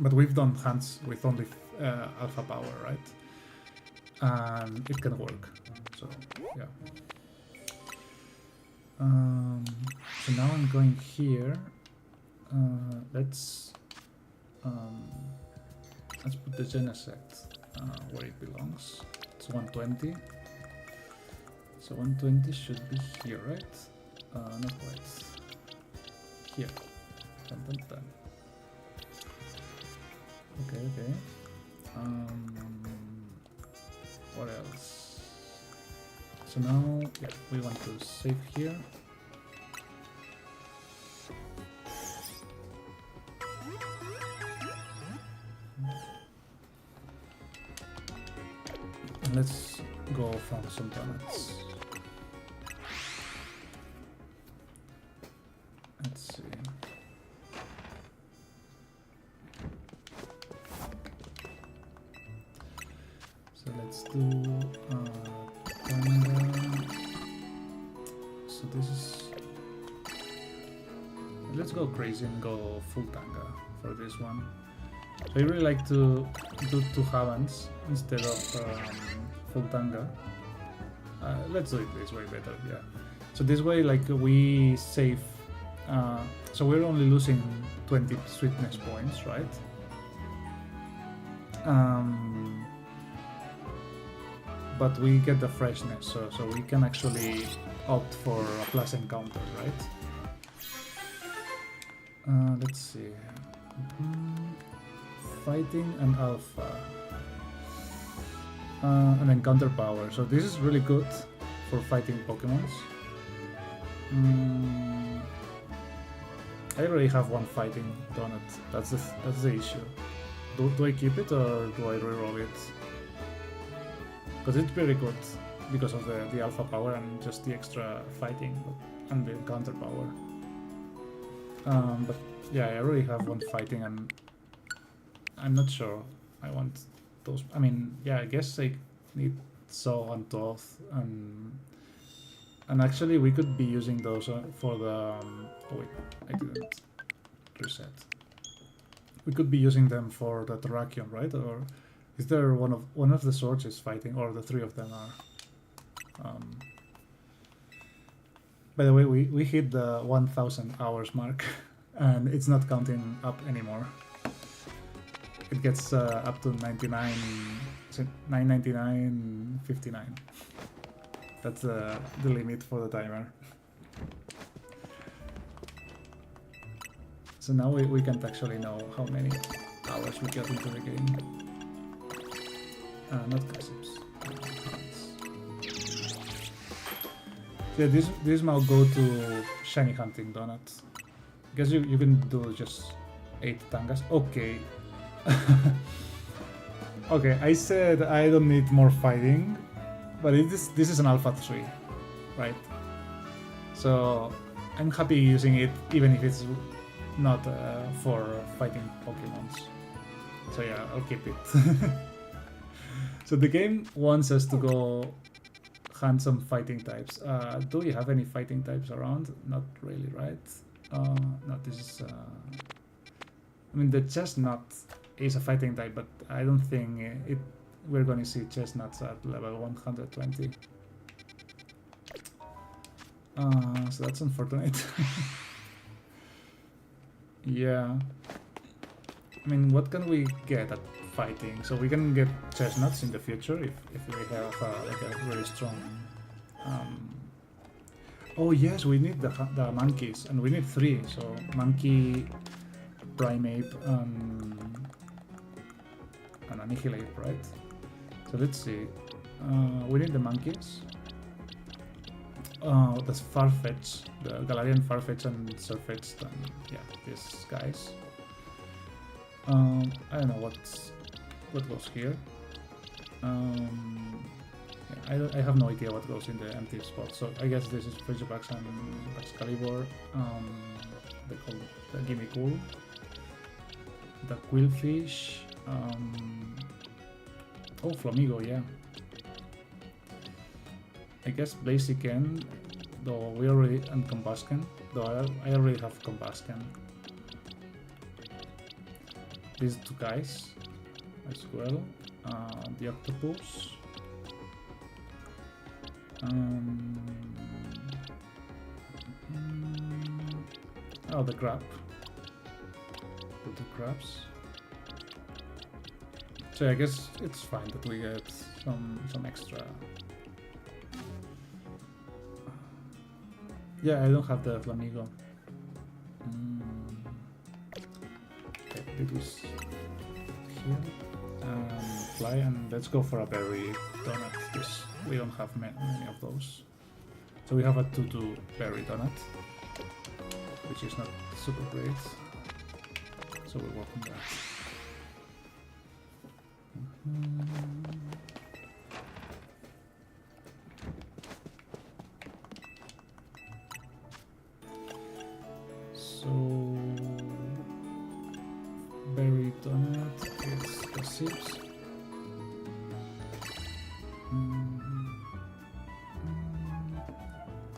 But we've done hunts with only Alpha power, right? And it can work. So yeah. So now I'm going here. Let's put the Genesect where it belongs. It's 120. So 120 should be here, right? Not quite. Here. Dun, dun, dun. Okay. What else? So now, yeah, we want to save here. And let's go from some donuts. Let's see. So let's do Tanga. So this is. Let's go crazy and go full Tanga for this one. So I really like to do 2 Havans instead of full Tanga. Let's do it this way better, yeah. So this way, like, we save. So we're only losing 20 sweetness points, right? But we get the freshness, so we can actually opt for a plus encounter, right? Let's see. Fighting and alpha. And encounter power. So this is really good for fighting Pokemons. I already have 1 fighting donut. That's the issue. Do I keep it or do I reroll it? Because it's very good because of the alpha power and just the extra fighting and the counter power. But yeah, I already have 1 fighting and I'm not sure I want those. I mean, yeah, I guess I need Saw and Toth and actually we could be using those for the. Oh wait, I didn't reset. We could be using them for the Terrakion, right? Or is there one of the swords is fighting, or the 3 of them are? By the way, we hit the 1,000 hours mark, and it's not counting up anymore. it gets up to 99, 999.59. That's the limit for the timer. So now we can't actually know how many hours we got into the game. Not gossips. Yeah, this might go to shiny hunting donut. Guess you can do just 8 tangas. Okay. Okay, I said I don't need more fighting, but this is an alpha 3, right? So I'm happy using it even if it's not for fighting Pokemons. So yeah, I'll keep it. So the game wants us to go hunt some fighting types. Do we have any fighting types around? Not really, right? No, this is... I mean, the chestnut is a fighting type, but I don't think we're going to see chestnuts at level 120. So that's unfortunate. Yeah. I mean, what can we get at fighting? So we can get chestnuts in the future if we have like a really strong... Oh yes, we need the monkeys, and we need 3. So monkey, primate, and annihilate, right? So let's see. We need the monkeys. That's Farfetch, the Galarian Farfetch and Surfetch, and yeah, these guys. I don't know what goes here. Yeah, I have no idea what goes in the empty spot. So I guess this is Frigibax and Excalibur. They call the Gimme Cool. The Quillfish. Oh, Flamigo, yeah. I guess Blaziken, though we already, and Combusken, though I already have Combusken. These 2 guys as well. The Octopus. Oh, the crab. The 2 crabs. So I guess it's fine that we get some extra. Yeah, I don't have the Flamigo. Okay, it was here. Fly, and let's go for a berry donut, because we don't have many of those. So we have a 2-2 berry donut, which is not super great. So we'll work on that. So berry donut is gossips.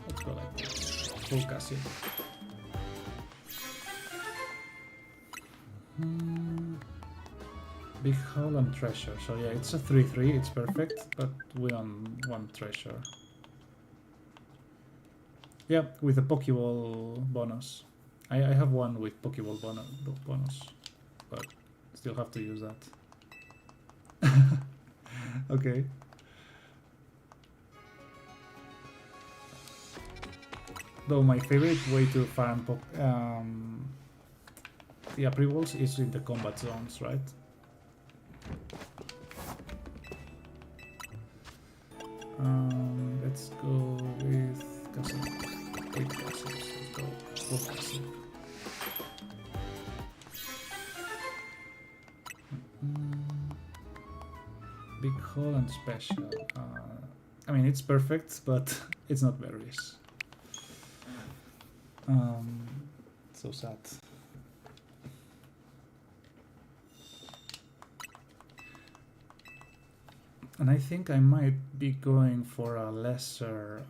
Let's go like this. Full gossip. Big Haul and Treasure. So yeah, it's a 3-3, it's perfect, but we on 1 treasure. Yeah, with a Pokeball bonus. I have 1 with Pokeball bonus, but still have to use that. Okay. Though my favorite way to farm the pre-balls is in the combat zones, right? Let's go with gossip. 8 gossips. Let's go full gossip. Big Haul and Special. I mean, it's perfect, but it's not berries. So sad. And I think I might be going for a lesser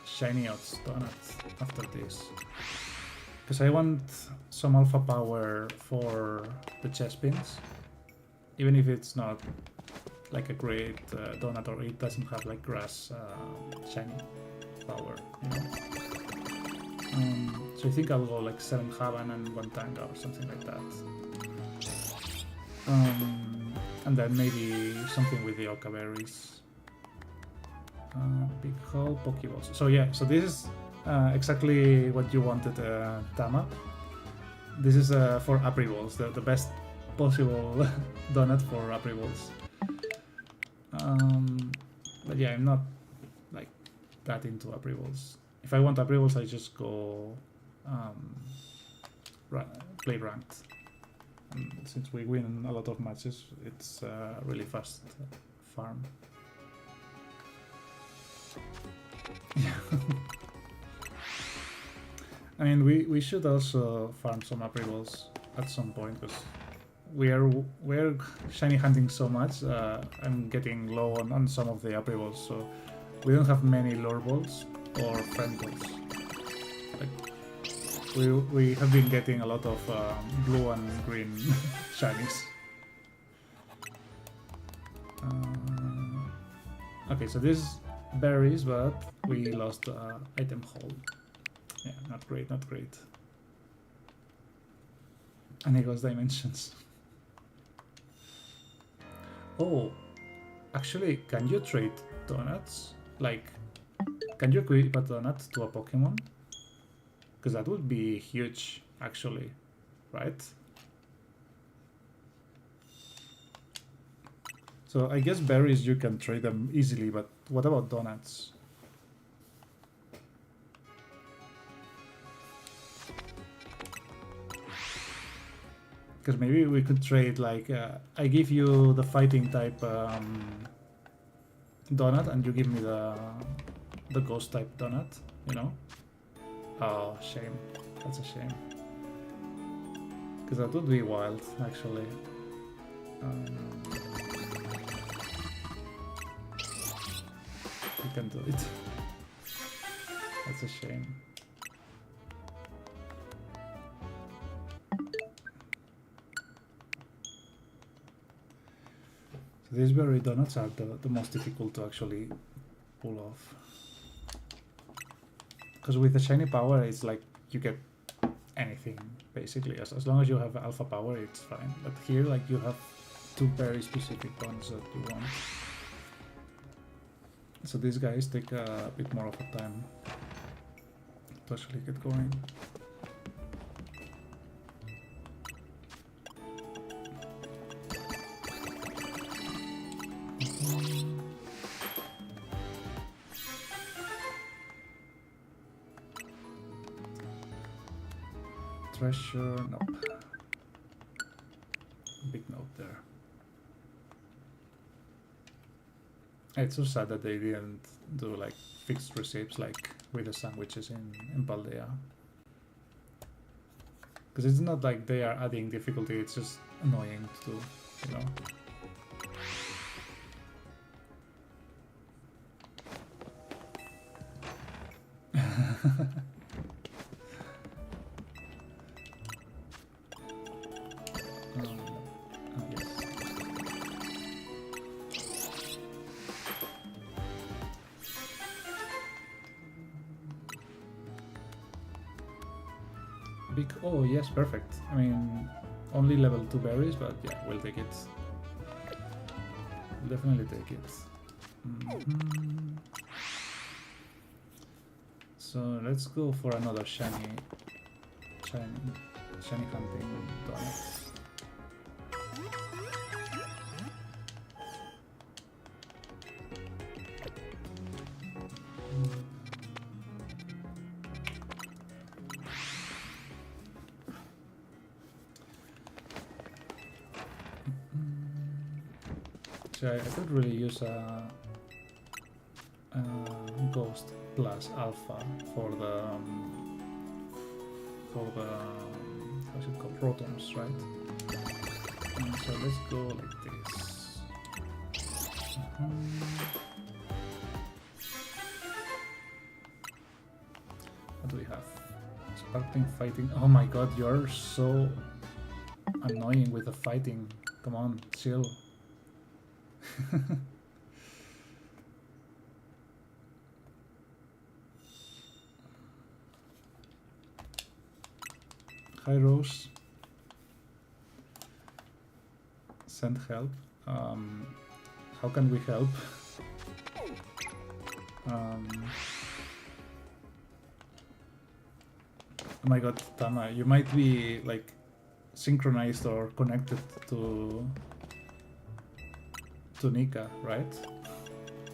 shiny odds donut after this, because I want some alpha power for the chest pins, even if it's not like a great donut, or it doesn't have like grass shiny power, you know. So I think I'll go like 7 Havan and 1 Tanga or something like that. And then maybe something with the Oka berries. Big hole, Pokeballs. So yeah, so this is exactly what you wanted, Tama. This is for Apri balls, the best possible donut for Apri balls. But yeah, I'm not like that into Apri balls. If I want Apri balls, I just go play ranked. And since we win a lot of matches, it's really fast farm. Yeah. I mean, we should also farm some Apri balls at some point because we're shiny hunting so much. I'm getting low on some of the Apri balls, so we don't have many lure balls or friend balls. Like we have been getting a lot of blue and green shinies. Okay, so this is berries, but we lost item haul. Yeah, not great, not great. And it goes dimensions. Oh, actually, can you trade donuts? Like, can you equip a donut to a Pokemon? Because that would be huge, actually, right? So I guess berries you can trade them easily, but what about donuts? Because maybe we could trade like I give you the fighting type donut and you give me the ghost type donut, you know? Oh, shame. That's a shame. Because that would be wild, actually. You can do it. That's a shame. So these berry donuts are the most difficult to actually pull off. Because with the shiny power, it's like you get anything, basically. As long as you have alpha power, it's fine. But here, like, you have two very specific ones that you want. So these guys take a bit more of a time to actually get going. Treasure, nope. Big note there. It's so sad that they didn't do like fixed recipes like with the sandwiches in Paldea. Because it's not like they are adding difficulty, it's just annoying to do, you know? Oh yes, perfect. I mean, only level 2 berries, but yeah, we'll take it. We'll definitely take it. So let's go for another shiny hunting donut. I could really use a Ghost plus Alpha for the how's it called, Rotoms, right? And so let's go like this. What do we have? Sparkling fighting. Oh my god, you're so annoying with the fighting. Come on, chill. Hi Rose. Send help. How can we help? Oh my god, Tama, you might be like synchronized or connected to Nika, right?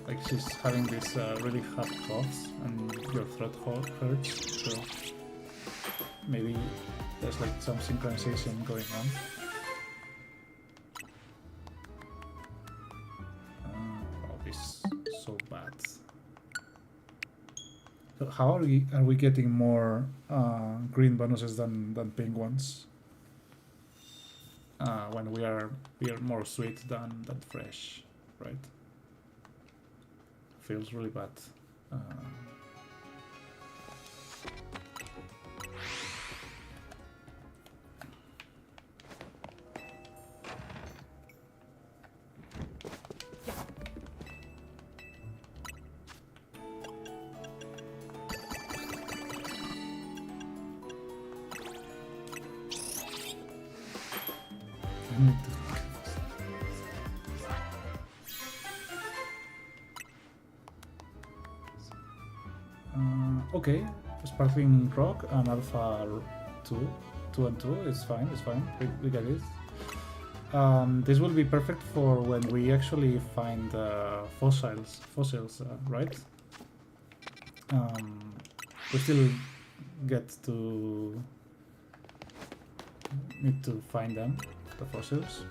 Like she's having this really hard coughs and your throat hurts, so maybe there's like some synchronization going on. Oh, this is so bad. So how are we getting more green bonuses than pink ones? When we are more sweet than fresh, right? Feels really bad. Okay, Sparkling Rock and Alpha 2 and 2, it's fine, we get it. This will be perfect for when we actually find fossils, right? We still need to find them, the fossils,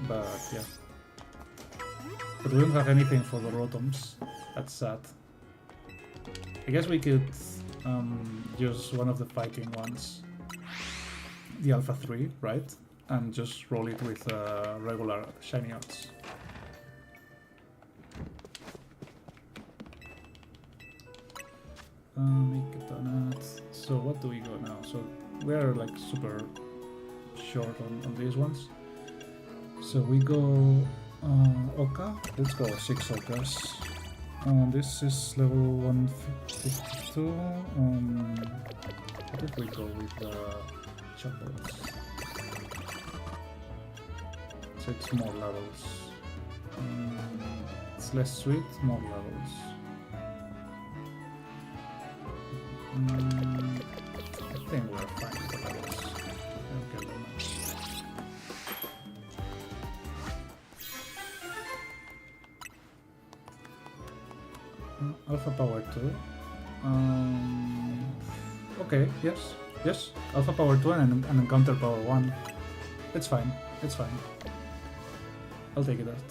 but yeah. But we don't have anything for the Rotoms, that's sad. I guess we could use one of the fighting ones, the Alpha 3, right? And just roll it with regular shiny odds. Make a donut. So what do we go now? So we're like super short on these ones. So we go Oka. Let's go 6 Okas. This is level 152. What if we go with the chocolates? So it's more levels. It's less sweet, more levels. I think we're fine with the levels. Okay, Alpha Power 2. Okay, yes. Alpha Power 2 and Encounter Power 1. It's fine. I'll take that.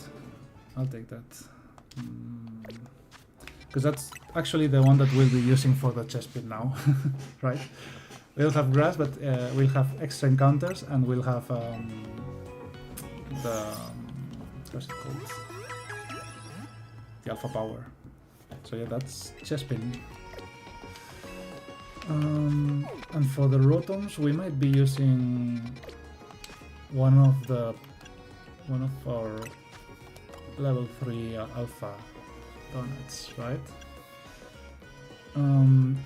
Because that's actually the one that we'll be using for the chess pit now, right? We'll have grass, but we'll have extra encounters, and we'll have what's it called? The Alpha Power. So yeah, that's chespin. And for the Rotoms, we might be using one of our level 3 Alpha donuts, right?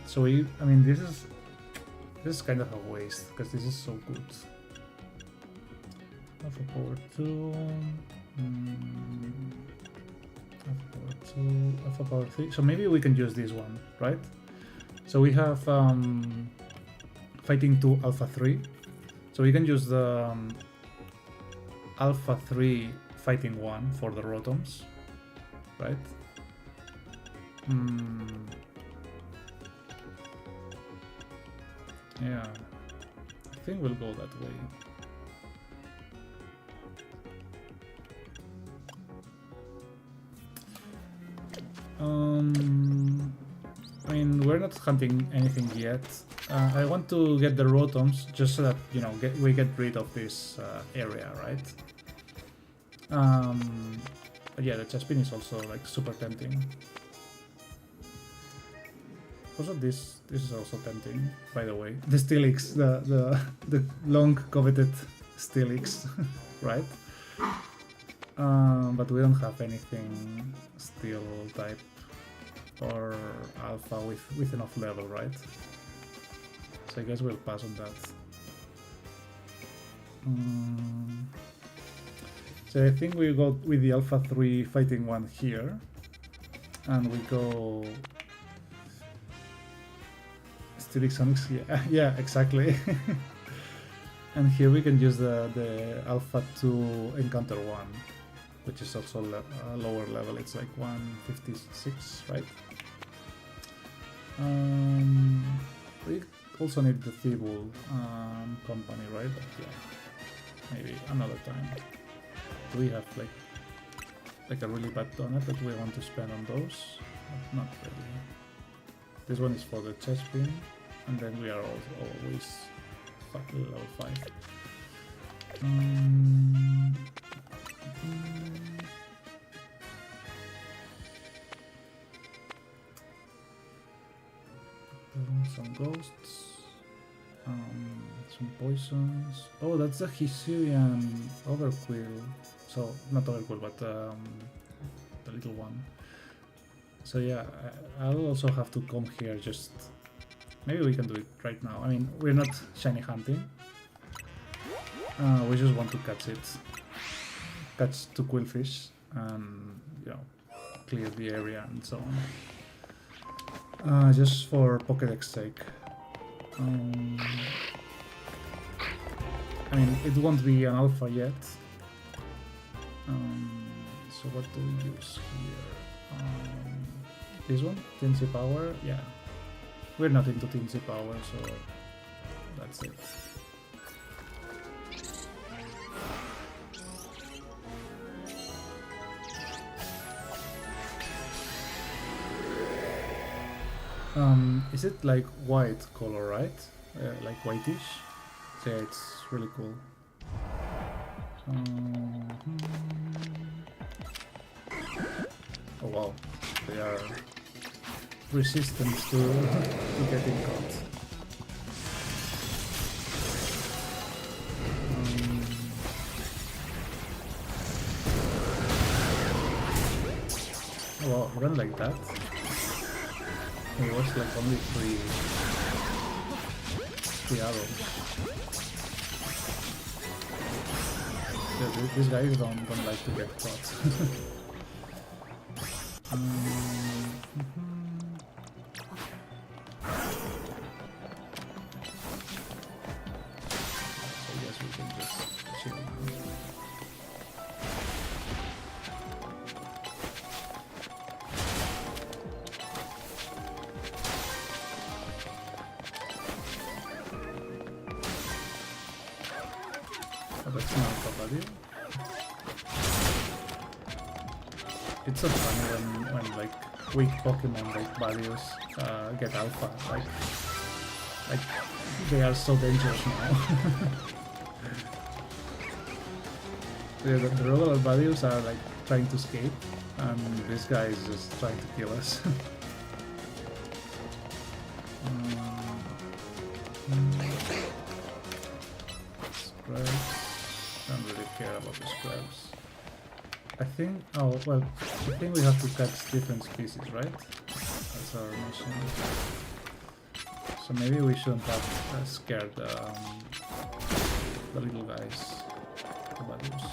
So this is kind of a waste because this is so good. Alpha Power 2. Alpha Power 2, Alpha Power 3. So maybe we can use this one, right? So we have Fighting 2 Alpha 3. So we can use the Alpha 3 Fighting 1 for the Rotoms, right? Yeah, I think we'll go that way. I mean, we're not hunting anything yet. I want to get the Rotoms just so that, you know, we get rid of this area, right? But yeah, the chespin is also like super tempting. Also, this is also tempting, by the way. The Steelix, the long coveted Steelix, right? But we don't have anything steel type or alpha with enough level, right? So I guess we'll pass on that. So I think we go with the Alpha 3 fighting one here, and we go Aesthetic Sonics, yeah, yeah, exactly. And here we can use the Alpha 2 Encounter 1, which is also a lower level, it's like 156, right? We also need the Thibault company, right? But yeah, maybe another time. Do we have like a really bad donut that we want to spend on those? Not really. This one is for the chest pin, and then we are always level 5. Some ghosts, some poisons. Oh, that's the Hisuian Overquill. So, not Overquill, but the little one. So yeah, I'll also have to come here just... Maybe we can do it right now. I mean, we're not shiny hunting. We just want to catch it. Catch 2 quillfish and, you know, clear the area and so on. Just for Pokédex sake. I mean, it won't be an alpha yet. So what do we use here? This one? Tinsy Power? Yeah. We're not into Tinsy Power, so that's it. Is it like white color, right? Like whitish? Yeah, it's really cool. Oh wow, they are resistant to getting caught. Oh wow, run like that? It was like only 3 arrows. Yeah, these guys don't like to get caught. So I guess we can just chill. That's not a value. It's so funny when like weak Pokemon like values get alpha. Like they are so dangerous now. the regular values are like trying to escape, and this guy is just trying to kill us. Scraps. Don't really care about the scraps. I think, oh well, I think we have to catch different species, right? That's our mission. So maybe we shouldn't have scared the little guys, the values.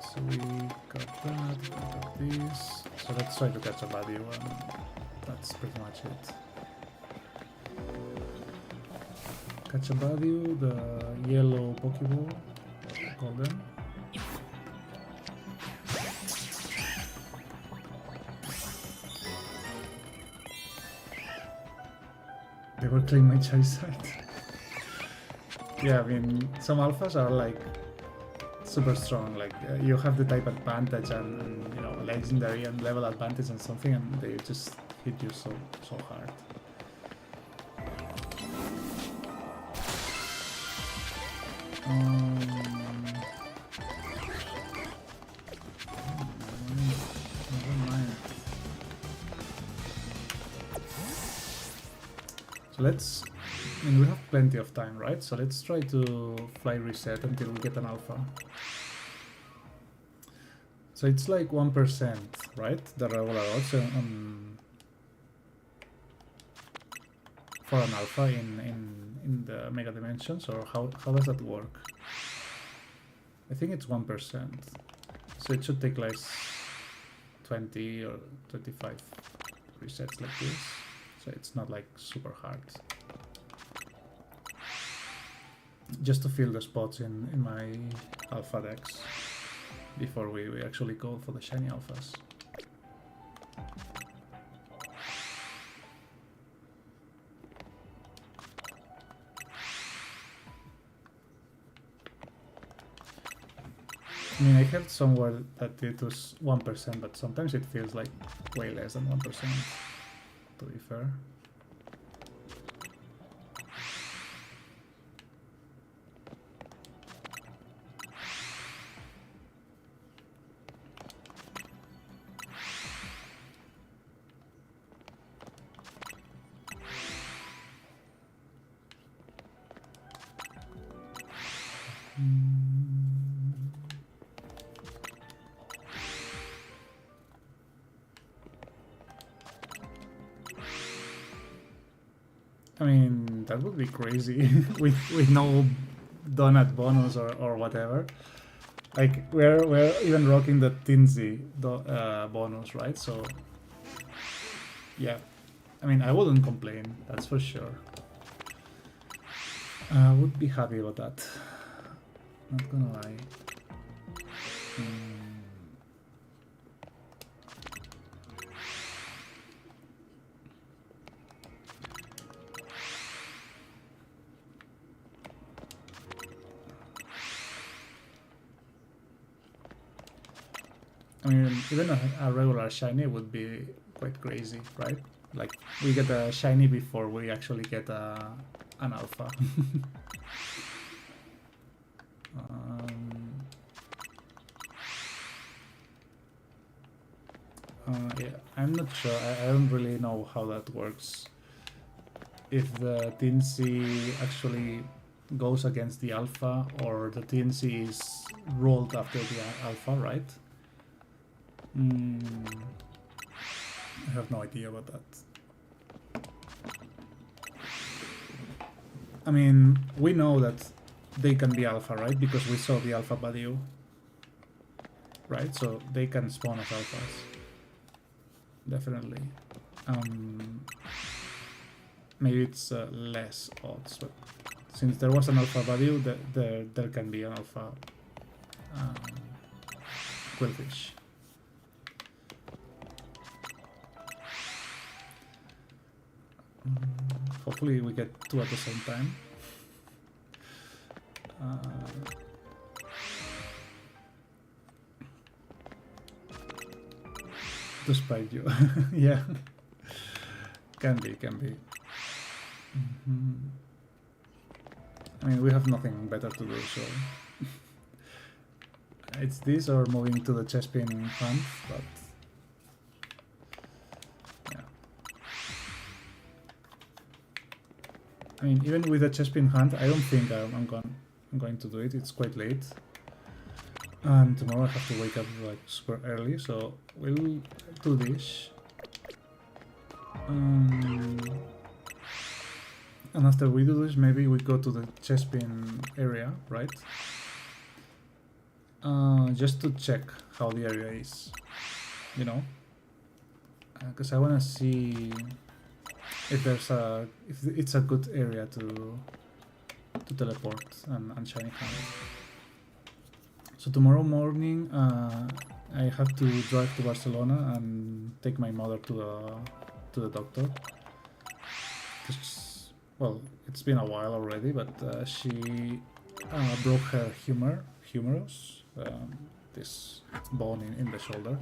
So we got that, we got this. So let's try to catch a value, and that's pretty much it. Catch a value, the yellow Pokeball, golden. They will claim my Charizard. Yeah, I mean, some alphas are like super strong, like you have the type advantage and you know, legendary and level advantage and something, and they just hit you so hard. Never mind. So let's, I mean, we have plenty of time, right? So let's try to fly reset until we get an alpha. So it's like 1%. right? The regular odds for an alpha in the mega dimensions, or how does that work? I think it's 1%, so it should take like 20 or 25 resets like this, so it's not like super hard. Just to fill the spots in my alpha decks before we actually go for the shiny alphas. I mean, I heard somewhere that it was 1%, but sometimes it feels like way less than 1%, to be fair. I mean, that would be crazy with no donut bonus or whatever. Like we're even rocking the Tinsy bonus, right? So yeah, I mean, I wouldn't complain, that's for sure. I would be happy about that. Not gonna lie. I mean, even a regular shiny would be quite crazy, right? Like, we get a shiny before we actually get an alpha. Yeah, I'm not sure. I don't really know how that works. If the Tinsy actually goes against the alpha, or the Tinsy is rolled after the alpha, right? I have no idea about that. I mean, we know that they can be alpha, right? Because we saw the alpha value, right? So they can spawn as alphas. Definitely. Maybe it's less odds, but since there was an alpha value, there can be an alpha quillfish. Hopefully we get two at the same time. To spite you. Yeah. Can be. I mean, we have nothing better to do, so it's this or moving to the chespin hunt, but yeah. I mean, even with the chespin hunt, I don't think I'm going to do it. It's quite late. And tomorrow I have to wake up like super early, so we'll do this. And after we do this, maybe we go to the chespin area, right? Just to check how the area is, you know? Because I want to see if it's a good area to teleport and shiny hunt. So tomorrow morning, I have to drive to Barcelona and take my mother to the doctor. Well, it's been a while already, but she broke her humerus, this bone in the shoulder.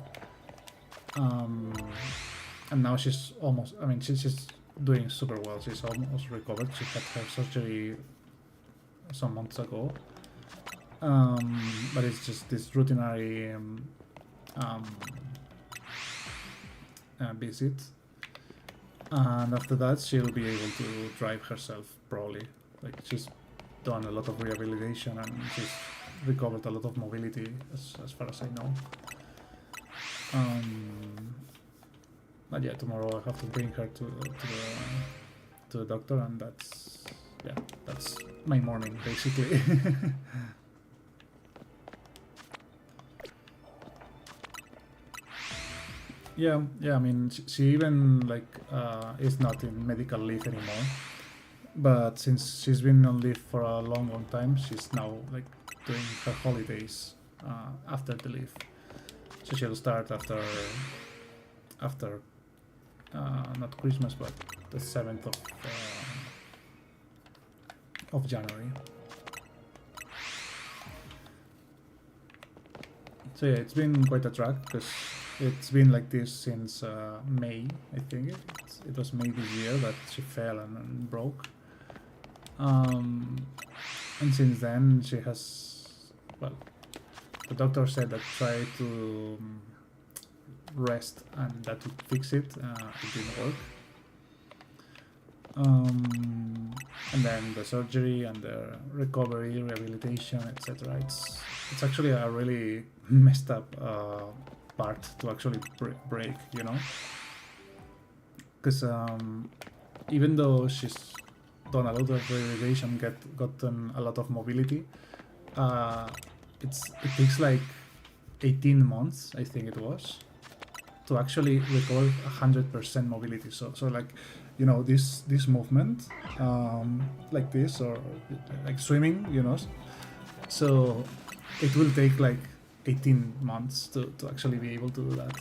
And now she's almost, I mean, she's doing super well. She's almost recovered. She had her surgery some months ago. But it's just this routinary visit. And after that, she'll be able to drive herself, probably. Like, she's done a lot of rehabilitation and she's recovered a lot of mobility, as far as I know. But yeah, tomorrow I have to bring her to the doctor, and that's my morning basically. Yeah, I mean, she even like is not in medical leave anymore. But since she's been on leave for a long time, she's now like doing her holidays after the leave. So she'll start after not Christmas, but the 7th of January. So yeah, it's been quite a track because it's been like this since May, I think. It was May this year that she fell and broke. And since then she has, well, the doctor said that try to rest and that would fix it. It didn't work. And then the surgery and the recovery, rehabilitation, etc. It's actually a really messed up part to actually break, you know, because even though she's done a lot of rehabilitation, gotten a lot of mobility, it takes like 18 months, I think it was, to actually recover 100% mobility. So like, you know, this movement, like this, or like swimming, you know, so it will take like 18 months to actually be able to do that.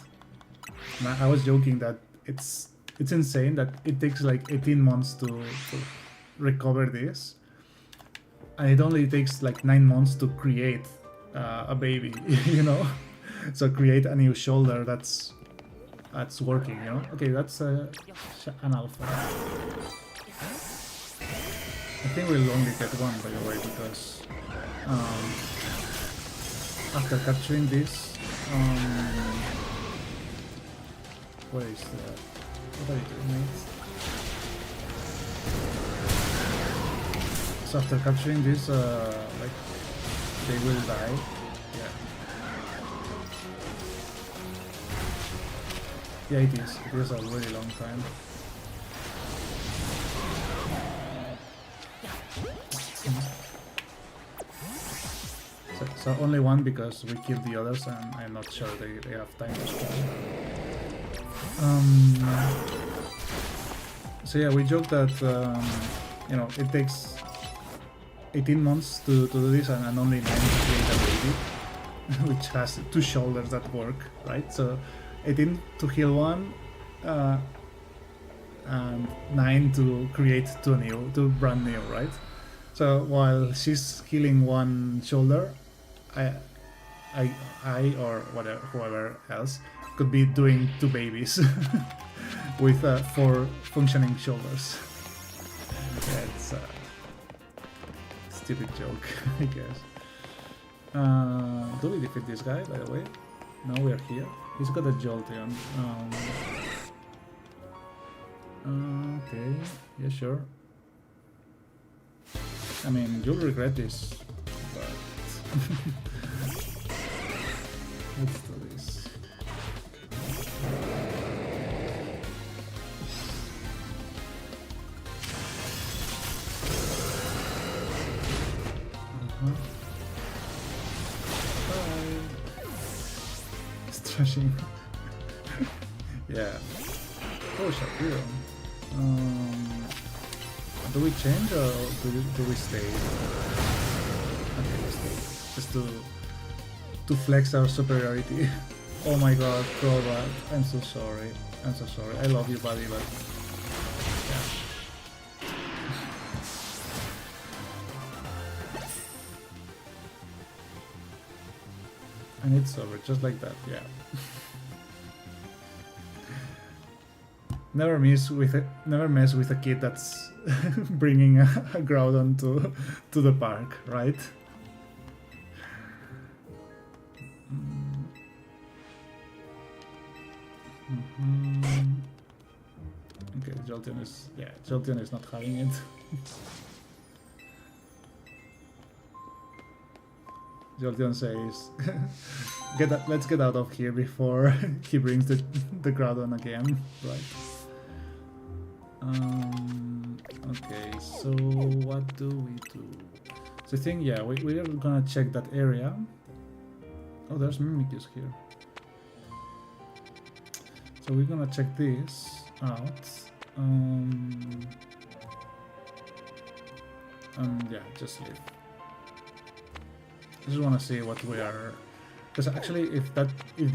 And I was joking that it's insane that it takes like 18 months to recover this, and it only takes like 9 months to create a baby, you know. So create a new shoulder that's working, you know. Okay, that's an alpha. I think we'll only get one, by the way, because after capturing this, where is that? What are you doing, mate? So after capturing this, like, they will die. Yeah. Yeah, it is. It is a really long time. So only one because we killed the others, and I'm not sure they have time to spawn. So yeah, we joked that you know, it takes 18 months to do this, and only 9 to create a baby, which has 2 shoulders that work, right? So 18 to heal one, and 9 to create 2 brand new, right? So while she's healing one shoulder, I or whatever, whoever else could be doing 2 babies with 4 functioning shoulders. Yeah, it's a stupid joke, I guess. Do we defeat this guy, by the way? No, we're here. He's got a Jolteon. Okay, yeah, sure. I mean, you'll regret this, but let's do this. Bye. Stretching. Yeah. Oh, Shapiro. Do we change or do we stay? Okay, we stay. Just to flex our superiority. Oh my god, Crobat. I'm so sorry. I'm so sorry. I love you, buddy, but yeah. And it's over, just like that, yeah. Never mess with a kid that's bringing a Groudon to the park, right? Okay, Jolteon is not having it. Jolteon says, let's get out of here before he brings the Groudon again, right? Okay, so what do we do? So I think, yeah, we are gonna check that area. Oh, there's Mimikyu here. So we're gonna check this out. And yeah, just leave. I just want to see what we are, because actually if the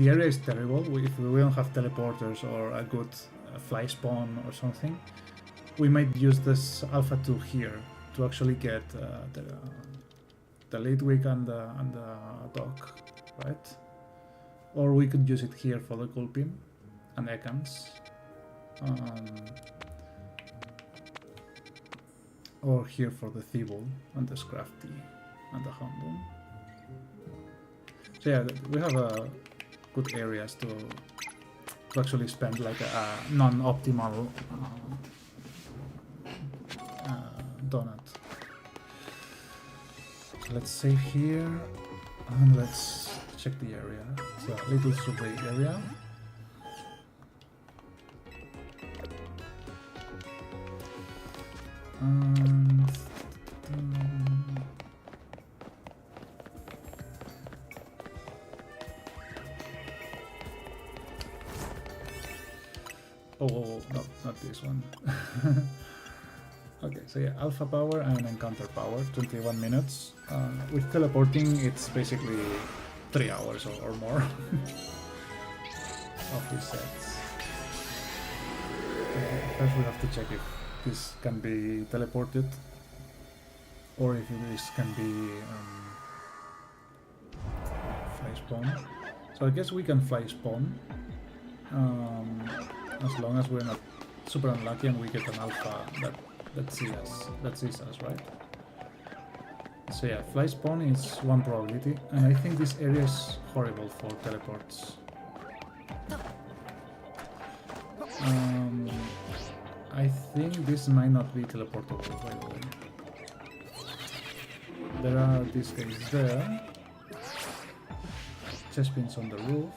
area is terrible, if we don't have teleporters or a good fly spawn or something, we might use this Alpha 2 here to actually get the Litwick and the dog, right? Or we could use it here for the Gulpin and Ekans. Or here for the Thibault and the Scrafty and the Houndoom. So yeah, we have good areas to actually spend like a non-optimal donut. So let's save here and let's check the area. It's a little survey area. And oh, no, not this one. Okay, so yeah, Alpha power and encounter power, 21 minutes. With teleporting, it's basically 3 hours or more of resets. First we have to check if this can be teleported or if this can be fly spawn. So I guess we can fly spawn as long as we're not super unlucky and we get an alpha that sees us, right? So yeah, fly spawn is one probability, and I think this area is horrible for teleports. I think this might not be teleportable, by the way. There are these guys there. Chespins on the roof.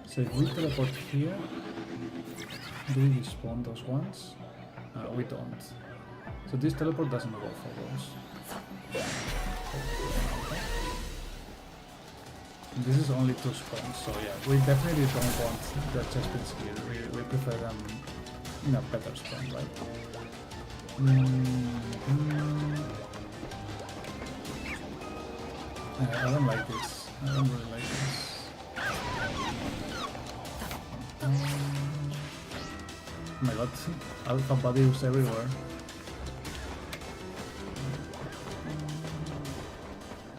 So if we teleport here, do we spawn those ones? We don't. So this teleport doesn't go for those. This is only 2 spawns, so yeah, we definitely don't want the Chespins here. We prefer them in a better spawn, right? I don't like this. I don't really like this. Oh my god, alpha bodies everywhere.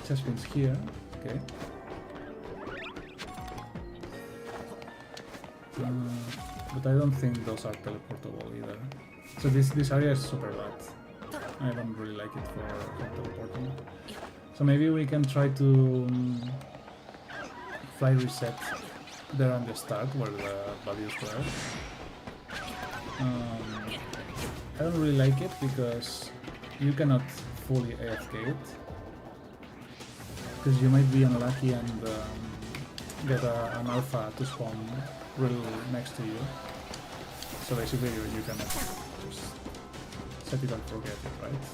Chespins here, okay. But I don't think those are teleportable either. So this area is super bad. I don't really like it for teleporting. So maybe we can try to fly reset there on the start where the values were. I don't really like it because you cannot fully AFK it. Because you might be unlucky and get an alpha to spawn real next to you. So basically you can just set it and forget it, right?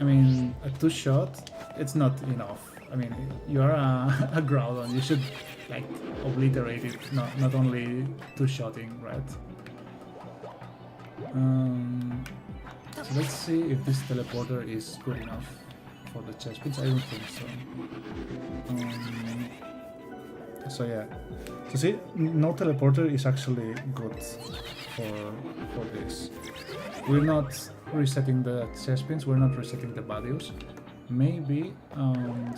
I mean, a 2-shot, it's not enough. I mean, you are a Groudon, you should like obliterate it, not only 2-shotting, right? So let's see if this teleporter is good enough for the Chespins. I don't think so. So yeah, so see, no teleporter is actually good for this. We're not resetting the Chespins, we're not resetting the values. Maybe,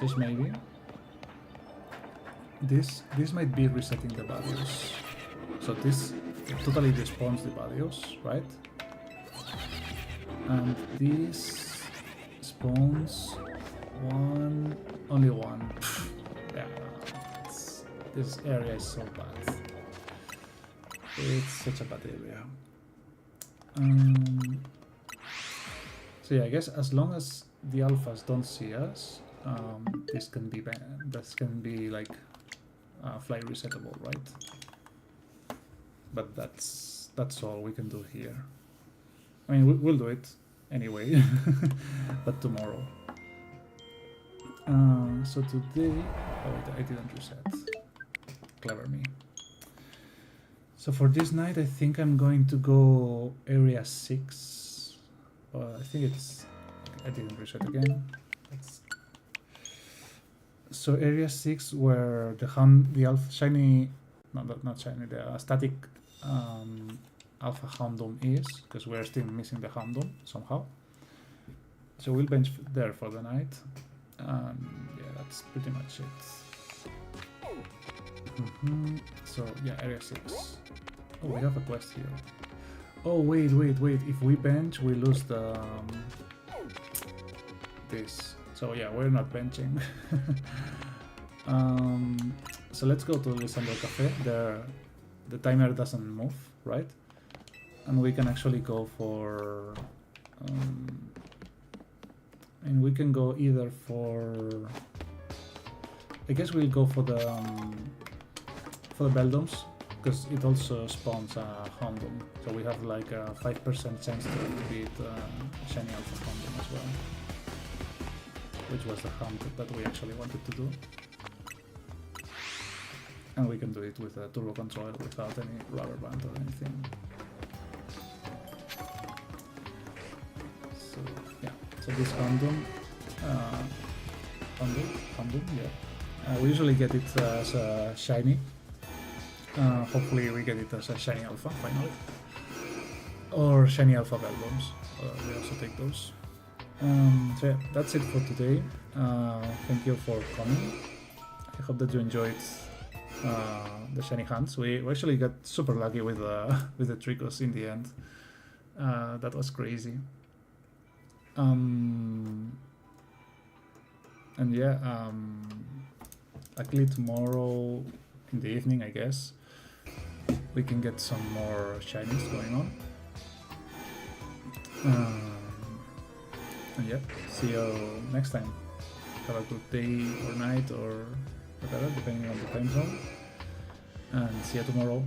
just maybe, this might be resetting the values. So this totally despawns the values, right? And this spawns only one. Yeah, this area is so bad. It's such a bad area. So yeah, I guess as long as the alphas don't see us, this can be like fly resettable, right? But that's all we can do here. I mean, we'll do it anyway, but tomorrow. So today, oh wait, I didn't reset. Clever me. So for this night, I think I'm going to go area 6. I think it's, I didn't reset again. So area 6 where the alpha shiny, not shiny, the static alpha hounddom is, because we're still missing the hounddom somehow. So we'll bench there for the night. Yeah, that's pretty much it. So yeah, area 6. Oh, we have a quest here. Oh wait. If we bench, we lose the this. So yeah, we're not benching. So let's go to Lisandro Cafe. There, the timer doesn't move, right? And we can actually go for. And we can go either for. I guess we'll go for the Beldoms, because it also spawns a hounddom. So we have like a 5% chance to beat shiny alpha hounddom as well, which was the hunt that we actually wanted to do. And we can do it with a turbo controller without any rubber band or anything. So yeah, so this hounddom, yeah. We usually get it as a shiny. Hopefully we get it as a shiny alpha finally, or shiny alpha Beldoms. We also take those. So yeah, that's it for today. Thank you for coming. I hope that you enjoyed the shiny hunts. We actually got super lucky with the Tricos in the end. That was crazy. And yeah, luckily tomorrow in the evening, I guess, we can get some more shinies going on. And yeah, see you next time. Have a good day or night or whatever, depending on the time zone. And see you tomorrow.